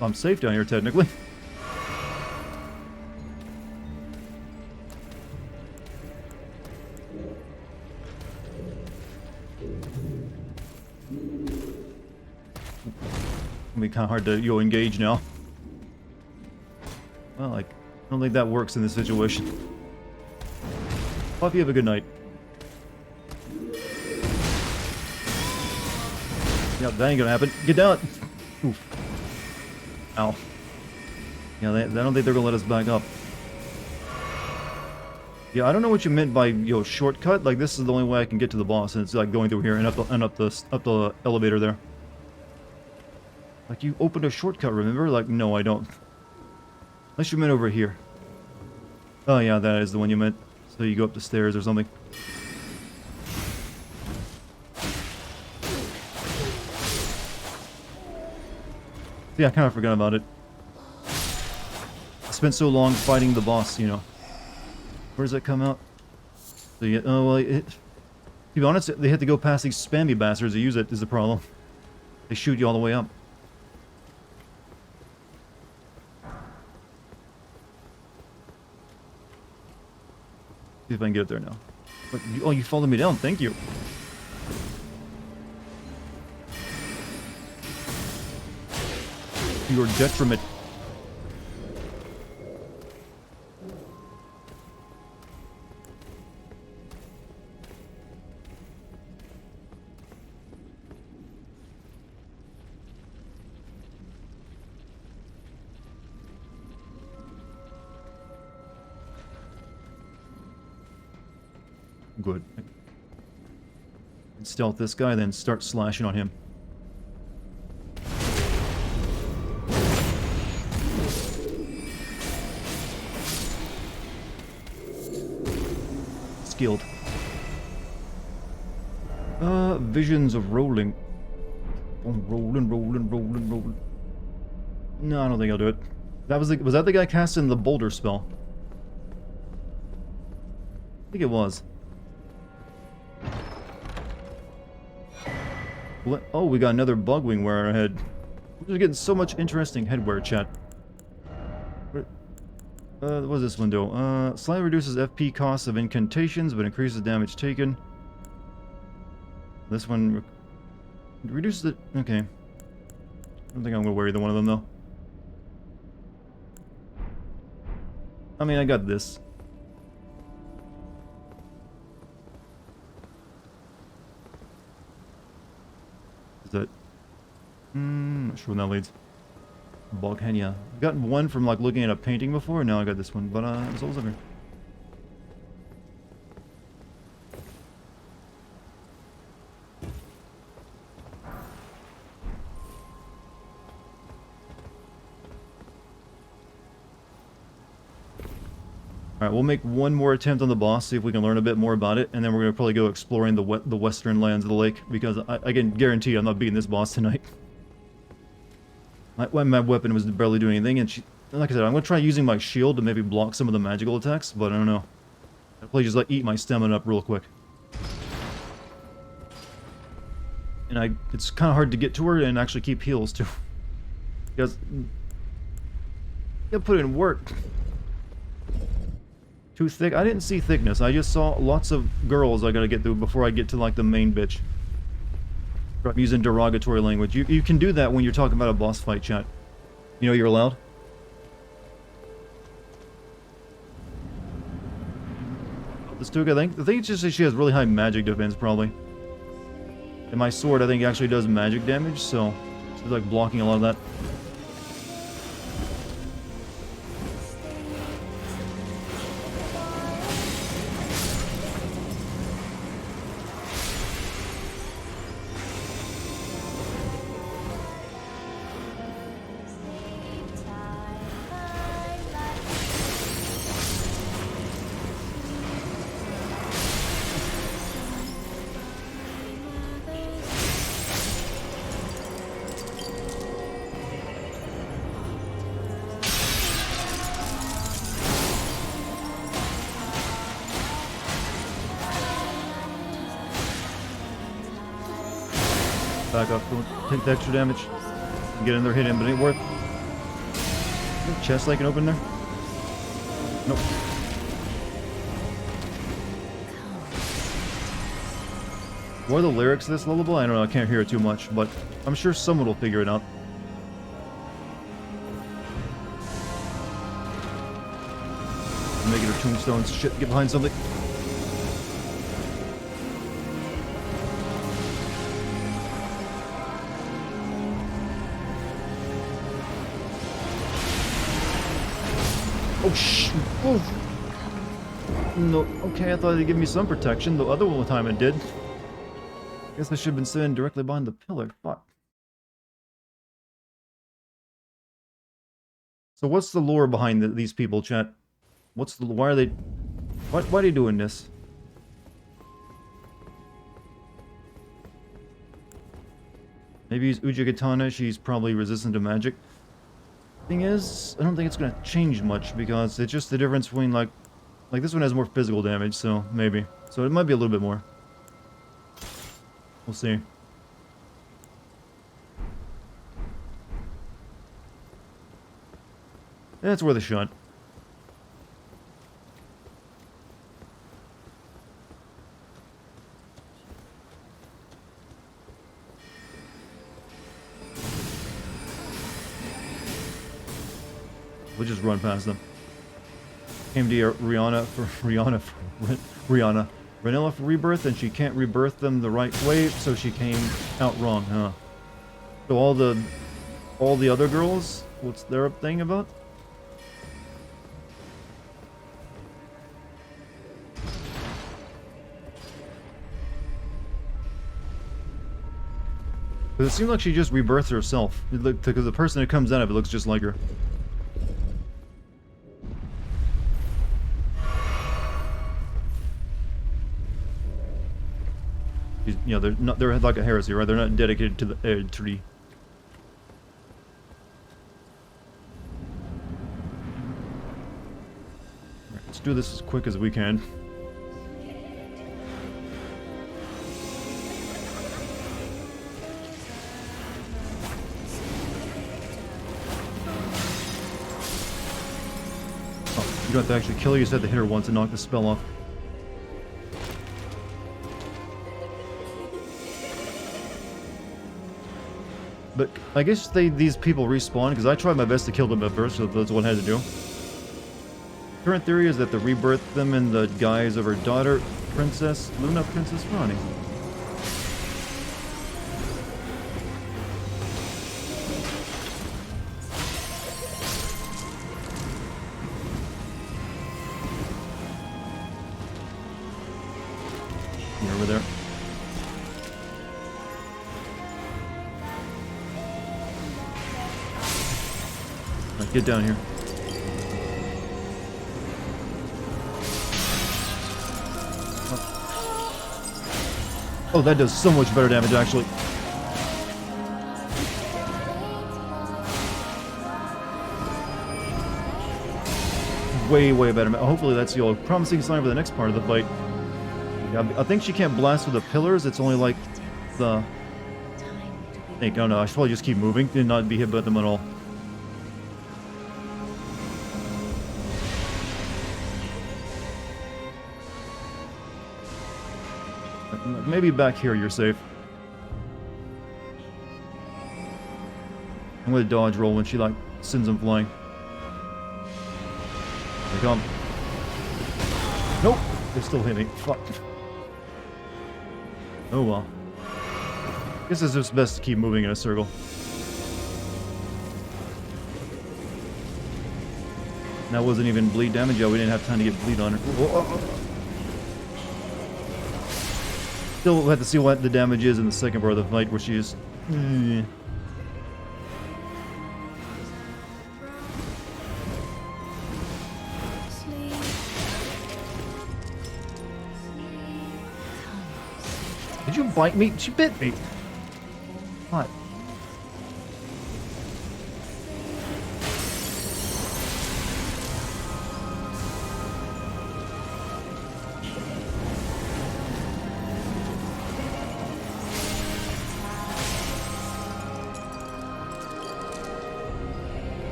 I'm safe down here, technically. It'll be kind of hard to engage now. Well, I don't think that works in this situation. Hope you have a good night. Yeah, that ain't gonna happen. Get down! Oof. Ow. Yeah, I don't think they're gonna let us back up. Yeah, I don't know what you meant by, shortcut. Like, this is the only way I can get to the boss, and it's like going through here and up the elevator there. Like, you opened a shortcut, remember? Like, no, I don't. Unless you meant over here. Oh yeah, that is the one you meant. So you go up the stairs or something. Yeah, I kind of forgot about it. I spent so long fighting the boss, you know. Where does that come out? So yeah, oh well, to be honest, they had to go past these spammy bastards to use it is the problem. They shoot you all the way up. See if I can get up there now. But oh, you followed me down. Thank you. To your detriment. Good. Stealth this guy, then start slashing on him. Skilled. Visions of rolling. Oh, rolling. No, I don't think I'll do it. That was that the guy casting the boulder spell? I think it was. What? Oh, we got another bugwing wearer ahead. We're just getting so much interesting headwear, chat. What does this one do? Slightly reduces FP costs of incantations, but increases damage taken. This one reduces it. Okay. I don't think I'm gonna wear either one of them though. I mean, I got this. Is that? Not sure when that leads. Bulkhead, yeah. I've gotten one from like looking at a painting before, and now I got this one, but it's always over. Alright, we'll make one more attempt on the boss, see if we can learn a bit more about it, and then we're going to probably go exploring the western lands of the lake, because I can guarantee I'm not beating this boss tonight. My weapon was barely doing anything, and like I said, I'm going to try using my shield to maybe block some of the magical attacks, but I don't know. I'll probably just like eat my stamina up real quick. And it's kind of hard to get to her and actually keep heals too. Because you gotta put in work. Too thick? I didn't see thickness. I just saw lots of girls I gotta get through before I get to like the main bitch. I'm using derogatory language. You can do that when you're talking about a boss fight, chat. You know you're allowed? This Tuga, I think it's just that she has really high magic defense, probably. And my sword, I think, actually does magic damage, so she's like blocking a lot of that. Back up, don't take the extra damage. Get in there, hit him, but it ain't worth. Is there a chest I can open there? Nope. What are the lyrics of this lullaby? I don't know, I can't hear it too much, but I'm sure someone will figure it out. Making her tombstones. Shit, get behind something. Oh, shh! Oh. No, okay, I thought it'd give me some protection. The other one time it did. Guess I should have been sitting directly behind the pillar. Fuck. So what's the lore behind these people, chat? What's the... Why are they... Why are they doing this? Maybe use Ujigatana, she's probably resistant to magic. Thing is, I don't think it's gonna change much because it's just the difference between like this one has more physical damage, so maybe. So it might be a little bit more. We'll see. That's worth a shot. We'll just run past them. Came to Rihanna for Ranella for rebirth, and she can't rebirth them the right way, so she came out wrong, huh? So all the other girls, what's their thing about? It seems like she just rebirths herself, because the person that comes out of it looks just like her. You know, they're like a heresy, right? They're not dedicated to the tree. Right, let's do this as quick as we can. Oh, you don't have to actually kill her, you just have to hit her once and knock the spell off. But I guess these people respawn, because I tried my best to kill them at first, so that's what I had to do. Current theory is that they rebirthed them in the guise of her daughter, Princess Ronnie. You're over there. Get down here. Oh, that does so much better damage, actually. Way, way better. Hopefully that's the promising sign for the next part of the fight. Yeah, I think she can't blast with the pillars. It's only like the... I don't know. I should probably just keep moving and not be hit by them at all. Maybe back here you're safe. I'm gonna dodge roll when she like sends them flying. They come. Nope, they still hit me. Fuck. Oh well. Guess it's just best to keep moving in a circle. That wasn't even bleed damage yet. We didn't have time to get bleed on her. Still we'll have to see what the damage is in the second part of the fight where she is... Did you bite me? She bit me! What?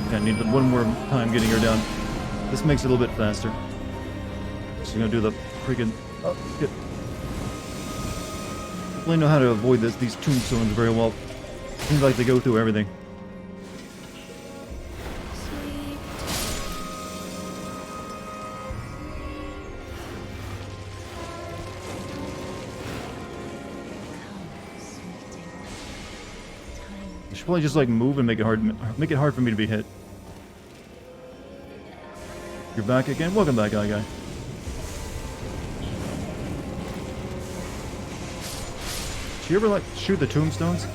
I need one more time getting her down. This makes it a little bit faster. So I'm gonna do the freaking... Oh, shit. I know how to avoid these tombstones very well. Seems like they go through everything. I should probably just like move and make it hard for me to be hit. You're back again? Welcome back, guy. Did she ever, like, shoot the tombstones?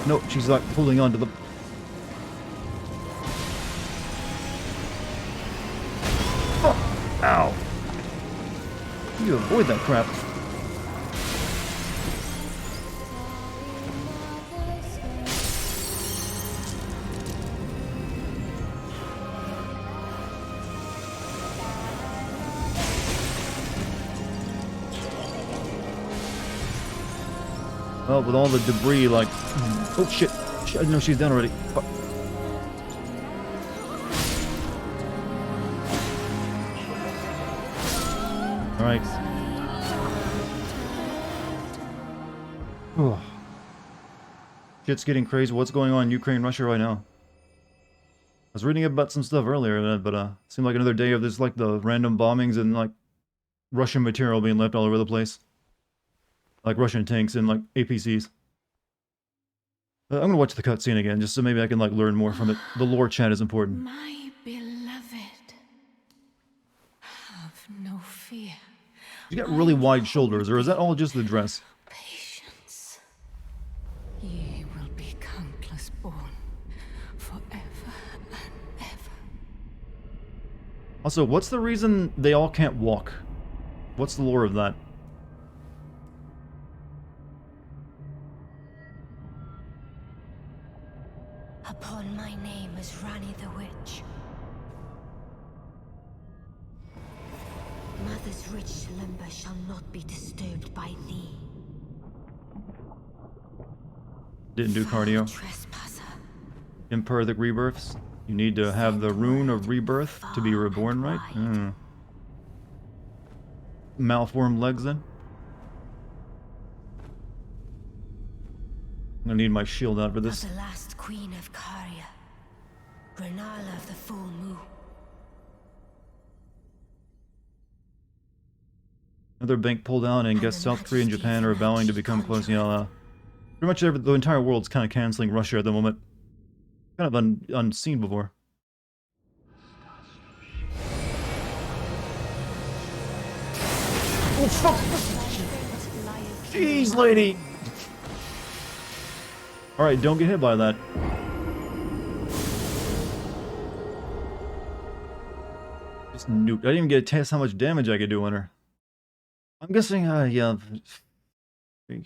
Nope, she's, like, holding on to them. Oh! Ow! You avoid that crap. Oh, with all the debris, like... Oh, shit. I didn't know she's down already. Fuck. Alright. Oh. Shit's getting crazy. What's going on in Ukraine, Russia right now? I was reading about some stuff earlier, but it seemed like another day of this, like, the random bombings and, like, Russian material being left all over the place. Like Russian tanks and, like, APCs. I'm gonna watch the cutscene again, just so maybe I can, like, learn more from it. The lore chat is important. My beloved, have no fear. You got really wide shoulders, or is that all just the dress? Patience. Ye will be countless born, forever and ever. Also, what's the reason they all can't walk? What's the lore of that? Upon my name is Rani the Witch. Mother's rich limber shall not be disturbed by thee. Didn't do cardio. Trespasser. Imperfect rebirths. You need to have the rune of rebirth to be reborn, right? Malformed legs, then? I'm gonna need my shield out for this. The last queen of Caria. Renala of the full moon. Another bank pulled out, and guess South Korea and Japan are vowing to become close. Yeah, pretty much the entire world's kind of canceling Russia at the moment. Kind of unseen before. Oh fuck! Jeez, lady! Alright, don't get hit by that. Just nuked. I didn't even get a test how much damage I could do on her. I'm guessing, yeah. You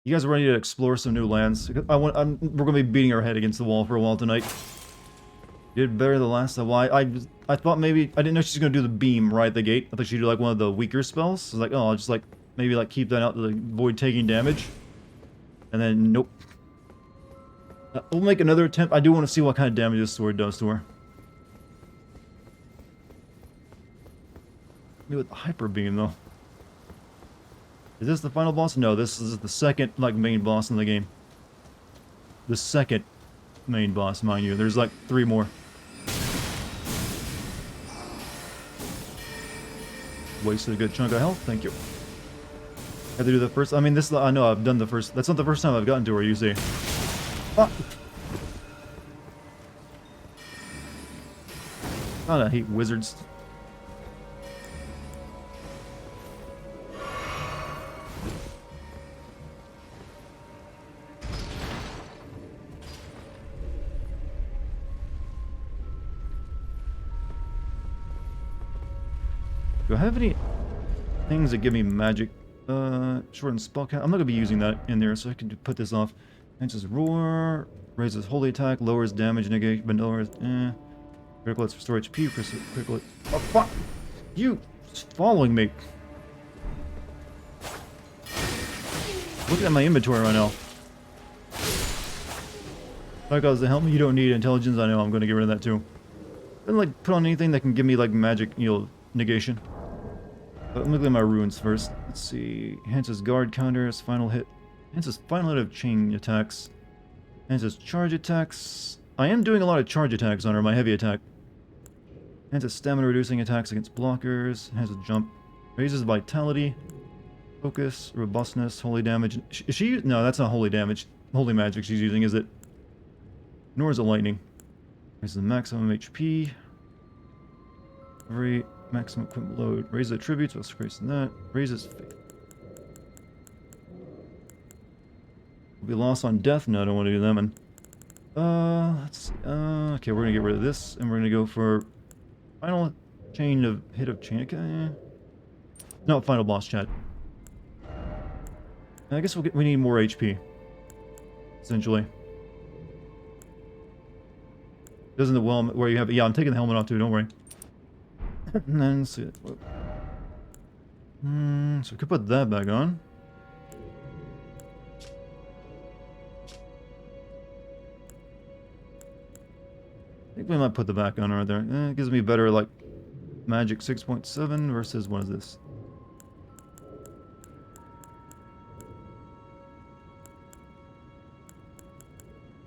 guys are ready to explore some new lands? We're gonna be beating our head against the wall for a while tonight. You did better the last time. Why? I thought maybe... I didn't know she's gonna do the beam right at the gate. I thought she'd do like one of the weaker spells. I was like, oh, I'll just like... maybe like keep that out to avoid taking damage. And then, nope. We'll make another attempt. I do want to see what kind of damage this sword does to her. Maybe with the hyper beam, though. Is this the final boss? No, this is the second, like, main boss in the game. The second main boss, mind you. There's, like, 3 more. Wasted a good chunk of health. Thank you. Had to do the first. I mean, this. I know I've done the first. That's not the first time I've gotten to her. You see. Ah. God, I hate wizards. Do I have any things that give me magic? Shorten spell count. I'm not gonna be using that in there, so I can put this off. Enhances roar, raises holy attack, lowers damage negation, but lowers. Critical hits restore HP. Critical. Oh fuck! You following me? Looking at my inventory right now. Like, the helmet you don't need intelligence. I know I'm gonna get rid of that too. Then like put on anything that can give me like magic, you know, negation. But I'm looking at my runes first. Let's see. Enhances guard counters, final hit. Enhances final hit of chain attacks. Enhances charge attacks. I am doing a lot of charge attacks on her, my heavy attack. Enhances stamina reducing attacks against blockers. Enhances jump. Raises vitality. Focus, robustness, holy damage. Is she? No, that's not holy damage. Holy magic she's using, is it? Nor is it lightning. Raises the maximum HP. Every maximum equipment load. Raises attributes, what's increase in that? Raises faith. Will be lost on death? No, I don't want to do them. And let's see. Okay, we're gonna get rid of this, and we're gonna go for final chain of hit of chain. Okay. No, final boss chat. I guess we need more HP. Essentially. Doesn't the well where you have? Yeah, I'm taking the helmet off too. Don't worry. And then let's see. So we could put that back on. I think we might put the back on right there. It gives me better, like, magic 6.7 versus, what is this?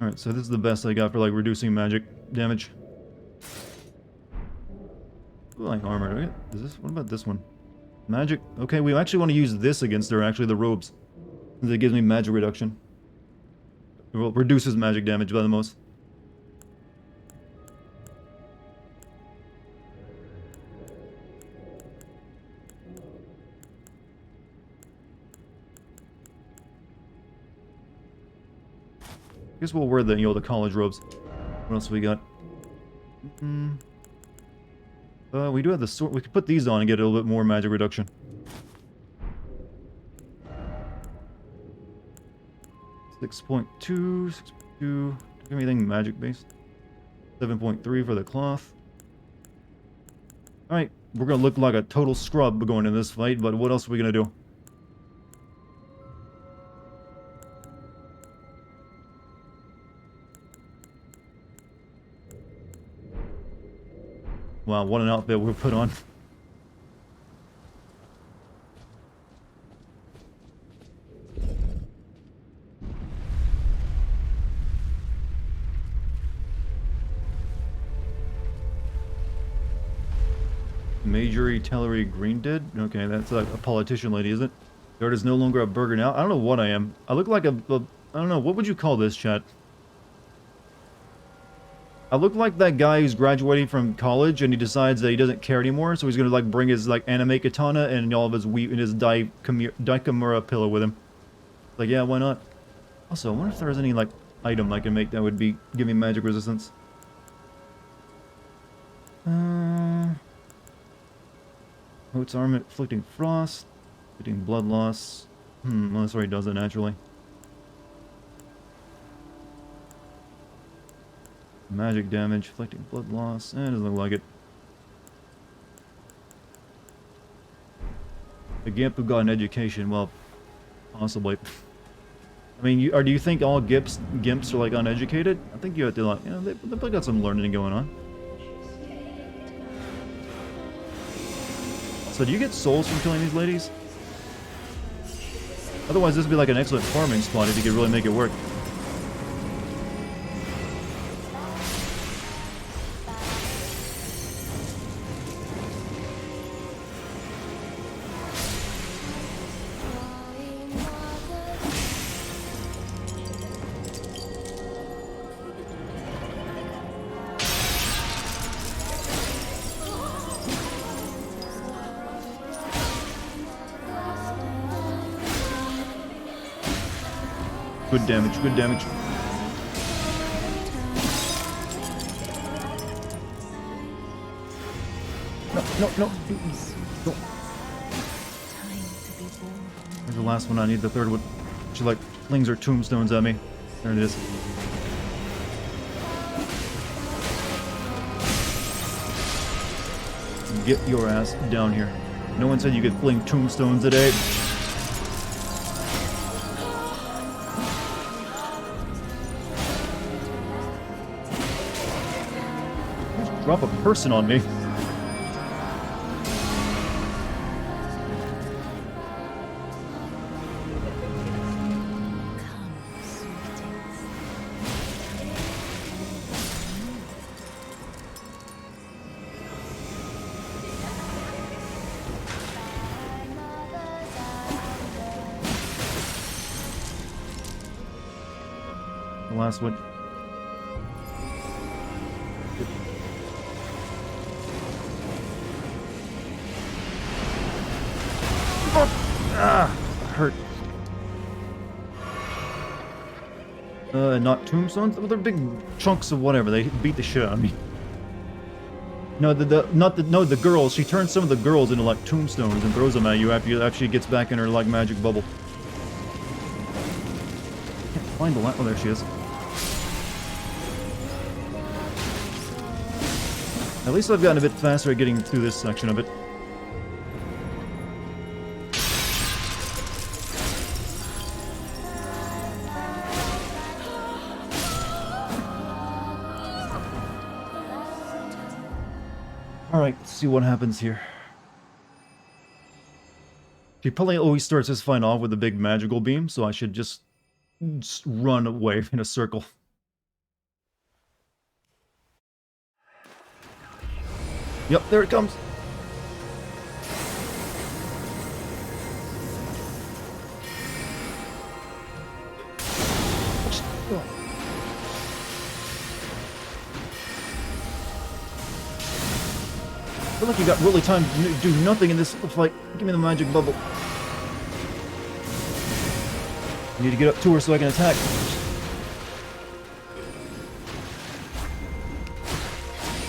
Alright, so this is the best I got for, like, reducing magic damage. Ooh, like armor, right? Is this, what about this one? Magic, okay, we actually want to use this against her, actually, the robes. Since it gives me magic reduction. Well, reduces magic damage by the most. I guess we'll wear the, you know, the college robes. What else we got? We do have the sword. We could put these on and get a little bit more magic reduction. 6.2, 6.2. Anything magic based? 7.3 for the cloth. Alright, we're gonna look like a total scrub going in this fight, but what else are we gonna do? Wow, what an outfit we put on. Majorie Tellery Greendead? Okay, that's like a politician lady, isn't it? Dart is no longer a burger now. I don't know what I am. I look like a I don't know, what would you call this, chat? I look like that guy who's graduating from college and he decides that he doesn't care anymore, so he's gonna like bring his like anime katana and all of his Daikamura pillow with him. Like, yeah, why not? Also, I wonder if there's any like item I can make that would be give me magic resistance. Oats armor, inflicting frost, inflicting blood loss. Well, that's where he does it naturally. Magic damage, inflicting blood loss. Doesn't look like it. A Gimp who got an education, well, possibly. I mean, do you think all Gimps are like uneducated? I think you have to like, you know, they've got some learning going on. So do you get souls from killing these ladies? Otherwise, this would be like an excellent farming spot if you could really make it work. Good damage, good damage. No. There's the last one. I need the third one. She like flings her tombstones at me. There it is. Get your ass down here. No one said you could fling tombstones today. Drop a person on me. The last one. Hurt. Not tombstones? Well, they're big chunks of whatever. They beat the shit out of me. No, the girls. She turns some of the girls into like tombstones and throws them at you after she gets back in her like magic bubble. Can't find the last. Oh, there she is. At least I've gotten a bit faster at getting through this section of it. Alright, let's see what happens here. He probably always starts his fight off with a big magical beam, so I should just run away in a circle. Yep, there it comes. I feel like you got really time to do nothing in this fight. Give me the magic bubble. I need to get up to her so I can attack.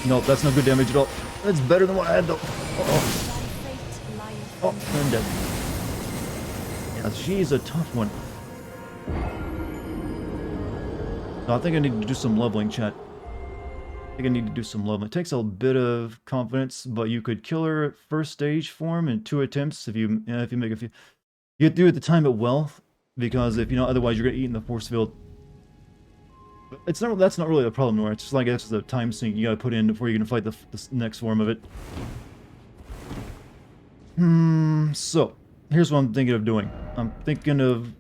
No, that's no good damage at all. That's better than what I had though. Oh, I'm dead. Yeah, she's a tough one. No, I think I need to do some leveling, chat. I think I need to do some leveling. It takes a bit of confidence, but you could kill her at first stage form in 2 attempts if you make a few. You have to do it at the time it well, because if you know, otherwise you're gonna eat in the force field. It's not. That's not really a problem, nor it's just like it's a time sink you gotta put in before you can fight the next form of it. So here's what I'm thinking of doing. I'm thinking of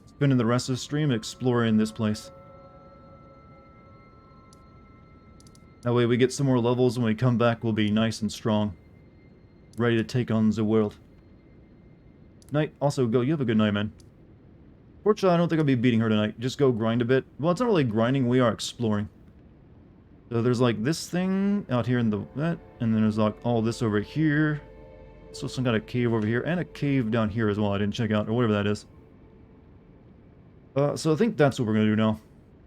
spending the rest of the stream exploring this place. That way we get some more levels, and when we come back we'll be nice and strong. Ready to take on the world. Night. Also, go. You have a good night, man. Fortunately, I don't think I'll be beating her tonight. Just go grind a bit. Well, it's not really grinding, we are exploring. So there's like this thing out here in the and then there's like all this over here. So some kind of cave over here, and a cave down here as well I didn't check out, or whatever that is. So I think that's what we're gonna do now.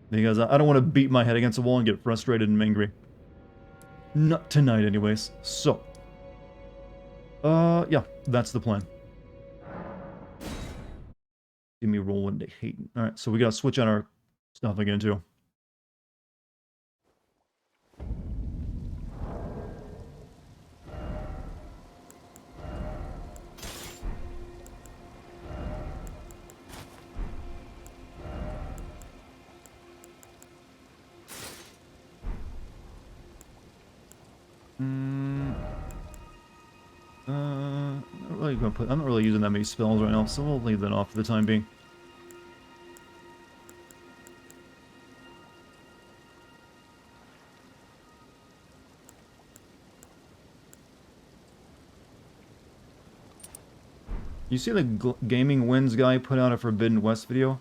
Because I don't want to beat my head against a wall and get frustrated and angry. Not tonight anyways. So. Yeah, that's the plan. Give me roll one day hating. Alright, so we gotta switch out our stuff again too. I'm not really using that many spells right now, so we'll leave that off for the time being. You see the Gaming Wins guy put out a Forbidden West video?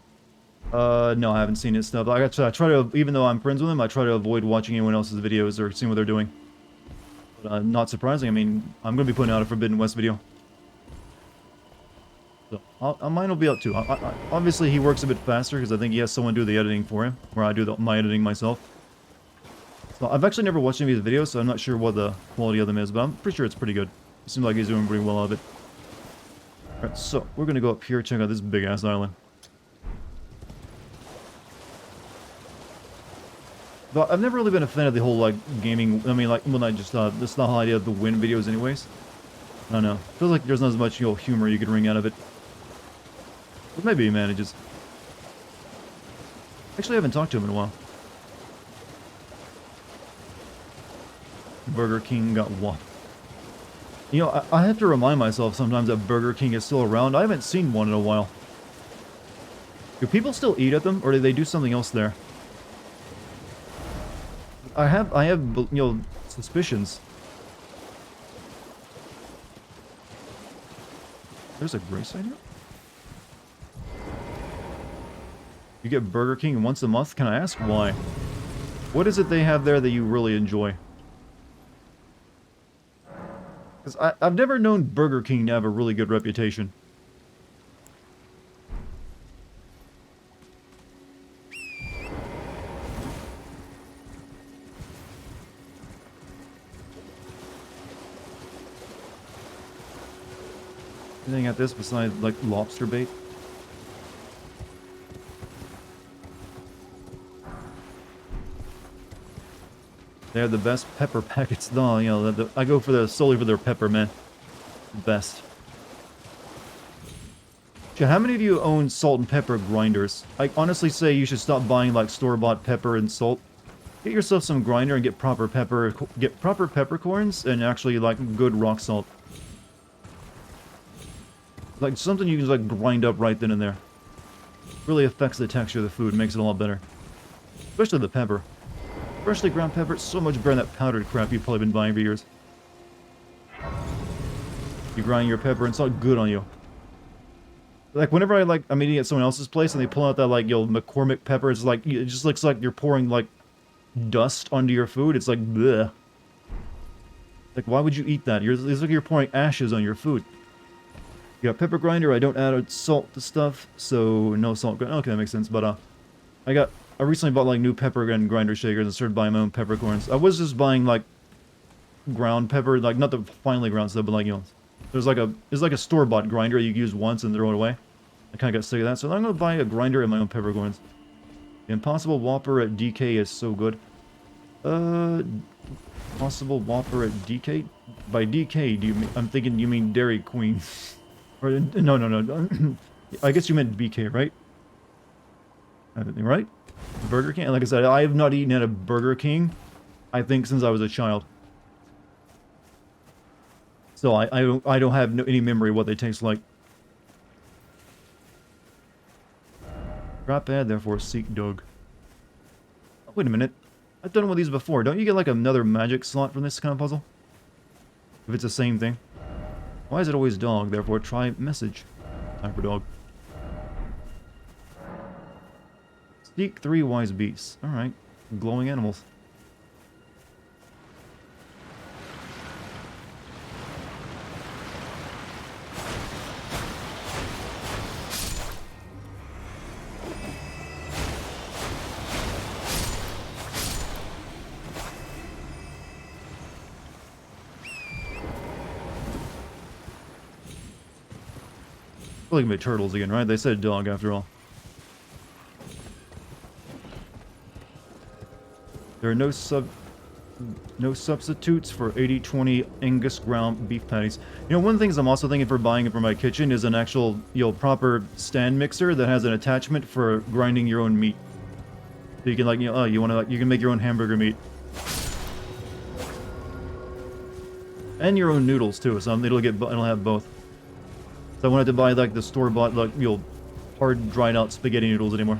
No, I haven't seen his stuff. I try to, even though I'm friends with him, I try to avoid watching anyone else's videos or seeing what they're doing. But, not surprising, I mean, I'm going to be putting out a Forbidden West video. So, mine will be up too. Obviously, he works a bit faster because I think he has someone do the editing for him, where I do my editing myself. So, I've actually never watched any of his videos, so I'm not sure what the quality of them is, but I'm pretty sure it's pretty good. It seems like he's doing pretty well out of it. Alright, so, we're gonna go up here, check out this big-ass island. But I've never really been a fan of the whole, like, gaming, I mean, like, well, not just, this the whole idea of the win videos anyways. I don't know. Feels like there's not as much, you know, humor you could wring out of it. But maybe he manages. Actually, I haven't talked to him in a while. Burger King got one. You know, I have to remind myself sometimes that Burger King is still around. I haven't seen one in a while. Do people still eat at them, or do they do something else there? I have, you know, suspicions. There's a grace site here? You get Burger King once a month? Can I ask why? What is it they have there that you really enjoy? Because I've never known Burger King to have a really good reputation. Anything at this besides, like, lobster bait? They have the best pepper packets. No, you know, I go for solely for their pepper, man. The best. How many of you own salt and pepper grinders? I honestly say you should stop buying, like, store-bought pepper and salt. Get yourself some grinder and get proper peppercorns and actually like good rock salt. Like something you can like grind up right then and there. Really affects the texture of the food, makes it a lot better. Especially the pepper. Freshly ground pepper, it's so much better than that powdered crap you've probably been buying for years. You grind your pepper and it's not good on you. Like whenever I'm eating at someone else's place and they pull out that like McCormick pepper, it's like it just looks like you're pouring like dust onto your food. It's like bleh. Like why would you eat that? It's like you're pouring ashes on your food. You got pepper grinder. I don't add salt to stuff, so no salt. Okay, that makes sense. But I recently bought like new pepper and grinder shakers and started buying my own peppercorns. I was just buying like ground pepper, like not the finely ground stuff, but like it's like a store-bought grinder you use once and throw it away. I kind of got sick of that, so I'm gonna buy a grinder and my own peppercorns. The Impossible Whopper at DK is so good. Impossible Whopper at DK? By DK, do you mean? I'm thinking you mean Dairy Queen. Or no. I guess you meant BK, right? Everything right? Burger King. Like I said, I have not eaten at a Burger King, I think, since I was a child. So I don't have any memory of what they taste like. Drop ad, therefore seek dog. Oh, wait a minute. I've done one of these before. Don't you get like another magic slot from this kind of puzzle? If it's the same thing. Why is it always dog? Therefore try message. Time for dog. Seek 3 wise beasts. Alright. Glowing animals. We're looking at turtles again, right? They said dog after all. There are no substitutes for 80/20 Angus ground beef patties. You know, one of the things I'm also thinking for buying it for my kitchen is an actual, proper stand mixer that has an attachment for grinding your own meat. So you can like, you can make your own hamburger meat. And your own noodles too, so it'll have both. So I won't have to buy like the store-bought like hard dried out spaghetti noodles anymore.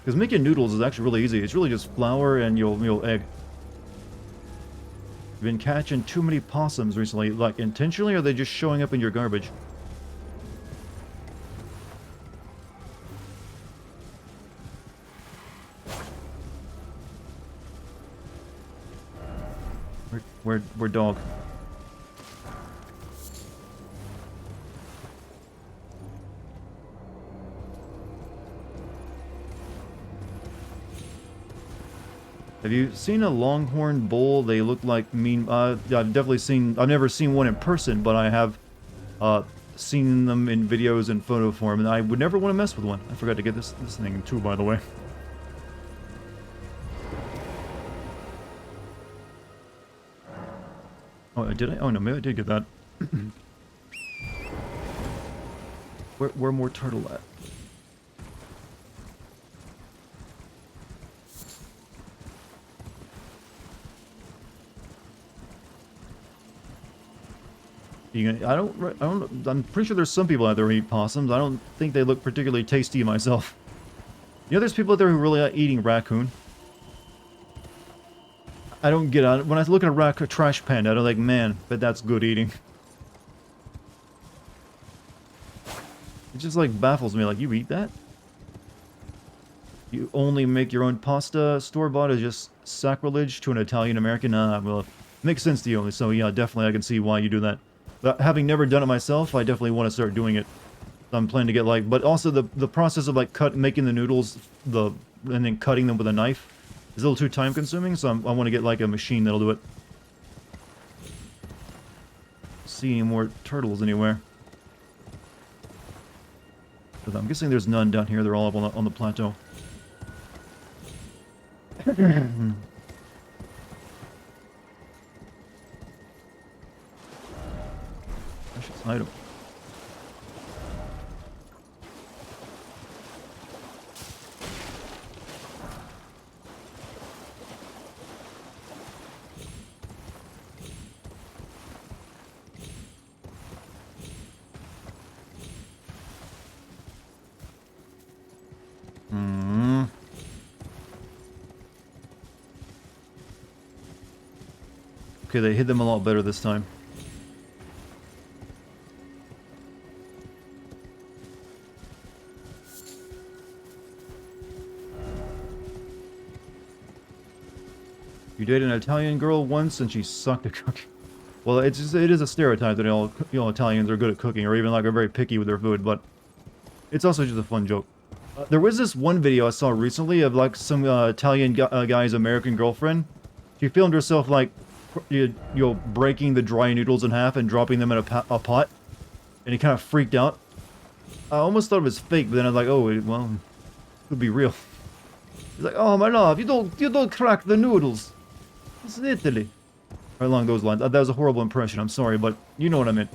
Because making noodles is actually really easy. It's really just flour and egg. You've been catching too many possums recently, like intentionally, or are they just showing up in your garbage? Where dog? Have you seen a longhorn bull? They look like mean. I've never seen one in person, but I have seen them in videos and photo form, and I would never want to mess with one. I forgot to get this thing too, by the way. Oh, did I? Oh no, maybe I did get that. Where more turtle at? I'm pretty sure there's some people out there who eat possums. I don't think they look particularly tasty myself. You know, there's people out there who really like eating raccoon. I don't get it. When I look at a trash panda, I'm like, man, but that's good eating. It just like baffles me. Like, you eat that? You only make your own pasta. Store-bought is just sacrilege to an Italian American. Well, it makes sense to you. So yeah, definitely I can see why you do that. But having never done it myself, I definitely want to start doing it. I'm planning to get like, but also the process of like making the noodles, and then cutting them with a knife is a little too time consuming. So I want to get like a machine that'll do it. See any more turtles anywhere? But I'm guessing there's none down here. They're all up on the plateau. Precious item. Okay, they hit them a lot better this time. You dated an Italian girl once and she sucked at cooking. Well, it is a stereotype that all Italians are good at cooking, or even like are very picky with their food, but it's also just a fun joke. There was this one video I saw recently of like some Italian guy's American girlfriend. She filmed herself like, breaking the dry noodles in half and dropping them in a pot, and he kind of freaked out. I almost thought it was fake, but then I was like, oh, well, it could be real. He's like, oh my love, you don't crack the noodles. It's Italy. Right along those lines. That was a horrible impression. I'm sorry, but you know what I meant.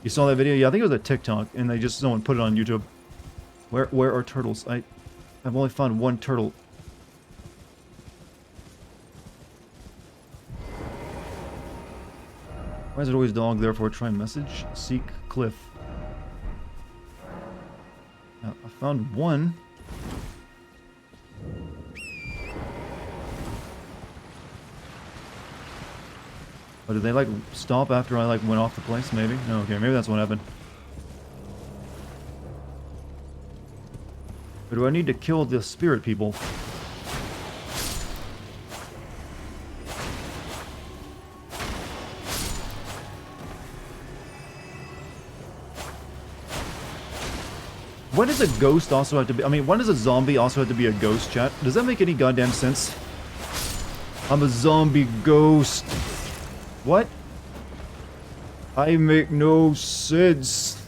You saw that video? Yeah, I think it was a TikTok, and someone put it on YouTube. Where are turtles? I've only found one turtle. Why is it always dog? Therefore, try message. Seek cliff. Now, I found one. Oh, did they like stop after I like went off the place? Maybe. No, okay, maybe that's what happened. Or do I need to kill the spirit people? Why does a ghost also have to be... I mean, why does a zombie also have to be a ghost, chat? Does that make any goddamn sense? I'm a zombie ghost. What? I make no sense.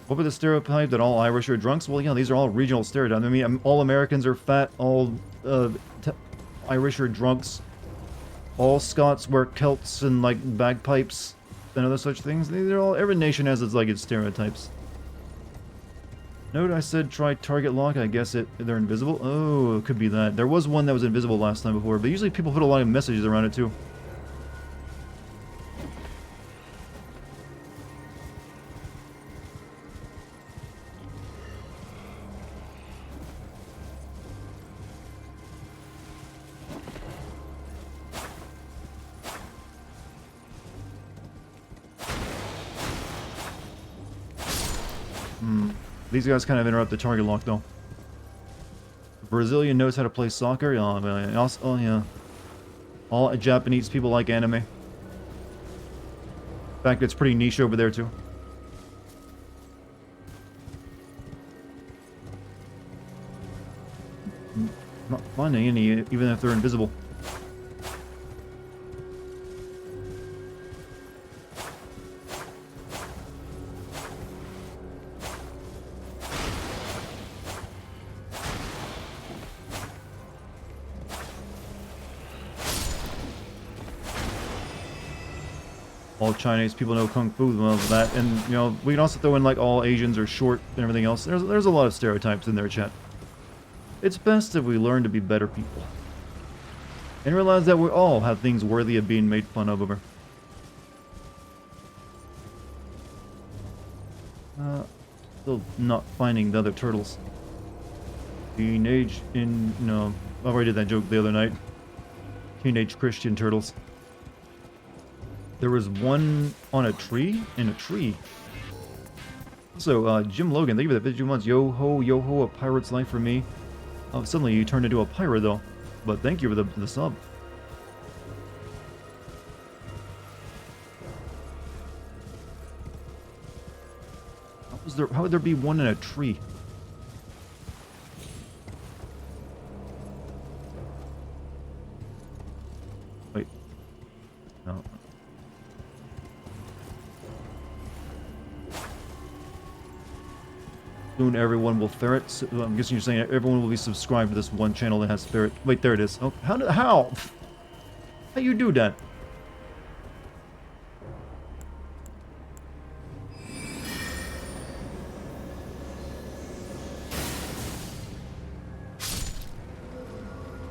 What about the stereotype that all Irish are drunks? Well, yeah, these are all regional stereotypes. I mean, all Americans are fat, all Irish are drunks. All Scots wear kilts and, like, bagpipes and other such things. They're all... Every nation has its, like, its stereotypes. Note I said try target lock. I guess they're invisible. Oh, it could be that. There was one that was invisible last time before, but usually people put a lot of messages around it, too. These guys kind of interrupt the target lock, though. Brazilian knows how to play soccer. Oh, man. Oh, yeah. All Japanese people like anime. In fact, it's pretty niche over there, too. Not finding any, even if they're invisible. All Chinese people know Kung Fu, well, that, and, you know, we can also throw in, like, all Asians are short and everything else. There's a lot of stereotypes in there, chat. It's best if we learn to be better people. And realize that we all have things worthy of being made fun of over. Still not finding the other turtles. No, I already did that joke the other night. Teenage Christian turtles. There was one on a tree? In a tree. Also, Jim Logan, thank you for the 52 months. Yo-ho, a pirate's life for me. Suddenly you turned into a pirate, though. But thank you for the sub. How would there be one in a tree? Wait. No. Soon everyone will ferret. So, I'm guessing you're saying everyone will be subscribed to this one channel that has ferret. Wait, there it is. Oh, how you do that?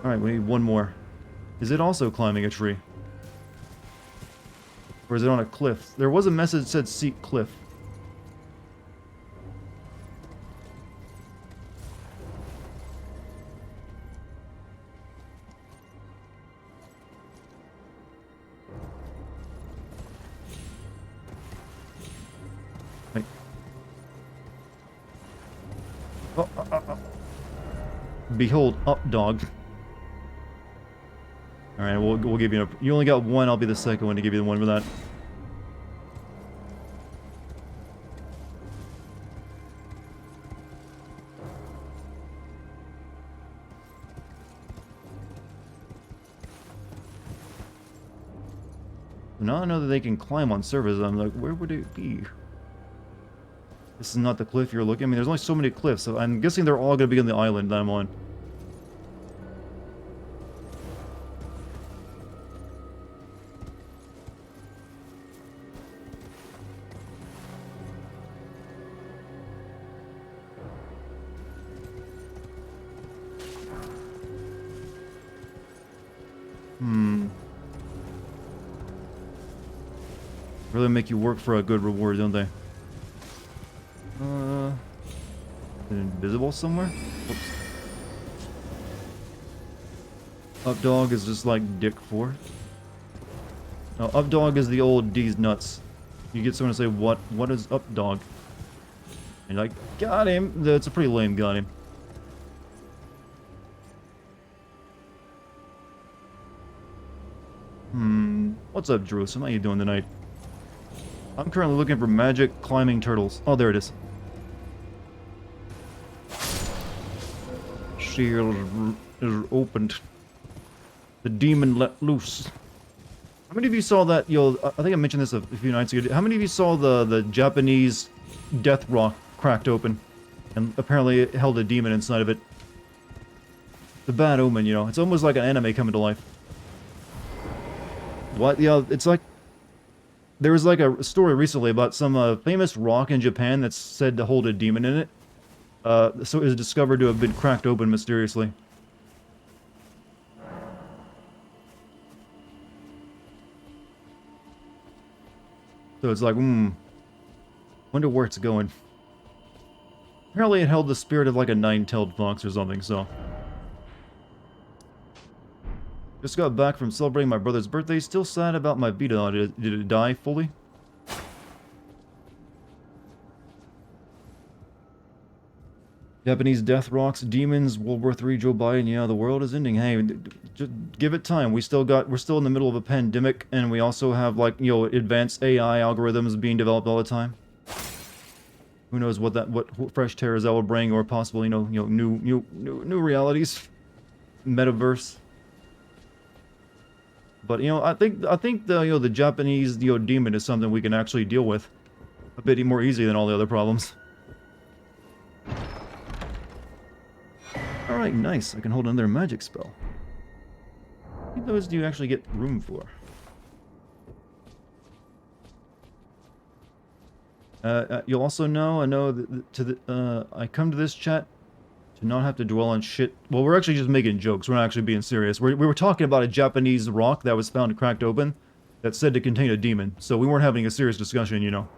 Alright, we need one more. Is it also climbing a tree? Or is it on a cliff? There was a message that said seek cliff. Behold, up, dog. Alright, we'll give you you only got one, I'll be the second one to give you the one for that. Now I know that they can climb on surfaces, I'm like, where would it be? This is not the cliff you're looking. I mean, there's only so many cliffs, so I'm guessing they're all going to be on the island that I'm on. Really make you work for a good reward, don't they? Is it invisible somewhere? Oops. Up dog is just like Dick 4. No, up dog is the old D's nuts. You get someone to say, what is up dog? And you're like, got him! That's a pretty lame got him. What's up, Jerusalem? How you doing tonight? I'm currently looking for magic climbing turtles. Oh, there it is. Shield is opened. The demon let loose. How many of you saw that? I think I mentioned this a few nights ago. How many of you saw the Japanese death rock cracked open, and apparently it held a demon inside of it? The bad omen, you know. It's almost like an anime coming to life. What? Yeah, it's like there was like a story recently about some famous rock in Japan that's said to hold a demon in it. So it was discovered to have been cracked open mysteriously. So it's like, wonder where it's going. Apparently it held the spirit of like a nine-tailed fox or something, so. Just got back from celebrating my brother's birthday. Still sad about my Vita. Did it die fully? Japanese death rocks, demons, World War III, Joe Biden. Yeah, the world is ending. Hey, just give it time. We're still in the middle of a pandemic, and we also have like advanced AI algorithms being developed all the time. Who knows what fresh terrors that will bring, or possibly new realities, metaverse. But I think the Japanese demon is something we can actually deal with a bit more easy than all the other problems. Alright, nice. I can hold another magic spell. How many of those do you actually get room for? You'll also know, I come to this chat to not have to dwell on shit. Well, we're actually just making jokes. We're not actually being serious. We were talking about a Japanese rock that was found cracked open that's said to contain a demon. So we weren't having a serious discussion, you know.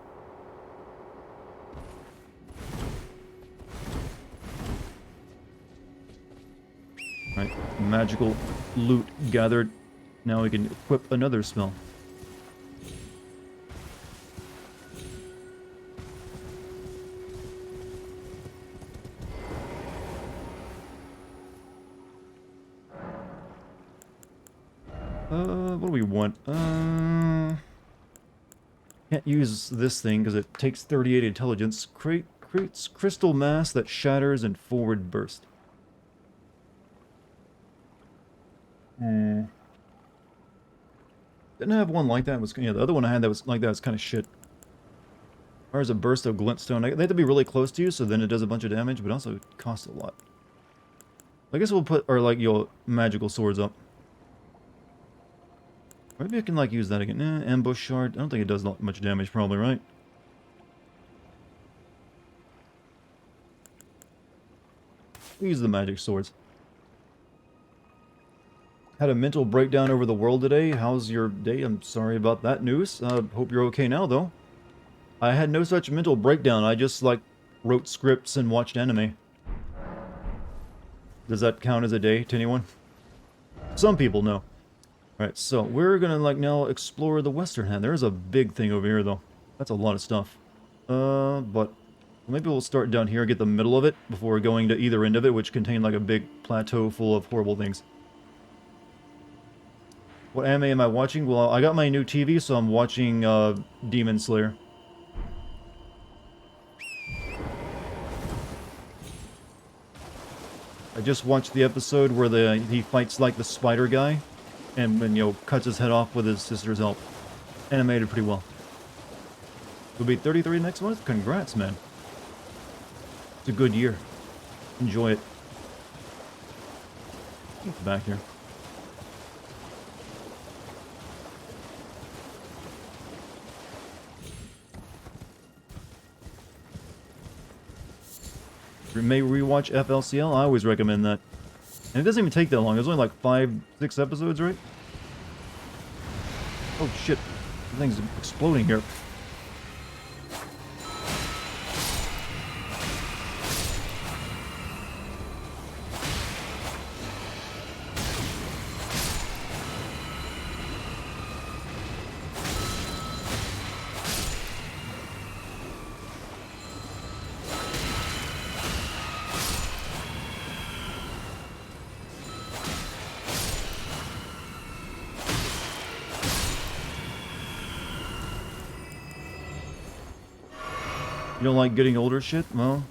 Right, magical loot gathered. Now we can equip another spell. What do we want? Can't use this thing because it takes 38 intelligence. Creates crystal mass that shatters and forward burst. Didn't I have one like that? The other one I had that was like that was kind of shit. Requires a burst of glintstone. They have to be really close to you, so then it does a bunch of damage, but also it costs a lot. I guess we'll put our magical swords up. Maybe I can use that again. Ambush shard. I don't think it does much damage, probably, right? We'll use the magic swords. Had a mental breakdown over the world today. How's your day? I'm sorry about that news. Hope you're okay now, though. I had no such mental breakdown. I just, wrote scripts and watched anime. Does that count as a day to anyone? Some people know. Alright, so we're gonna, now explore the western hand. There's a big thing over here, though. That's a lot of stuff. But Maybe we'll start down here, get the middle of it, before going to either end of it, which contain like a big plateau full of horrible things. What anime am I watching? Well, I got my new TV, so I'm watching Demon Slayer. I just watched the episode where he fights like the spider guy, and you know, cuts his head off with his sister's help. Animated pretty well. We'll be 33 next month? Congrats, man. It's a good year. Enjoy it. Get back here. You may rewatch FLCL. I always recommend that. And it doesn't even take that long. It's only like 5-6 episodes, right? Oh shit. The thing's exploding here. You don't like getting older shit? Well,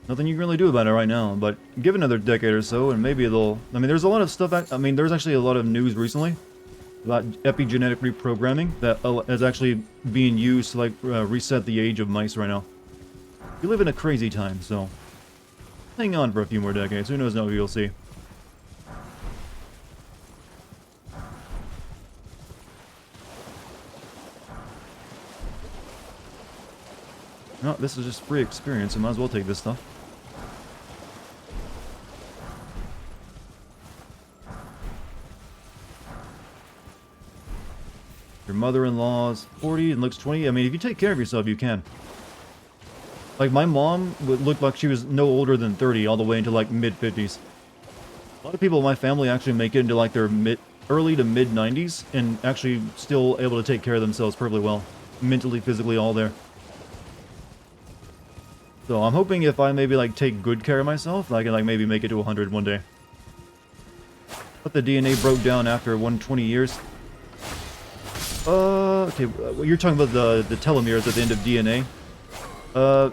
nothing you can really do about it right now, but give another decade or so and maybe they'll... I mean, there's a lot of stuff... I mean, there's actually a lot of news recently about epigenetic reprogramming that is actually being used to, like, reset the age of mice right now. We live in a crazy time, so... hang on for a few more decades. Who knows what you'll see. No, this is just free experience. I might as well take this stuff. Your mother-in-law's 40 and looks 20. I mean, if you take care of yourself, you can. Like, my mom would look like she was no older than 30 all the way into, like, mid-50s. A lot of people in my family actually make it into, like, their early to mid-90s and actually still able to take care of themselves perfectly well. Mentally, physically, all there. So I'm hoping if I maybe like take good care of myself, I can like maybe make it to 100 one day. But the DNA broke down after 120 years. Okay, you're talking about the telomeres at the end of DNA. I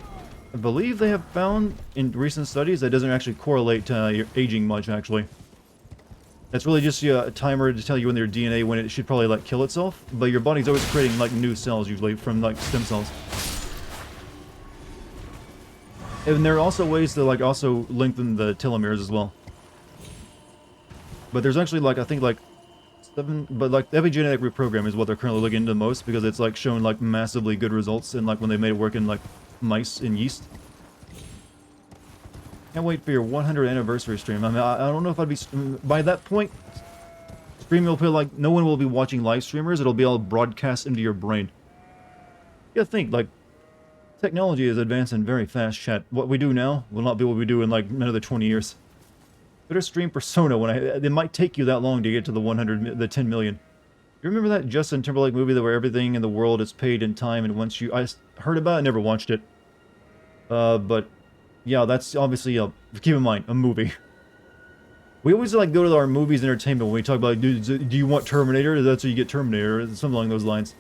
believe they have found in recent studies that doesn't actually correlate to your aging much, actually. That's really just a timer to tell you when your DNA, when it should probably like kill itself. But your body's always creating like new cells, usually from like stem cells. And there are also ways to like also lengthen the telomeres as well. But there's actually like, I think like 7, but like epigenetic reprogramming is what they're currently looking into most because it's like shown like massively good results in like when they made it work in like mice and yeast. Can't wait for your 100th anniversary stream. I mean, I don't know if I'd be, by that point, streaming will feel like no one will be watching live streamers, it'll be all broadcast into your brain. You gotta think, like, technology is advancing very fast, chat. What we do now will not be what we do in like another 20 years. Better stream Persona when it might take you that long to get to the 10 million. You remember that Justin Timberlake movie that where everything in the world is paid in time and once you... I heard about it, never watched it. But yeah, that's obviously keep in mind, a movie. We always like go to our movies entertainment when we talk about like, do you want Terminator? That's how you get Terminator, or something along those lines.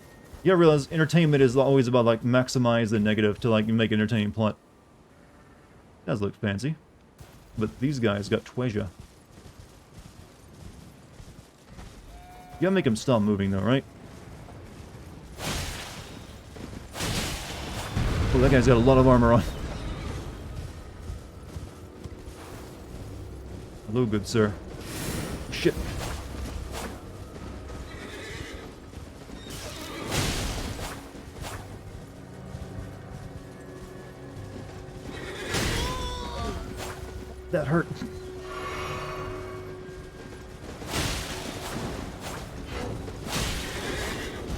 You gotta realize entertainment is always about like maximize the negative to like make an entertaining plot. Does look fancy. But these guys got treasure. You gotta make them stop moving though, right? Oh, that guy's got a lot of armor on. Hello, good sir. Shit. That hurt.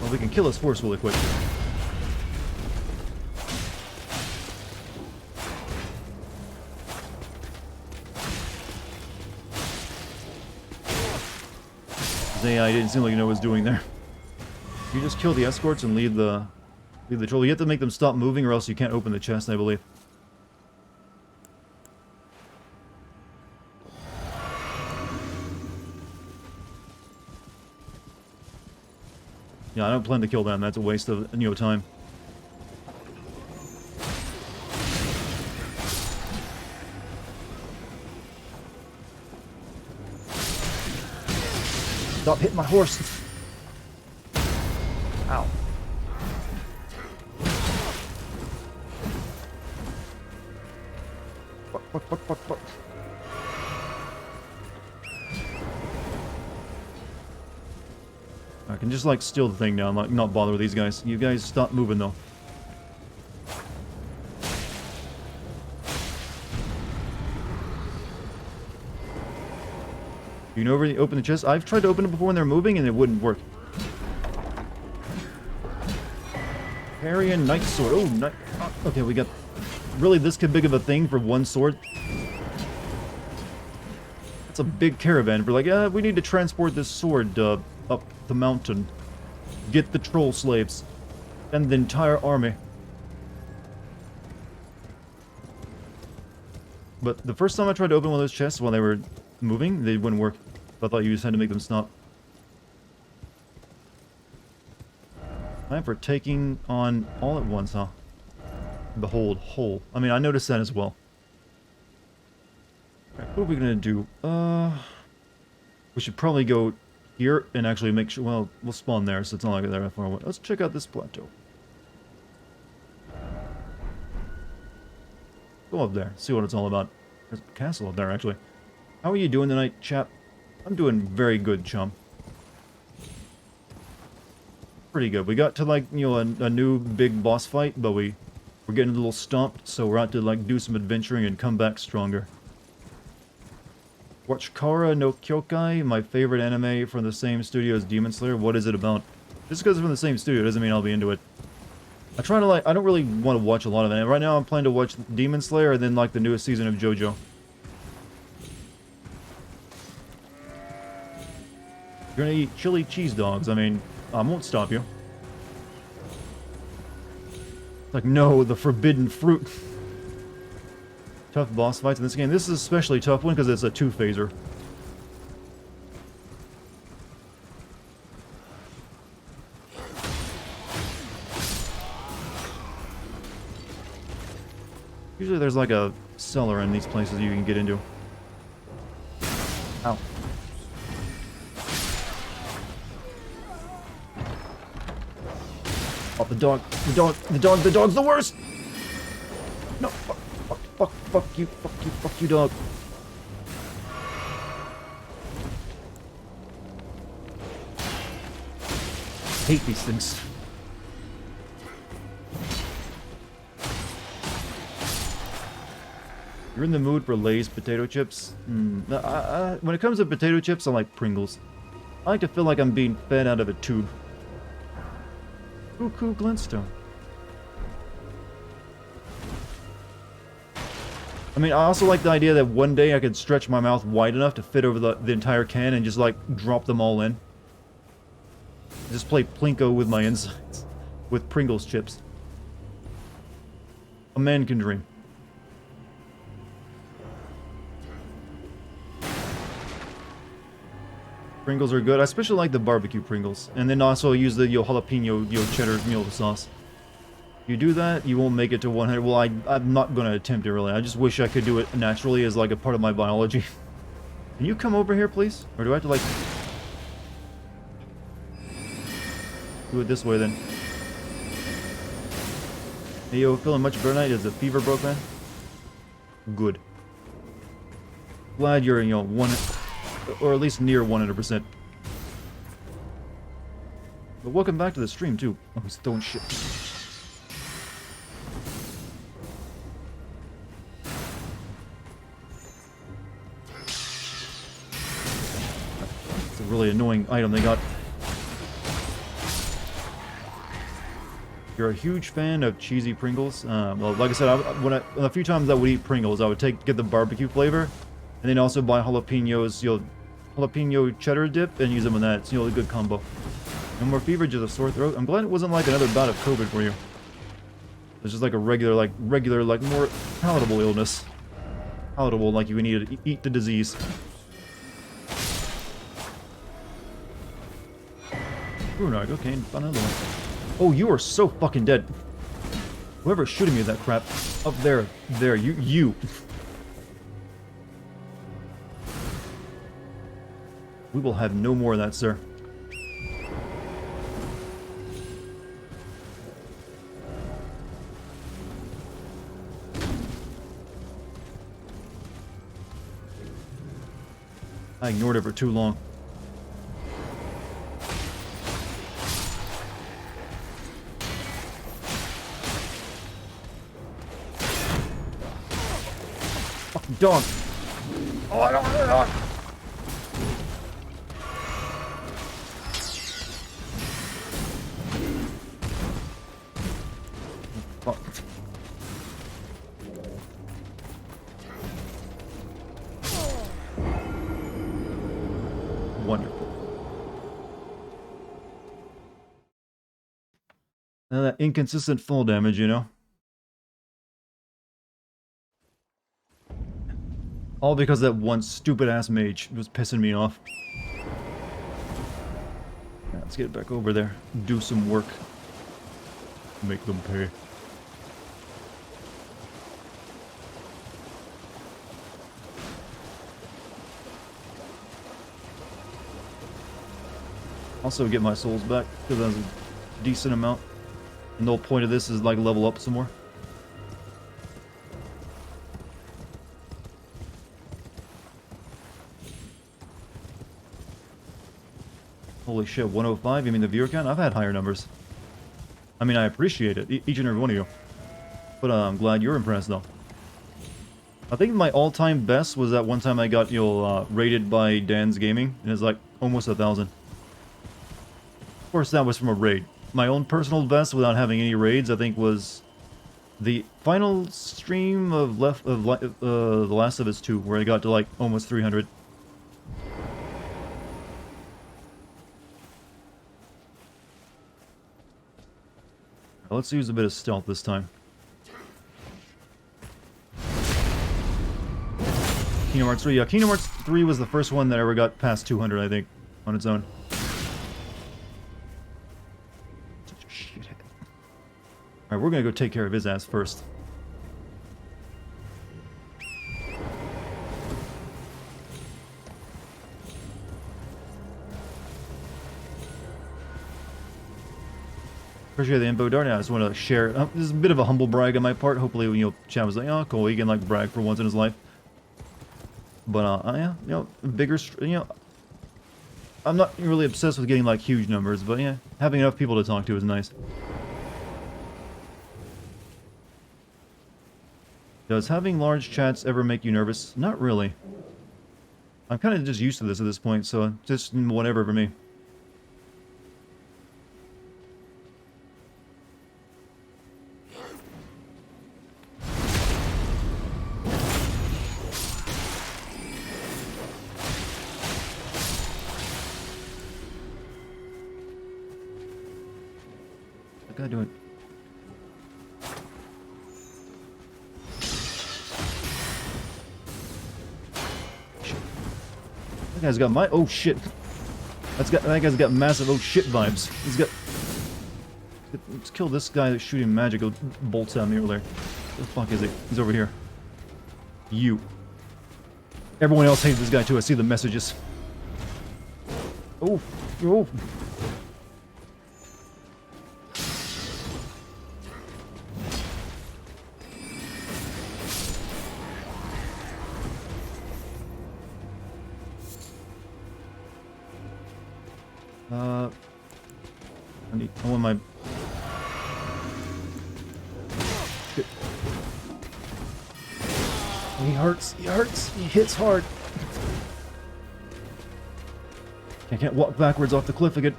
Well, we can kill his force really quick. His AI didn't seem like you know what it was doing there. You just kill the escorts and leave the Leave the troll. You have to make them stop moving or else you can't open the chest, I believe. Yeah, I don't plan to kill them. That's a waste of, time. Stop hitting my horse! Ow. Fuck. I can just, like, steal the thing now. I'm like, not bother with these guys. You guys stop moving, though. You know where you open the chest? I've tried to open it before when they're moving, and it wouldn't work. Parry and Knight Sword. Oh, okay, we got... Really this big of a thing for one sword? That's a big caravan. We're like, we need to transport this sword, up the mountain. Get the troll slaves. And the entire army. But the first time I tried to open one of those chests while they were moving, they wouldn't work. I thought you just had to make them stop. Time for taking on all at once, huh? The whole. I mean, I noticed that as well. Right, what are we gonna do? We should probably go here and actually make sure... Well, we'll spawn there, so it's not like they're that far away. Let's check out this plateau. Go up there, see what it's all about. There's a castle up there, actually. How are you doing tonight, chap? I'm doing very good, chum. Pretty good. We got to, like, a new big boss fight, but we're getting a little stomped, so we're out to, like, do some adventuring and come back stronger. Watch Kara no Kyokai, my favorite anime from the same studio as Demon Slayer. What is it about? Just because it's from the same studio doesn't mean I'll be into it. I try to, like, I don't really want to watch a lot of it. Right now I'm planning to watch Demon Slayer and then, like, the newest season of JoJo. You're gonna eat chili cheese dogs. I mean, I won't stop you. Like, no, the forbidden fruit. Tough boss fights in this game. This is an especially tough one because it's a two-phaser. Usually there's like a cellar in these places you can get into. Ow. Oh, the dog's the worst! No, fuck you, dog. Hate these things. You're in the mood for Lay's potato chips? When it comes to potato chips, I like Pringles. I like to feel like I'm being fed out of a tube. Cuckoo Glintstone. I mean, I also like the idea that one day I could stretch my mouth wide enough to fit over the entire can and just, like, drop them all in. Just play Plinko with my insides. With Pringles chips. A man can dream. Pringles are good. I especially like the barbecue Pringles. And then also use the jalapeno cheddar sauce. You do that, you won't make it to 100. Well, I'm not going to attempt it, really. I just wish I could do it naturally as, like, a part of my biology. Can you come over here, please? Or do I have to, like... do it this way, then. Hey, yo, feeling much better tonight? Is the fever broke, man? Good. Glad you're, one... or at least near 100%. But welcome back to the stream, too. Oh, he's throwing shit. It's a really annoying item they got. You're a huge fan of cheesy Pringles? Well, like I said, a few times I would eat Pringles, I would get the barbecue flavor, and then also buy jalapenos, jalapeno cheddar dip, and use them in that. It's, a good combo. No more fever, just a sore throat. I'm glad it wasn't like another bout of COVID for you. It's just like a regular, like more palatable illness. Palatable, like you can eat the disease. Brunard, okay, found another one. Oh, you are so fucking dead. Whoever's shooting me with that crap. Up there, you. We will have no more of that, sir. I ignored it for too long. Fucking dog. Oh, I don't. Fuck. Wonderful. Now that inconsistent fall damage, you know? All because that one stupid-ass mage was pissing me off. Yeah, let's get back over there. Do some work. Make them pay. Also get my souls back, because that's a decent amount. And the whole point of this is like level up some more. Holy shit, 105? You mean the viewer count? I've had higher numbers. I mean, I appreciate it, each and every one of you. But I'm glad you're impressed, though. I think my all-time best was that one time I got, rated by Dan's Gaming, and it's like almost 1,000. Of course, that was from a raid. My own personal best, without having any raids, I think was the final stream of The Last of Us 2, where I got to like almost 300. Let's use a bit of stealth this time. Kingdom Hearts 3, yeah, Kingdom Hearts 3 was the first one that ever got past 200, I think, on its own. Such a shithead. Alright, we're gonna go take care of his ass first. Appreciate the info, Dartigan. I just want to share. This is a bit of a humble brag on my part. Hopefully, chat was like, oh, cool, he can like brag for once in his life. But yeah, bigger. I'm not really obsessed with getting like huge numbers, but yeah, having enough people to talk to is nice. Does having large chats ever make you nervous? Not really. I'm kind of just used to this at this point, so just whatever for me. What guy doing? That guy's got oh shit. That guy's got massive oh shit vibes. He's got. Let's kill this guy that's shooting magical bolts at me over there. Where the fuck is he? He's over here. You. Everyone else hates this guy too. I see the messages. Oh, oh. I want my... Shit. He hurts, he hits hard. I can't walk backwards off the cliff again.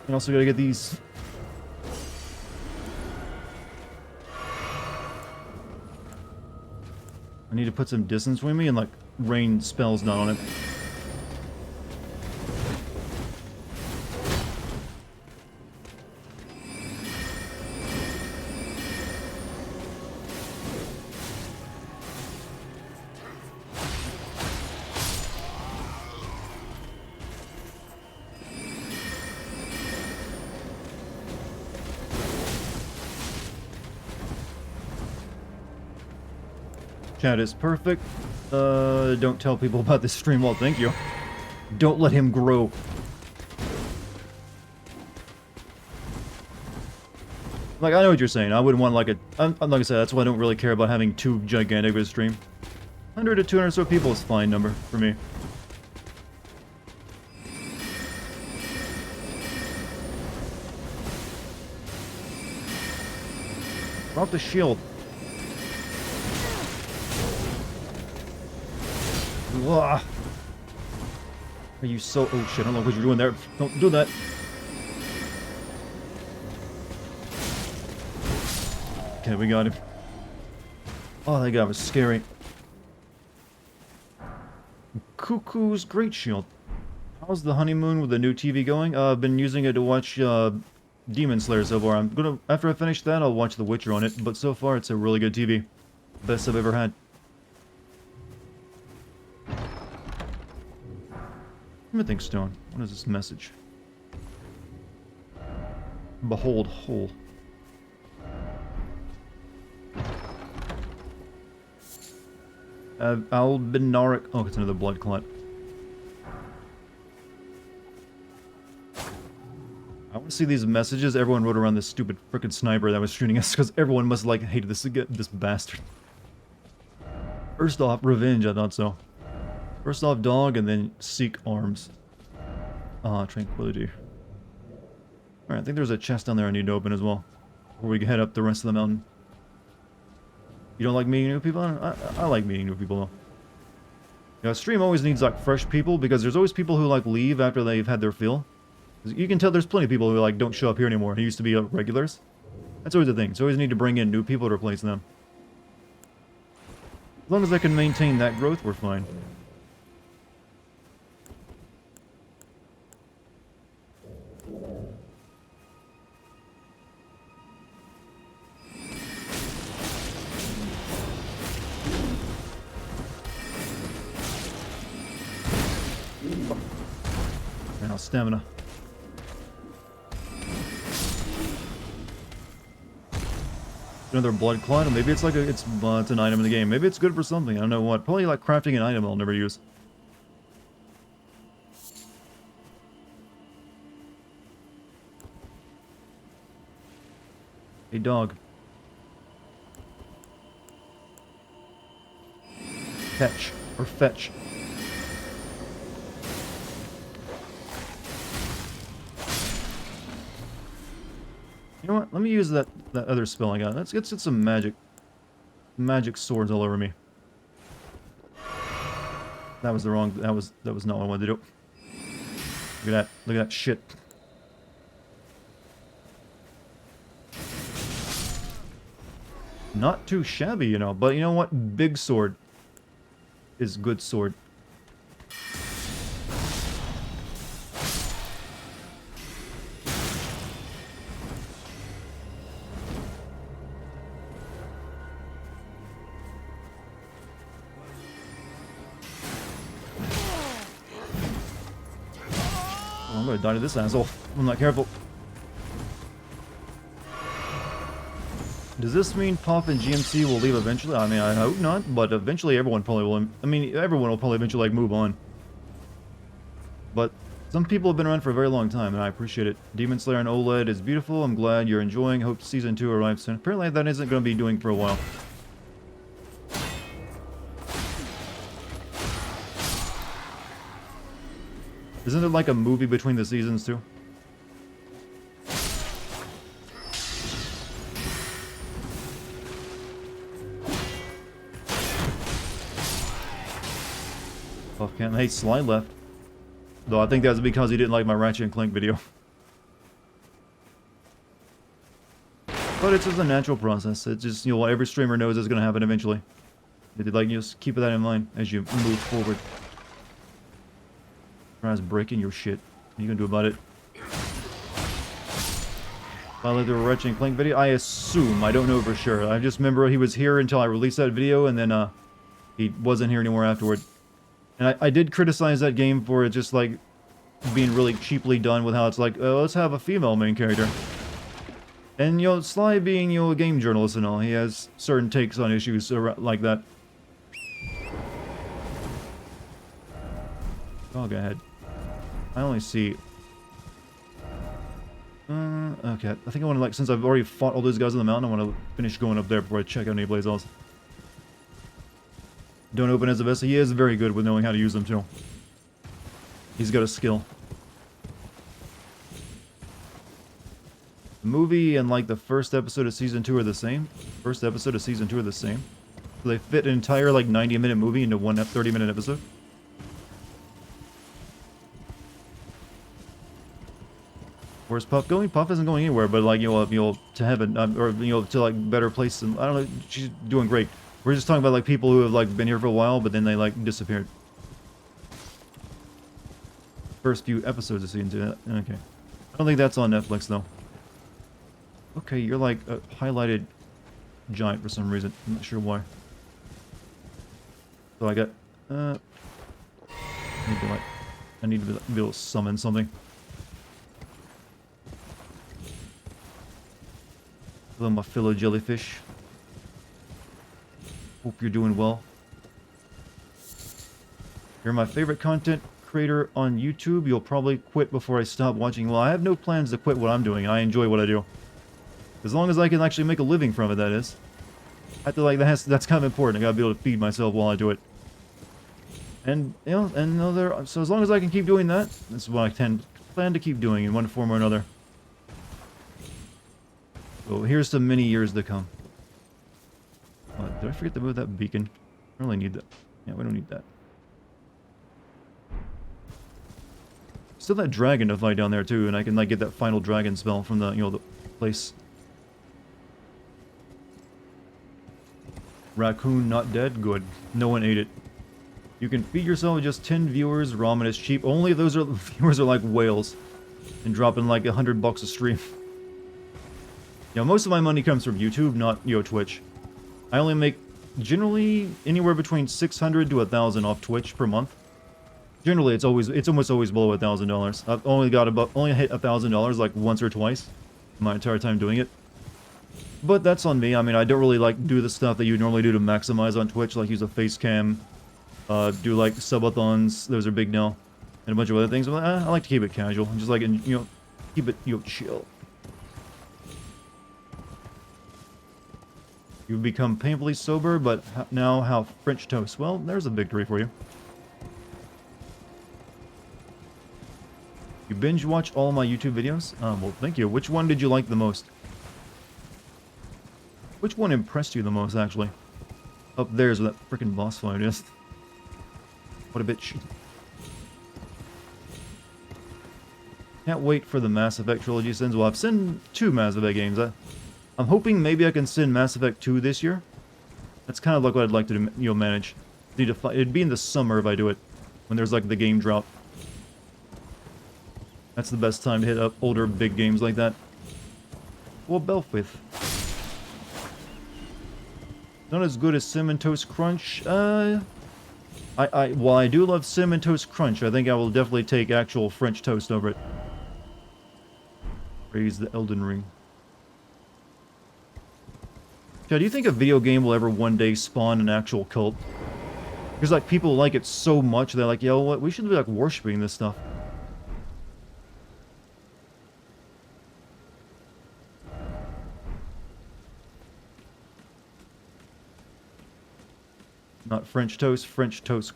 And also gotta get these. I need to put some distance between me and like rain spells down on it. cat is perfect. Don't tell people about this stream. Well, thank you. Don't let him grow. Like, I know what you're saying. I wouldn't want, like, like I said, that's why I don't really care about having too gigantic of a stream. 100 to 200 or so people is a fine number for me. Drop the shield. Ugh. Are you so... Oh shit, I don't know what you're doing there. Don't do that. Okay, we got him. Oh, that guy was scary. Cuckoo's Great Shield. How's the honeymoon with the new TV going? I've been using it to watch Demon Slayer so far. I'm gonna... After I finish that, I'll watch The Witcher on it. But so far, it's a really good TV. Best I've ever had. Smithing Stone. What is this message? Behold hole. Albinaric. Oh, it's another blood clot. I want to see these messages everyone wrote around this stupid frickin' sniper that was shooting us, because everyone must like hated this bastard. First off, revenge. I thought so. First off, dog, and then seek arms. Ah, tranquility. Alright, I think there's a chest down there I need to open as well, before we head up the rest of the mountain. You don't like meeting new people? I like meeting new people, though. You know, a stream always needs, like, fresh people, because there's always people who, like, leave after they've had their fill. You can tell there's plenty of people who, like, don't show up here anymore, who used to be regulars. That's always the thing. So always need to bring in new people to replace them. As long as I can maintain that growth, we're fine. Now stamina. Another blood clot, and maybe it's like it's an item in the game. Maybe it's good for something. I don't know what. Probably like crafting an item I'll never use. Hey dog. Fetch or fetch. You know what? Let me use that other spell I got. Let's get some magic swords all over me. That was the wrong. That was not what I wanted to do. Look at that! Look at that shit. Not too shabby, you know. But you know what? Big sword is good sword. I'm gonna die to this asshole. I'm not careful. Does this mean Pop and GMC will leave eventually? I mean, I hope not, but eventually everyone probably will. I mean, everyone will probably eventually, like, move on. But some people have been around for a very long time, and I appreciate it. Demon Slayer on OLED is beautiful. I'm glad you're enjoying. Hope Season 2 arrives soon. Apparently that isn't going to be doing for a while. Isn't it like a movie between the seasons, too? Oh, can't hate Slide left. Though I think that's because he didn't like my Ratchet and Clank video. But it's just a natural process. It's just, you know, every streamer knows it's going to happen eventually. Like, just keep that in mind as you move forward. Tries breaking your shit. What are you gonna do about it? Finally, the Ratchet and Clank video? I assume. I don't know for sure. I just remember he was here until I released that video, and then he wasn't here anymore afterward. And I did criticize that game for it just, like, being really cheaply done with how it's like, let's have a female main character. And, you know, Sly being, you know, a game journalist and all, he has certain takes on issues like that. Oh, go ahead. I only see... okay. I think I want to, like, since I've already fought all those guys on the mountain, I want to finish going up there before I check out any place else. Don't open as a vessel. He is very good with knowing how to use them, too. He's got a skill. The movie and, like, the first episode of Season 2 are the same. First episode of Season 2 are the same. So they fit an entire, like, 90-minute movie into one 30-minute episode. Where's Puff going? Puff isn't going anywhere, but, like, you know, to heaven, or, you know, to, like, better places. I don't know, she's doing great. We're just talking about, like, people who have, like, been here for a while, but then they, like, disappeared. First few episodes of Season 2. Okay. I don't think that's on Netflix, though. Okay, you're, like, a highlighted giant for some reason. I'm not sure why. So I got, I need to be able to summon something. Hello, my fellow jellyfish. Hope you're doing well. You're my favorite content creator on YouTube. You'll probably quit before I stop watching. Well, I have no plans to quit what I'm doing. I enjoy what I do. As long as I can actually make a living from it, that is. I feel like that's kind of important. I gotta be able to feed myself while I do it. And, you know, so as long as I can keep doing that, that's what I plan to keep doing in one form or another. So here's to many years to come. Did I forget to move that beacon? I really need that. Yeah, we don't need that. Still that dragon to fight down there too, and I can like get that final dragon spell from the, you know, the place. Raccoon not dead? Good. No one ate it. You can feed yourself with just 10 viewers. Ramen is cheap. Only if those viewers are like whales. And dropping like $100 a stream. You know, most of my money comes from YouTube, not, you know, Twitch. I only make generally anywhere between $600 to $1,000 off Twitch per month. Generally, it's almost always below $1,000. I've only hit $1,000 like once or twice my entire time doing it. But that's on me. I mean, I don't really like do the stuff that you normally do to maximize on Twitch, like use a face cam, do like subathons. Those are big now, and a bunch of other things. But I like to keep it casual, just like, you know, keep it, you know, chill. You've become painfully sober, but now how French toast? Well, there's a victory for you. You binge watch all my YouTube videos? Well, thank you. Which one did you like the most? Which one impressed you the most, actually? Up there's where that freaking boss fight is. What a bitch. Can't wait for the Mass Effect trilogy sends. Well, I've sent 2 Mass Effect games. I'm hoping maybe I can send Mass Effect 2 this year. That's kind of like what I'd like to, you know, manage. It'd be in the summer if I do it, when there's like the game drop. That's the best time to hit up older big games like that. Well, Belfith. Not as good as Cinnamon Toast Crunch. While I do love Cinnamon Toast Crunch, I think I will definitely take actual French toast over it. Praise the Elden Ring. Chad, do you think a video game will ever one day spawn an actual cult? Because, like, people like it so much, they're like, yo, what? We should be, like, worshipping this stuff. Not French Toast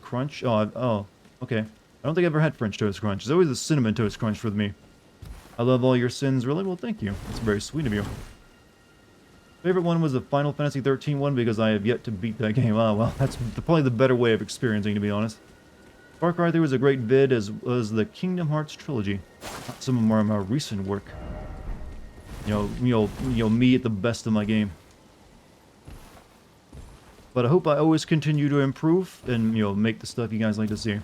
Crunch. Oh, okay. I don't think I've ever had French Toast Crunch. It's always the Cinnamon Toast Crunch for me. I love all your sins, really? Well, thank you. That's very sweet of you. Favorite one was the Final Fantasy 13 one because I have yet to beat that game. Ah, well, that's probably the better way of experiencing, to be honest. Far Cry 3 was a great vid, as was the Kingdom Hearts trilogy. Some of my more recent work. You know, me at the best of my game. But I hope I always continue to improve and, you know, make the stuff you guys like to see.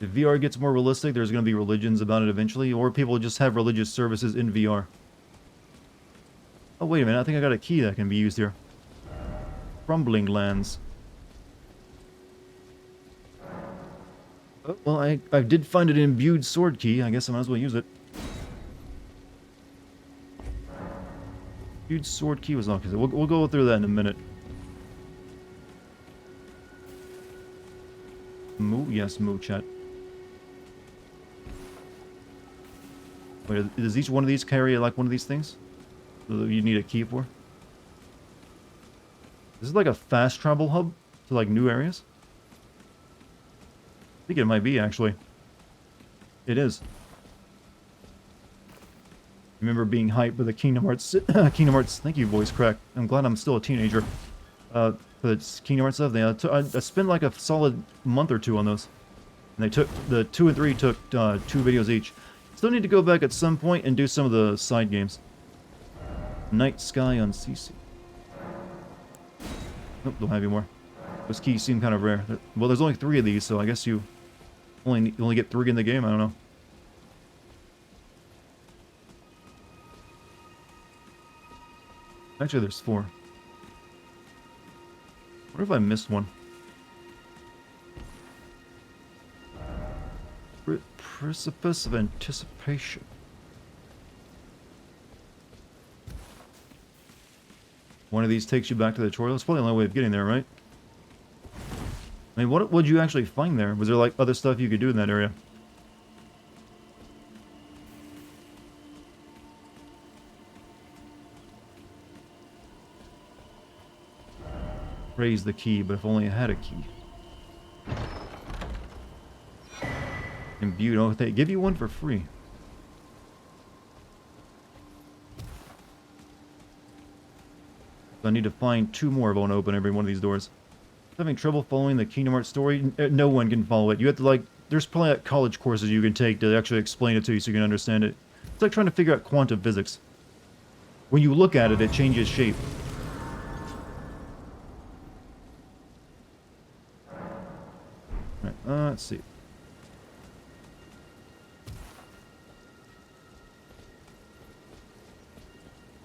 If VR gets more realistic, there's going to be religions about it eventually, or people just have religious services in VR. Oh, wait a minute, I think I got a key that can be used here. Crumbling Lands. Oh, well, I did find an imbued sword key. I guess I might as well use it. Imbued sword key was okay. We'll go through that in a minute. Moo? Yes, moo, chat. Wait, does each one of these carry like one of these things that you need a key for? This is like a fast travel hub to like new areas? I think it might be, actually. It is. I remember being hyped with the Kingdom Hearts, Kingdom Hearts, thank you, voice crack. I'm glad I'm still a teenager. For the Kingdom Hearts stuff, I spent like a solid month or two on those. And they took, the 2 and 3 took 2 videos each. Still need to go back at some point and do some of the side games. Night Sky on CC. Nope, don't have any more. Those keys seem kind of rare. Well, there's only 3 of these, so I guess you only get 3 in the game. I don't know. Actually, there's 4. What if I missed one? Precipice of Anticipation. One of these takes you back to the tutorial. It's probably the only way of getting there, right? I mean, what would you actually find there? Was there like other stuff you could do in that area? Raise the key, but if only I had a key. Imbued. Oh, they give you one for free. So I need to find 2 more if I want to open every one of these doors. Having trouble following the Kingdom Hearts story? No one can follow it. You have to like, there's probably like college courses you can take to actually explain it to you so you can understand it. It's like trying to figure out quantum physics. When you look at it, it changes shape. Right, let's see.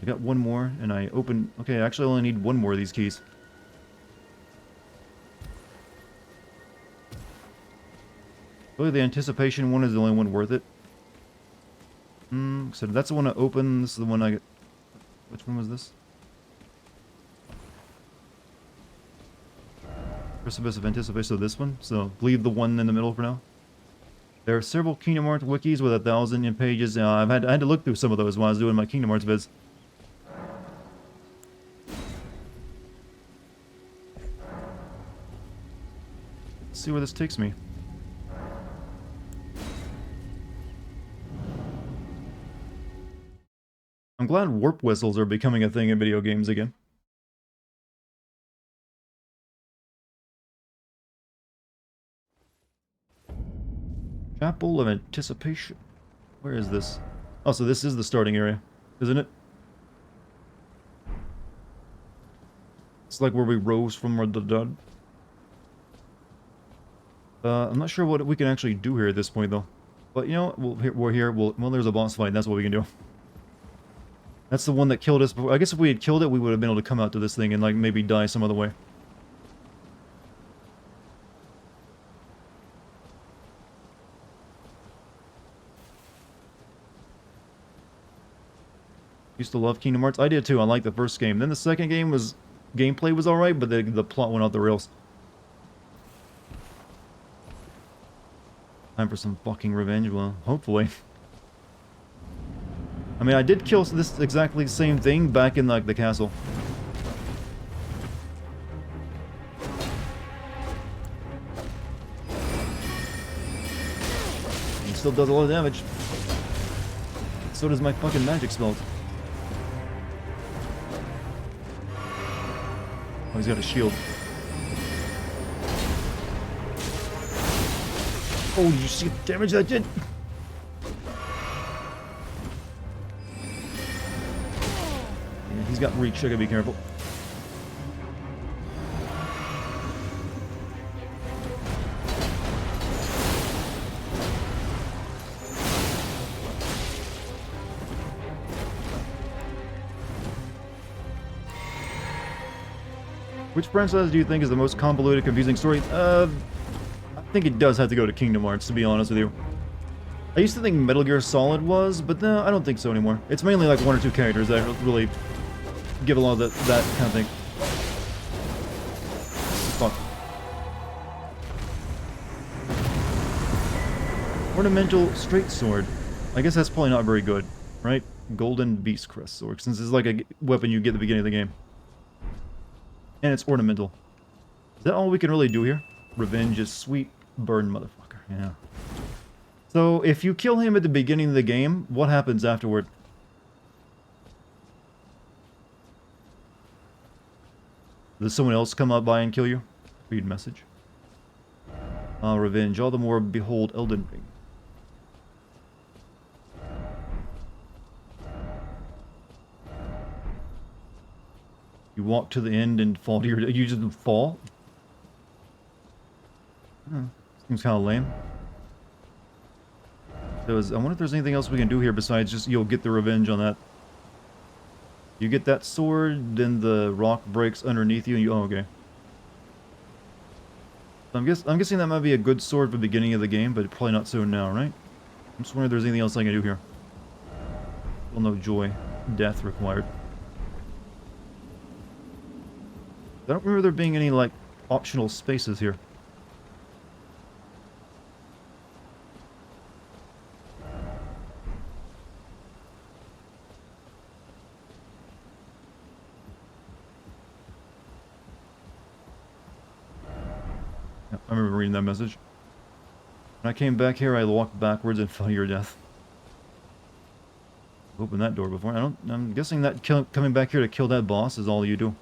I got 1 more, and I open... Okay, I actually only need 1 more of these keys. Really, the Anticipation one is the only one worth it. So that's the one I open. This is the one I get... Which one was this? Precipice of Anticipation, so this one. So, leave the one in the middle for now. There are several Kingdom Hearts wikis with 1,000 pages. I had to look through some of those while I was doing my Kingdom Hearts vids. Let's see where this takes me. I'm glad warp whistles are becoming a thing in video games again. Chapel of Anticipation. Where is this? Oh, so this is the starting area, isn't it? It's like where we rose from the dead. I'm not sure what we can actually do here at this point, though. But, you know, we're here. Well, there's a boss fight. That's what we can do. That's the one that killed us before. I guess if we had killed it, we would have been able to come out to this thing and, like, maybe die some other way. Used to love Kingdom Hearts. I did too. I liked the first game. Then the second game was... Gameplay was alright, but the plot went off the rails. Time for some fucking revenge. Well, hopefully. I mean, I did kill this exactly same thing back in, like, the castle. He still does a lot of damage. So does my fucking magic spells. Oh, he's got a shield. Oh, you see the damage that did? Yeah, he's got reach, I gotta be careful. Which franchise do you think is the most convoluted, confusing story? I think it does have to go to Kingdom Hearts, to be honest with you. I used to think Metal Gear Solid was, but no, I don't think so anymore. It's mainly like 1 or 2 characters that really give a lot of that kind of thing. Fuck. Ornamental straight sword. I guess that's probably not very good, right? Golden Beast Crest, or since it's like a weapon you get at the beginning of the game. And it's ornamental. Is that all we can really do here? Revenge is sweet burn, motherfucker. Yeah. So, if you kill him at the beginning of the game, what happens afterward? Does someone else come up by and kill you? Read message. Revenge. All the more behold Elden Ring. You walk to the end and fall to your... You just fall? Seems kind of lame. I wonder if there's anything else we can do here besides just, you'll get the revenge on that. You get that sword, then the rock breaks underneath you, and you... Oh, okay. So I'm guessing that might be a good sword for the beginning of the game, but probably not so now, right? I'm just wondering if there's anything else I can do here. Well, no joy. Death required. I don't remember there being any, like, optional spaces here. Yeah, I remember reading that message. When I came back here, I walked backwards and fell to your death. Opened that door before. I'm guessing that coming back here to kill that boss is all you do.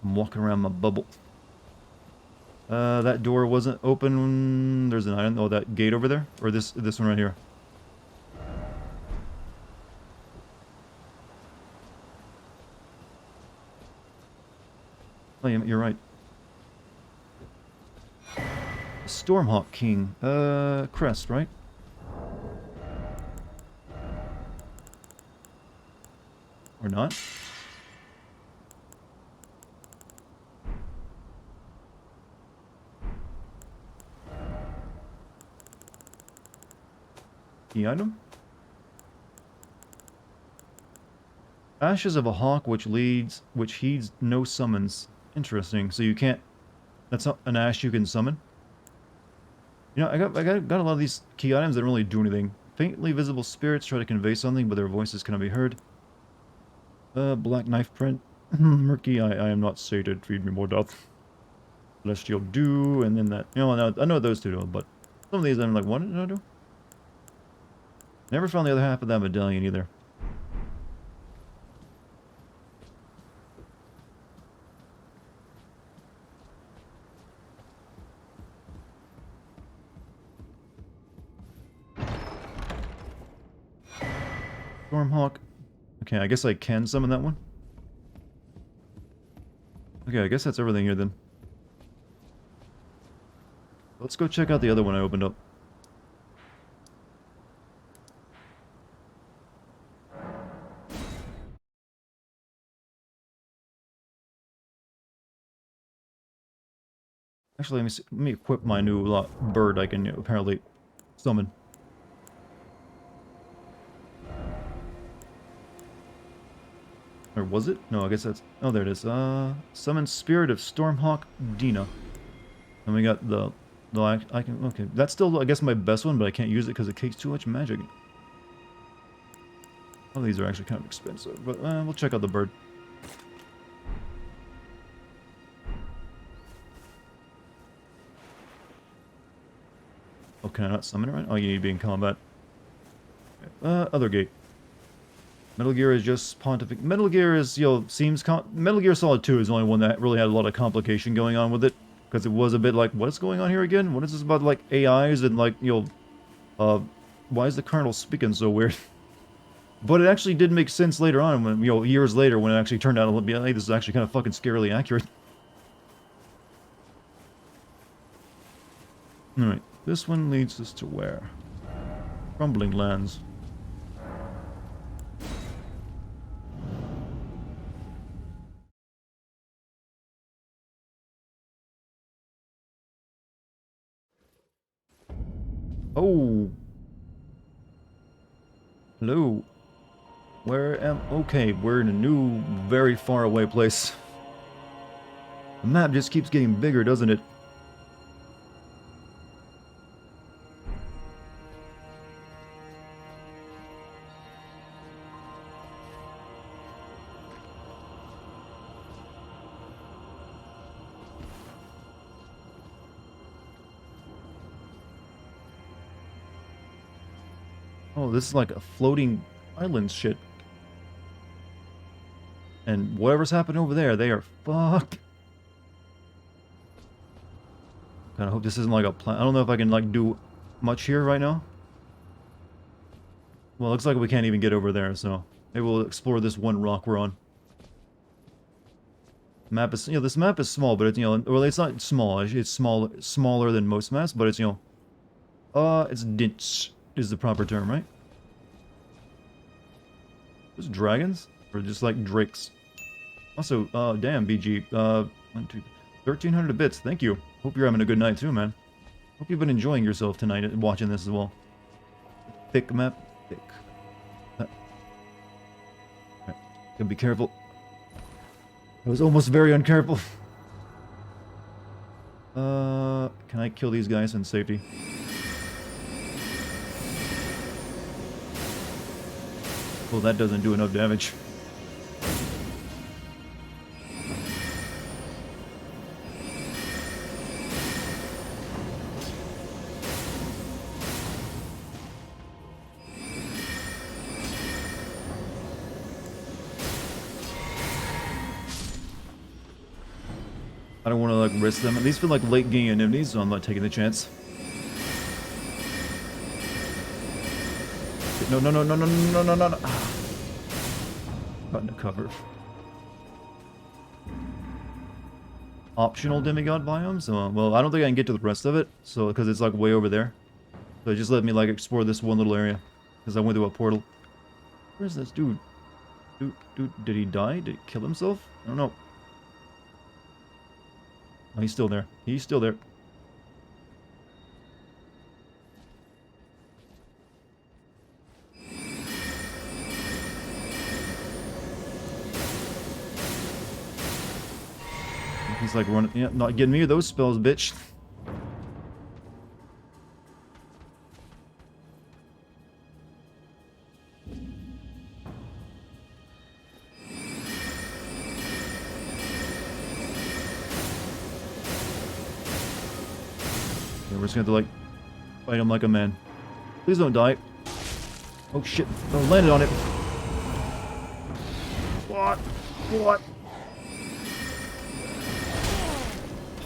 I'm walking around my bubble. That door wasn't open. There's an item. Oh, that gate over there? Or this one right here? Oh, you're right. Stormhawk King. Crest, right? Or not? Key item? Ashes of a hawk which heeds no summons. Interesting. So you can't... That's not an ash you can summon? You know, I got a lot of these key items that don't really do anything. Faintly visible spirits try to convey something, but their voices cannot be heard. Black knife print. Murky, I am not sated. Feed me more death. Celestial dew, and then that... You know, I know those two do, but some of these I'm like, what did I do? Never found the other half of that medallion either. Stormhawk. Okay, I guess I can summon that one. Okay, I guess that's everything here then. Let's go check out the other one I opened up. Actually, let me equip my new bird I can apparently summon. Or was it? No, I guess that's... Oh, there it is. Summon Spirit of Stormhawk Dina. And we got the... I can... Okay, that's still, I guess, my best one, but I can't use it because it takes too much magic. Oh, these are actually kind of expensive, but we'll check out the bird. Oh, can I not summon it right? Oh, you need to be in combat. Okay. Other gate. Metal Gear is just pontific. Metal Gear is, you know, Metal Gear Solid 2 is the only one that really had a lot of complication going on with it. Because it was a bit like, what's going on here again? What is this about, like, AIs and, like, you know, why is the Colonel speaking so weird? But it actually did make sense later on, when, you know, years later, when it actually turned out to be, hey, this is actually kind of fucking scarily accurate. Alright, this one leads us to where? Crumbling Lands. Hello. Where am... Okay, we're in a new, very far away place. The map just keeps getting bigger, doesn't it? Oh, this is like a floating island shit. And whatever's happening over there, they are fucked. Kinda hope this isn't like a plan. I don't know if I can like do much here right now. Well, looks like we can't even get over there, so maybe we'll explore this one rock we're on. Map is, you know, this map is small, but it's, you know, well, it's not small. It's smaller than most maps, but it's, you know, it's dense is the proper term, right? Those dragons? Or just like drakes? Also, damn, BG, 1,300 bits, thank you. Hope you're having a good night too, man. Hope you've been enjoying yourself tonight watching this as well. Thick map, thick. Alright, gotta be careful. I was almost very uncareful. Can I kill these guys in safety? Well, that doesn't do enough damage. I don't want to like risk them. These feel like late game enemies, so I'm not taking the chance. No, no, no, no, no, no, no, no, no. Gotten to cover. Optional demigod biomes? Well, I don't think I can get to the rest of it, so because it's like way over there. So just let me like explore this one little area, because I went through a portal. Where's this dude? Dude, did he die? Did he kill himself? I don't know. Oh, he's still there. He's still there. He's like running. Yeah, not getting me with those spells, bitch. Yeah, we're just gonna have to like fight him like a man. Please don't die. Oh shit! I landed on it. What? What?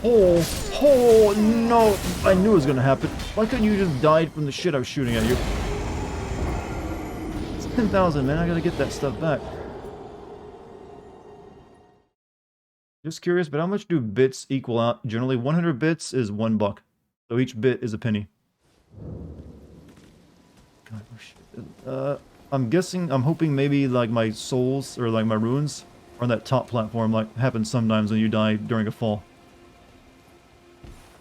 Oh, no! I knew it was gonna happen. Why couldn't you just die from the shit I was shooting at you? It's 10,000, man. I gotta get that stuff back. Just curious, but how much do bits equal out? Generally, 100 bits is $1. So each bit is a penny. God, oh shit. I'm hoping maybe like my souls or like my runes are on that top platform like happens sometimes when you die during a fall.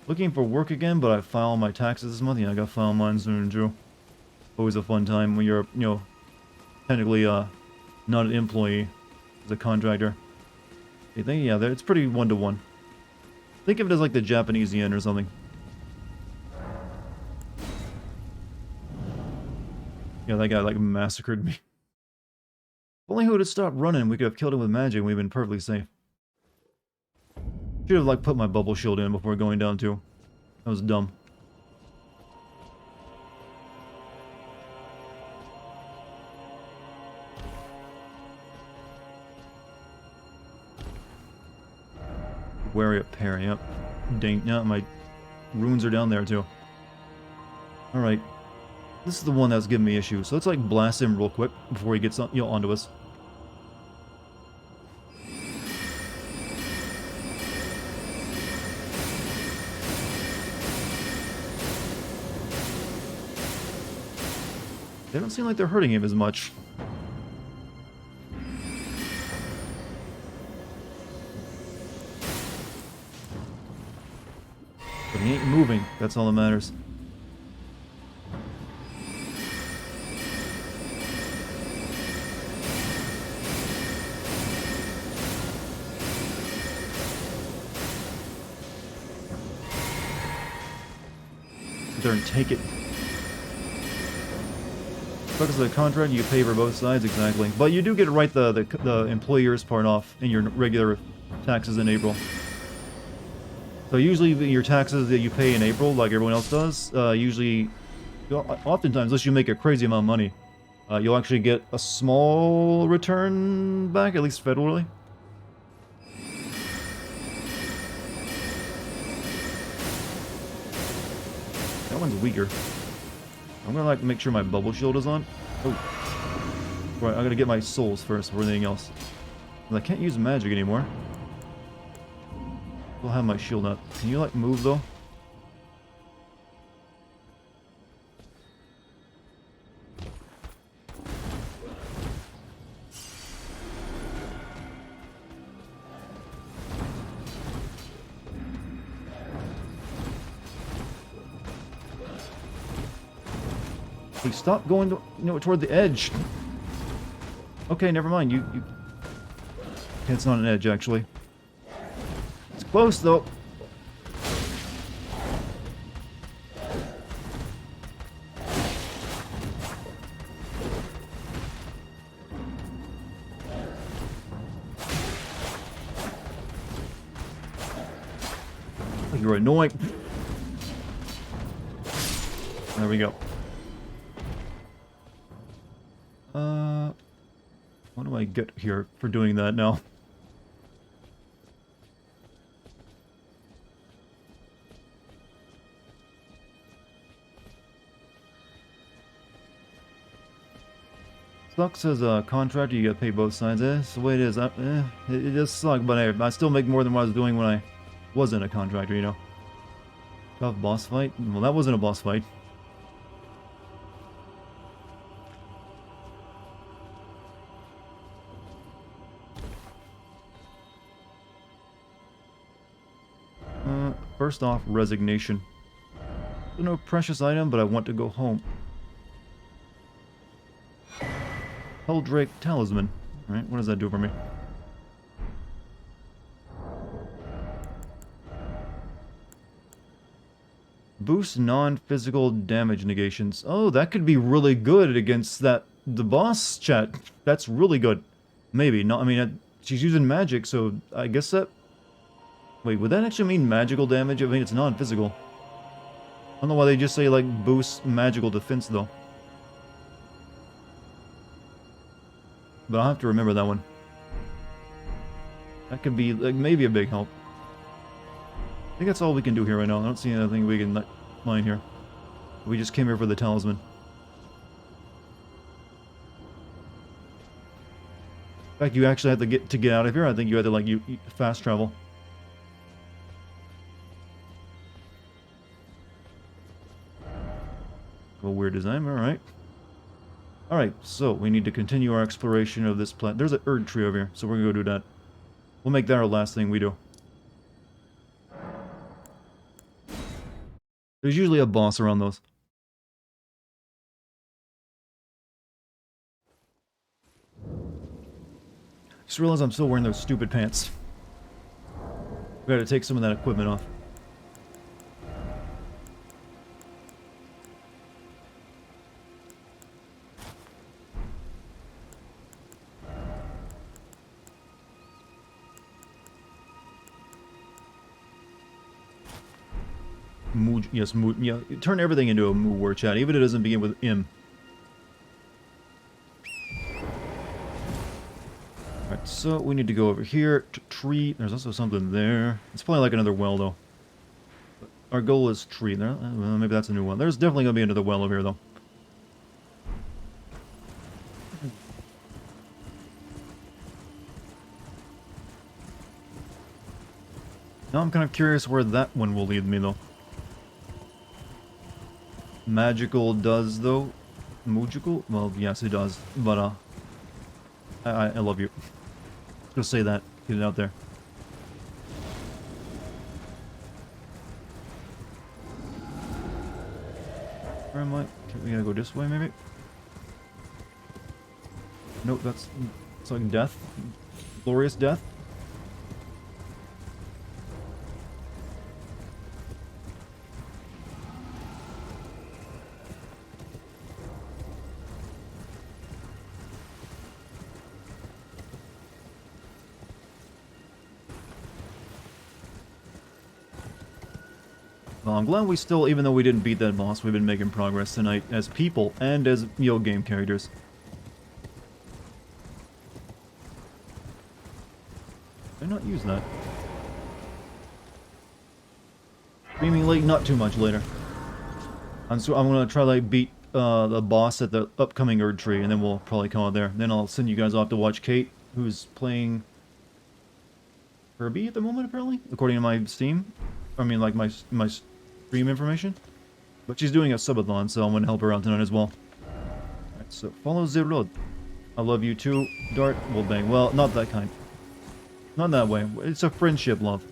Looking for work again, but I filed my taxes this month. Yeah, I got to file mine soon, Joe. Always a fun time when you're, you know, technically not an employee, as a contractor. I think, yeah, it's pretty one-to-one. Think of it as like the Japanese yen or something. Yeah, that guy like massacred me. If only he would have stopped running, we could have killed him with magic and we'd been perfectly safe. Should have like put my bubble shield in before going down too. That was dumb. Wary of parry, yep. Dang, yeah, my runes are down there too. Alright. This is the one that's giving me issues, so let's like blast him real quick before he gets on, you know, onto us. They don't seem like they're hurting him as much. But he ain't moving, that's all that matters. Sit there and take it. Because of the contract, you pay for both sides, exactly. But you do get to write the employer's part off in your regular taxes in April. So usually your taxes that you pay in April, like everyone else does, oftentimes, unless you make a crazy amount of money, you'll actually get a small return back, at least federally. That one's weaker. I'm gonna like make sure my bubble shield is on. Oh. Right, I gotta get my souls first before anything else. I can't use magic anymore. I'll have my shield up. Can you like move though? Hey, stop going to, toward the edge. Okay, never mind. You. Okay, it's not an edge actually. It's close though. Oh, you're annoying. There we go. What do I get here for doing that now? Sucks as a contractor, you get paid both sides. It's the way it is. It does suck, but I still make more than what I was doing when I wasn't a contractor, you know. Tough boss fight? Well, that wasn't a boss fight. First off, resignation. No precious item, but I want to go home. Helldrake Talisman. Alright, what does that do for me? Boost non-physical damage negations. Oh, that could be really good against the boss chat. That's really good. Maybe. No, I mean, she's using magic, so I guess that... Wait, would that actually mean magical damage? I mean, it's non-physical. I don't know why they just say, like, boost magical defense, though. But I'll have to remember that one. That could be, like, maybe a big help. I think that's all we can do here right now. I don't see anything we can find here. We just came here for the talisman. In fact, you actually have to get out of here. I think you had to, like, you fast travel. Well, weird design, alright. Alright, so we need to continue our exploration of this planet. There's an Erd tree over here, so we're gonna go do that. We'll make that our last thing we do. There's usually a boss around those. Just realized I'm still wearing those stupid pants. We gotta take some of that equipment off. Yes, yeah, turn everything into a moo war chat, even if it doesn't begin with M. Alright, so we need to go over here to tree. There's also something there. It's probably like another well, though. Our goal is tree. There, well, maybe that's a new one. There's definitely going to be another well over here, though. Now I'm kind of curious where that one will lead me, though. Magical does, though. Moogical? Well, yes, it does. But, I love you. Just say that. Get it out there. Where am I? We gotta go this way, maybe? Nope, that's like death. Glorious death. Well, I'm glad we still, even though we didn't beat that boss, we've been making progress tonight as people and as, game characters. Did I not use that? Streaming late, not too much later. I'm gonna try like beat the boss at the upcoming Erd Tree, and then we'll probably come out there. Then I'll send you guys off to watch Kate, who's playing Kirby at the moment, apparently, according to my Steam. I mean, like my stream information. But she's doing a subathon, so I'm gonna help her out tonight as well. Alright, so follow the road. I love you too, Dart. Well, bang. Well, not that kind. Not that way. It's a friendship love.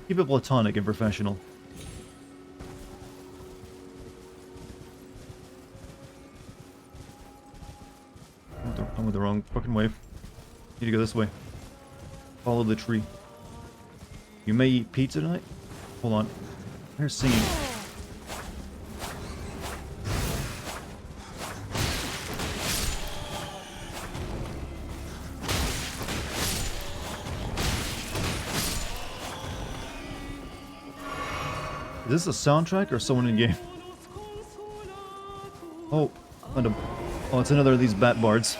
Keep it platonic and professional. I'm with the wrong fucking wave. Need to go this way. Follow the tree. You may eat pizza tonight? Hold on. They're singing. Is this a soundtrack or someone in game? Oh, oh, it's another of these bat bards.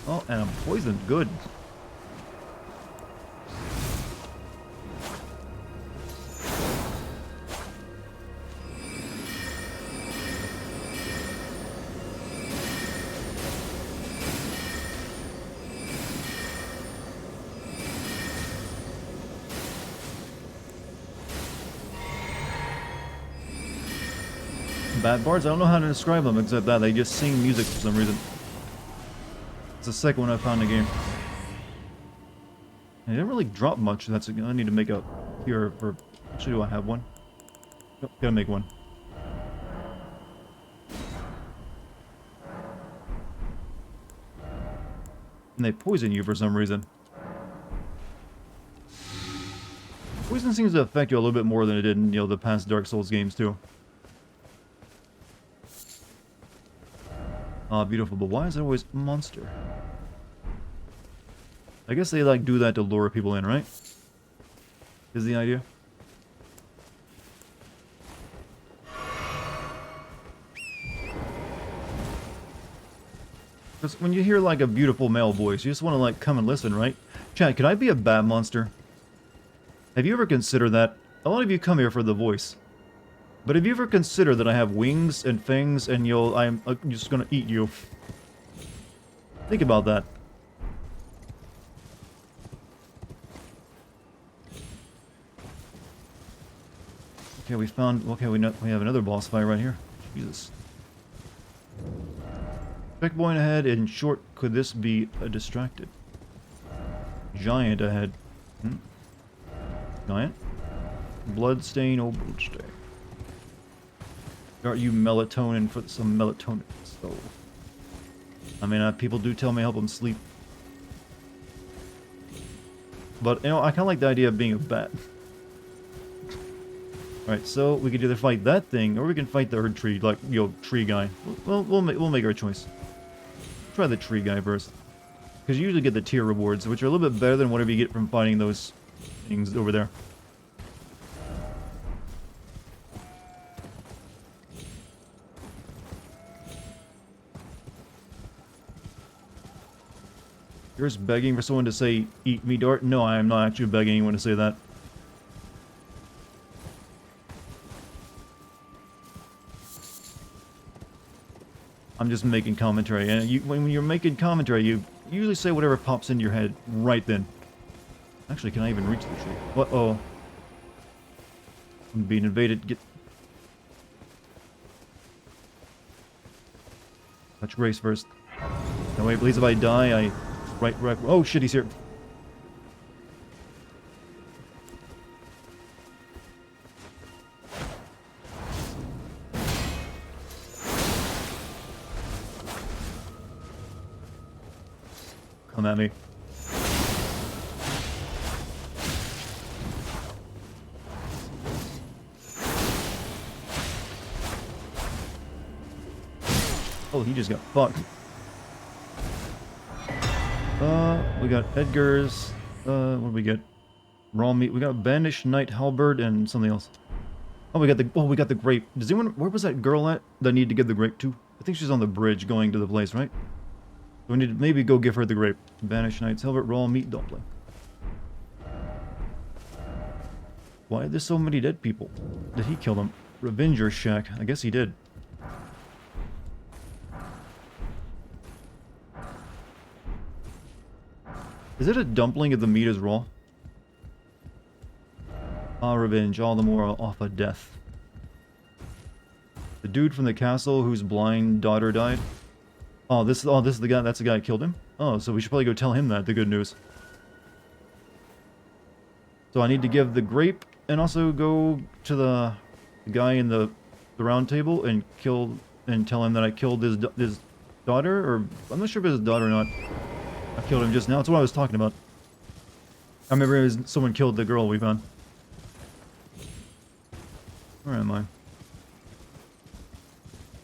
Oh, and I'm poisoned. Good. Bat bards? I don't know how to describe them except that they just sing music for some reason. It's the second one I found in the game. They didn't really drop much. I need to make a cure for... Actually, do I have one? Nope, gotta make one. And they poison you for some reason. Poison seems to affect you a little bit more than it did in, the past Dark Souls games, too. Ah, beautiful, but why is it always a monster? I guess they, like, do that to lure people in, right? Is the idea? Because when you hear, like, a beautiful male voice, you just want to, like, come and listen, right? Chat, could I be a bat monster? Have you ever considered that? A lot of you come here for the voice. But have you ever considered that I have wings and fangs and I'm just gonna eat you? Think about that. Okay, we have another boss fight right here. Jesus. Checkpoint ahead. In short, could this be a distracted? Giant ahead. Giant? Bloodstain, oh bloodstain. Are you melatonin for some melatonin? So, I mean, people do tell me help them sleep. But, I kind of like the idea of being a bat. Alright, so we could either fight that thing, or we can fight the Erd Tree, like, tree guy. Well, we'll make our choice. Try the tree guy first. Because you usually get the tier rewards, which are a little bit better than whatever you get from fighting those things over there. You're just begging for someone to say, eat me, Dart? No, I am not actually begging anyone to say that. I'm just making commentary, and when you're making commentary, you usually say whatever pops into your head right then. Actually, can I even reach the tree? Uh-oh. I'm being invaded. Get... Touch Grace first. No, wait, please, if I die, I... Right. Oh, shit, he's here. Come at me. Oh, he just got fucked. We got Edgar's. What do we get? Raw meat. We got Banished Knight Halberd and something else. Oh, we got the grape. Does anyone? Where was that girl at that I need to give the grape to? I think she's on the bridge going to the place, right? So we need to maybe go give her the grape. Banished Knight's Halberd, raw meat dumpling. Why are there so many dead people? Did he kill them? Revenger Shack. I guess he did. Is it a dumpling if the meat is raw? Ah, revenge, all the more off of death. The dude from the castle whose blind daughter died. Oh, this is the guy. That's the guy who killed him. Oh, so we should probably go tell him that. The good news. So I need to give the grape and also go to the guy in the round table and tell him that I killed his daughter, or I'm not sure if it's his daughter or not. I killed him just now. That's what I was talking about. I remember someone killed the girl we found. Where am I? I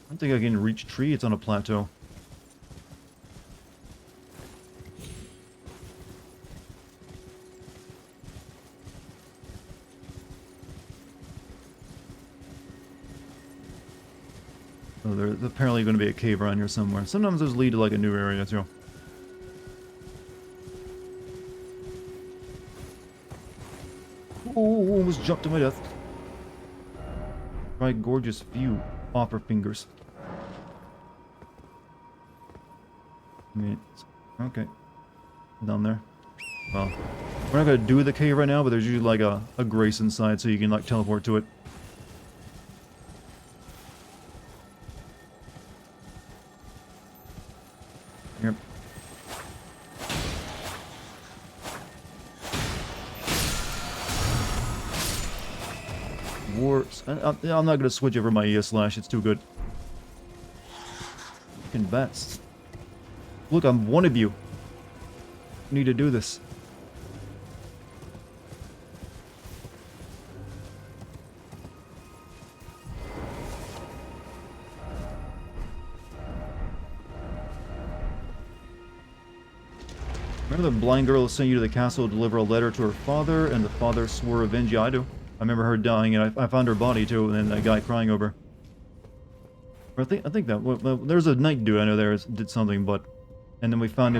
don't think I can reach tree. It's on a plateau. Oh, there's apparently going to be a cave around here somewhere. Sometimes those lead to like a new area too. Oh, almost jumped to my death. Try gorgeous view. Opera fingers. Okay. Down there. Well, we're not gonna do the cave right now, but there's usually like a grace inside, so you can like teleport to it. Yep. Wars. I'm not gonna switch over my ES slash. It's too good. Fucking bats. Look, I'm one of you. I need to do this. Remember the blind girl who sent you to the castle to deliver a letter to her father, and the father swore revenge? Yeah, I do. I remember her dying, and I found her body too, and then that guy crying over. Or I think that well, there's a knight dude I know there did something, but and then we found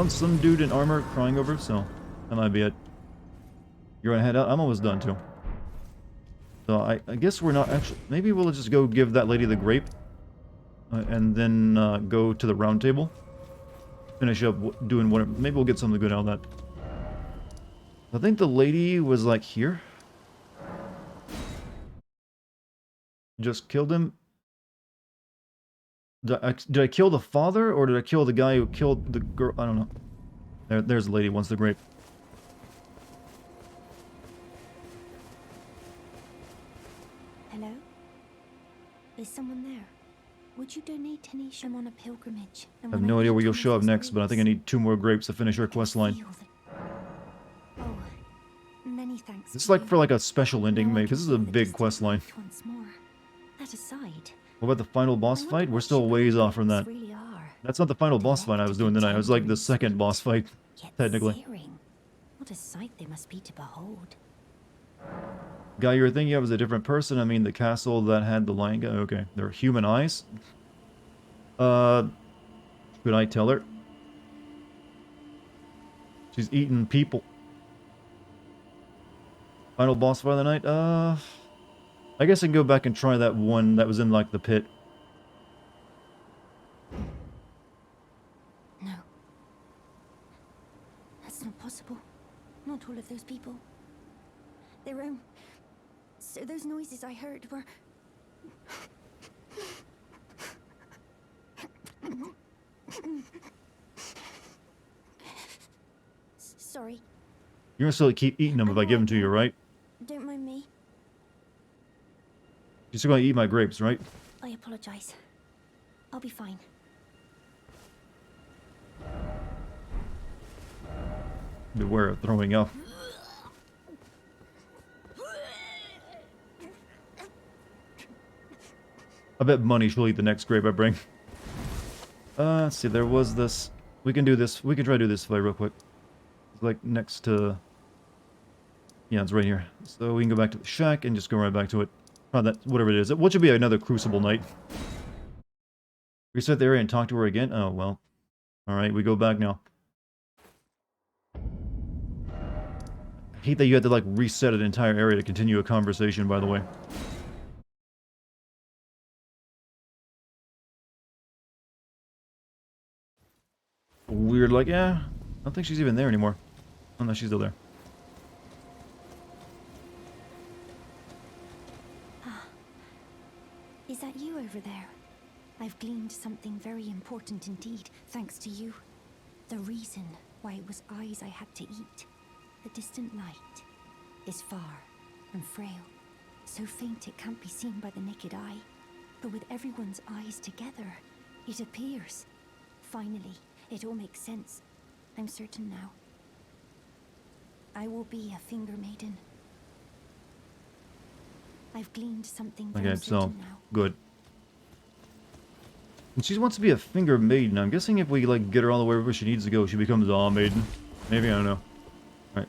some dude in armor crying over. So that might be it. You're gonna head out. I'm almost done too. So I guess we're not actually. Maybe we'll just go give that lady the grape, and then go to the round table. Finish up doing whatever. Maybe we'll get something good out of that. I think the lady was like here. Just killed him. Did I kill the father, or did I kill the guy who killed the girl? I don't know. There's the lady who wants the grape. Hello? Is someone there? Would you donate any? I'm on a pilgrimage. I have no idea where you'll show up next, but I think I need 2 more grapes to finish our quest line. Oh, many thanks. This is like for like a special ending, maybe, because this is a big quest line. Once more. That aside, What about the final boss fight? We're still ways off from that. really are. That's not the final boss fight I was doing tonight. It was like the second boss fight, Yet technically. searing. What a sight they must be to behold. Guy you were thinking of was a different person. I mean, the castle that had the lion guy. Okay, they're human eyes. Should I tell her? She's eating people. Final boss fight of the night? I guess I can go back and try that one that was in, like, the pit. No. That's not possible. Not all of those people. Their own. So those noises I heard were... Sorry. You're gonna still keep eating them if I give them to you, right? Don't mind me. You're still gonna eat my grapes, right? I apologize. I'll be fine. Beware of throwing up. I bet money she'll eat the next grape I bring. Let's see, there was this... We can do this, we can try to do this fight real quick. It's like next to... Yeah, it's right here. So we can go back to the shack and just go right back to it. That, whatever it is. What should be another Crucible night? Reset the area and talk to her again? Oh, well. Alright, we go back now. I hate that you had to, like, reset an entire area to continue a conversation, by the way. Weird, like, yeah, I don't think she's even there anymore. Oh, no, she's still there. Is that you over there? I've gleaned something very important indeed, thanks to you. The reason why it was eyes I had to eat. The distant light is far and frail, so faint it can't be seen by the naked eye. But with everyone's eyes together, it appears. Finally, it all makes sense. I'm certain now. I will be a finger maiden. I've gleaned something very certain now. Good. And she wants to be a finger maiden. I'm guessing if we, like, get her all the way where she needs to go, she becomes a maiden. Maybe, I don't know. Alright,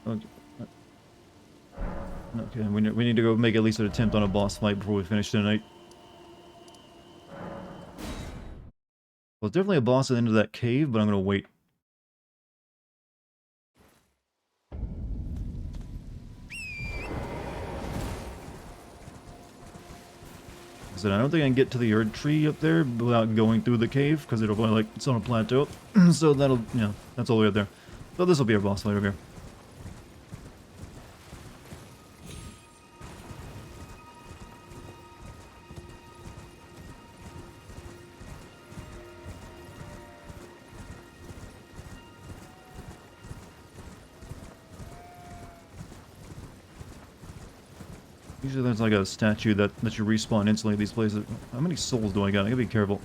okay, we need to go make at least an attempt on a boss fight before we finish tonight. Well, definitely a boss at the end of that cave, but I'm gonna wait. I don't think I can get to the Erd tree up there without going through the cave, because it'll be like, it's on a plateau. So that'll, yeah, that's all the way up there. So this will be our boss fight over here. Usually there's like a statue that you respawn instantly at these places. How many souls do I got? I gotta be careful.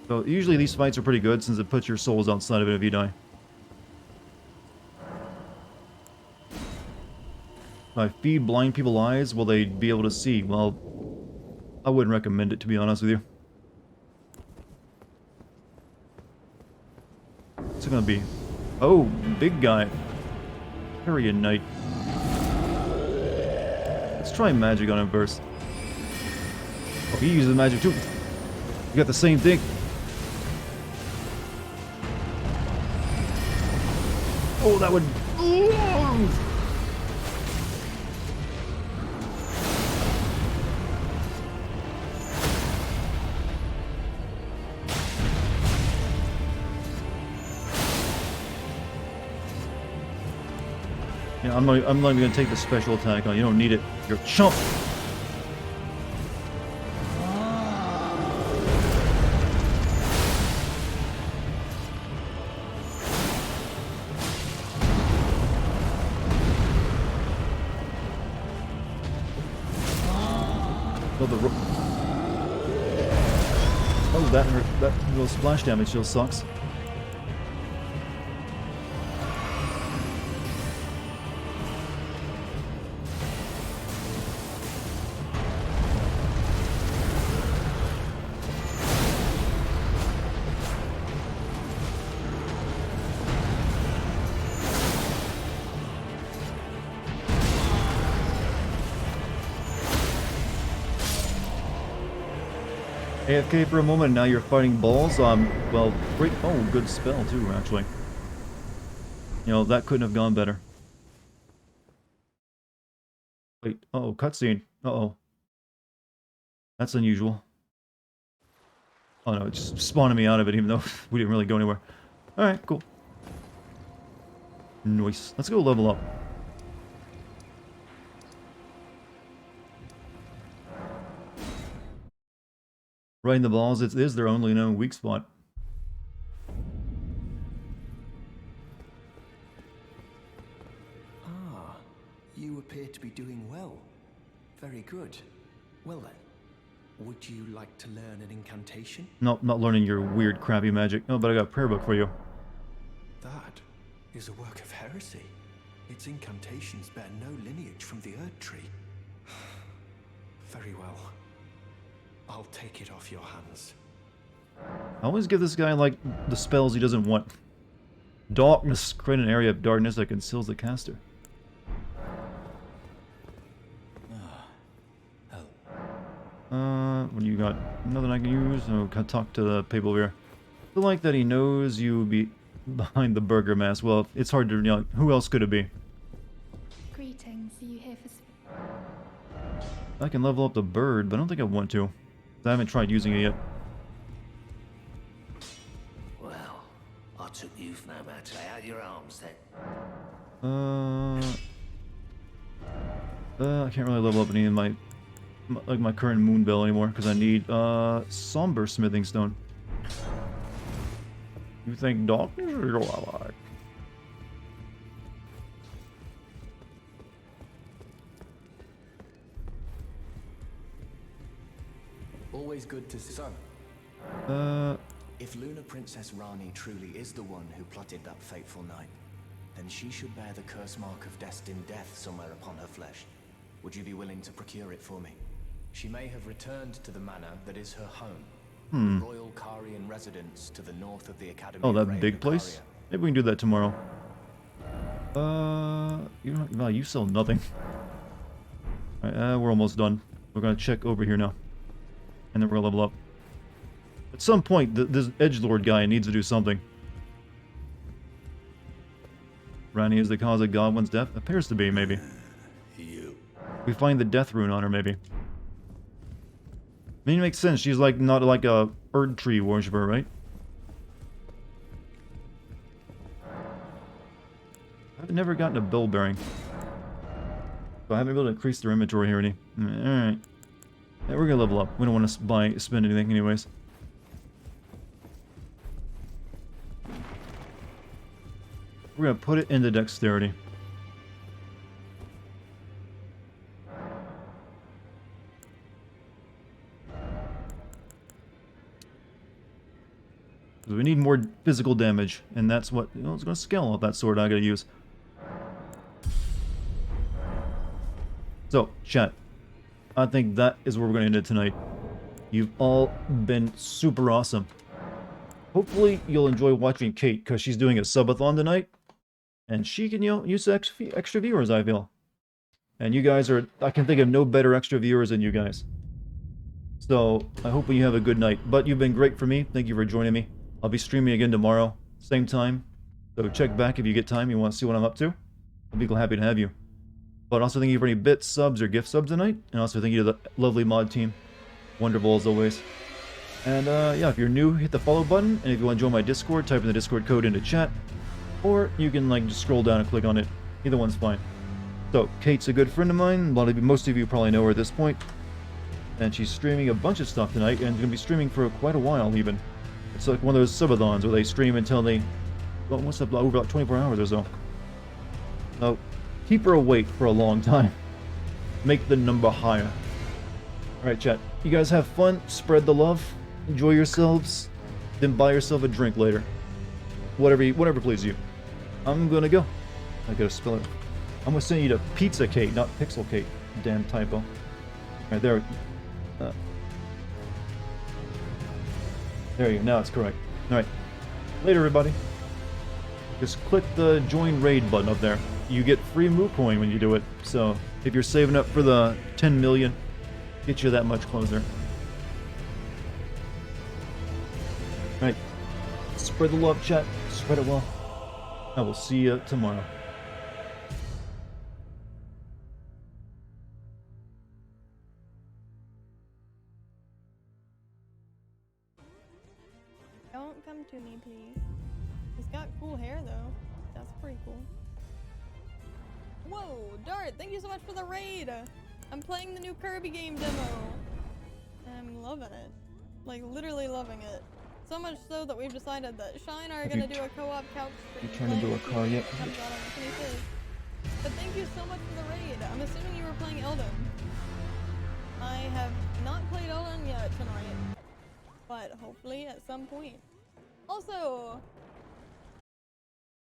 So usually these fights are pretty good since it puts your souls outside of it if you die. If I feed blind people eyes, will they be able to see? Well, I wouldn't recommend it, to be honest with you. What's it gonna be? Oh, big guy. Carrion Knight. Let's try magic on him first. Oh, he uses magic too. You got the same thing. Oh, that would... Ooh. Yeah, I'm not even gonna take the special attack on. You don't need it. You're a chump. Oh, that hurt. That little splash damage still sucks. AFK for a moment, now you're fighting balls. Well, great. Oh, good spell too, actually. You know, that couldn't have gone better. Wait, uh-oh, cutscene. Uh-oh. That's unusual. Oh no, it just spawned me out of it, even though we didn't really go anywhere. Alright, cool. Nice. Let's go level up. Right in the balls, it is their only known weak spot. Ah, you appear to be doing well. Very good. Well then, would you like to learn an incantation? Nope, not learning your weird, crappy magic. Oh, but I got a prayer book for you. That is a work of heresy. Its incantations bear no lineage from the Erd Tree. Very well. I'll take it off your hands. I always give this guy, like, the spells he doesn't want. Darkness. Create an area of darkness that conceals the caster. What do you got? Nothing I can use? Oh, can talk to the people here. I feel like that he knows you would be behind the burger mask. Well, it's hard to, you know, who else could it be? Greetings, are you here for... I can level up the bird, but I don't think I want to. I haven't tried using it yet. Well, I took you for no match. Lay out your arms then. I can't really level up any of my current Moonbell anymore because I need Somber Smithing Stone. You think darkness is your ally? Always good to see. So, if Lunar Princess Rani truly is the one who plotted that fateful night, then she should bear the curse mark of destined death somewhere upon her flesh. Would you be willing to procure it for me? She may have returned to the manor that is her home. The Royal Karian residence to the north of the Academy. Oh, of that big place? Maybe we can do that tomorrow. You don't. No, you sell nothing. Alright, we're almost done. We're gonna check over here now. And then we're gonna level up. At some point, this edgelord guy needs to do something. Rani is the cause of Godwin's death? Appears to be, maybe. We find the death rune on her, maybe. I mean, it makes sense. She's like not like a Erd Tree worshiper, right? I've never gotten a bill bearing. So I haven't been able to increase their inventory here any. Alright. Yeah, we're gonna level up. We don't want to spend anything anyways. We're gonna put it into dexterity. Because we need more physical damage, and that's what, you know, it's gonna scale off that sword I gotta use. So, chat. I think that is where we're gonna end it tonight. You've all been super awesome. Hopefully you'll enjoy watching Kate, because she's doing a subathon tonight. And she can, you know, use extra viewers, I feel. And you guys are, I can think of no better extra viewers than you guys. So, I hope you have a good night. But you've been great for me. Thank you for joining me. I'll be streaming again tomorrow, same time. So check back if you get time, you want to see what I'm up to. I'll be happy to have you. But also thank you for any bits, subs, or gift subs tonight. And also thank you to the lovely mod team. Wonderful as always. And yeah, if you're new, hit the follow button. And if you want to join my Discord, type in the Discord code into chat. Or you can like just scroll down and click on it. Either one's fine. So, Kate's a good friend of mine. Most of you probably know her at this point. And she's streaming a bunch of stuff tonight, and going to be streaming for quite a while even. It's like one of those subathons where they stream until they, well, what's up, over like 24 hours or so. So, keep her awake for a long time. Make the number higher. Alright, chat. You guys have fun, spread the love, enjoy yourselves, then buy yourself a drink later. Whatever pleases you. I'm gonna go. I gotta spell it. I'm gonna send you to Pizza Kate, not Pixel Kate. Damn typo. Alright, there. There you go. Now it's correct. Alright. Later, everybody. Just click the join raid button up there. You get free Moo Coin when you do it. So, if you're saving up for the 10 million, get you that much closer. Alright. Spread the love, chat. Spread it well. I will see you tomorrow. Don't come to me, please. He's got cool hair, though. That's pretty cool. Whoa, Dart, thank you so much for the raid! I'm playing the new Kirby game demo. I'm loving it. Like, literally loving it. So much so that we've decided that Shine are gonna do a co-op couch stream. You trying to build a car yet? Comes out on the 25th. But thank you so much for the raid. I'm assuming you were playing Elden. I have not played Elden yet tonight. But hopefully at some point. Also,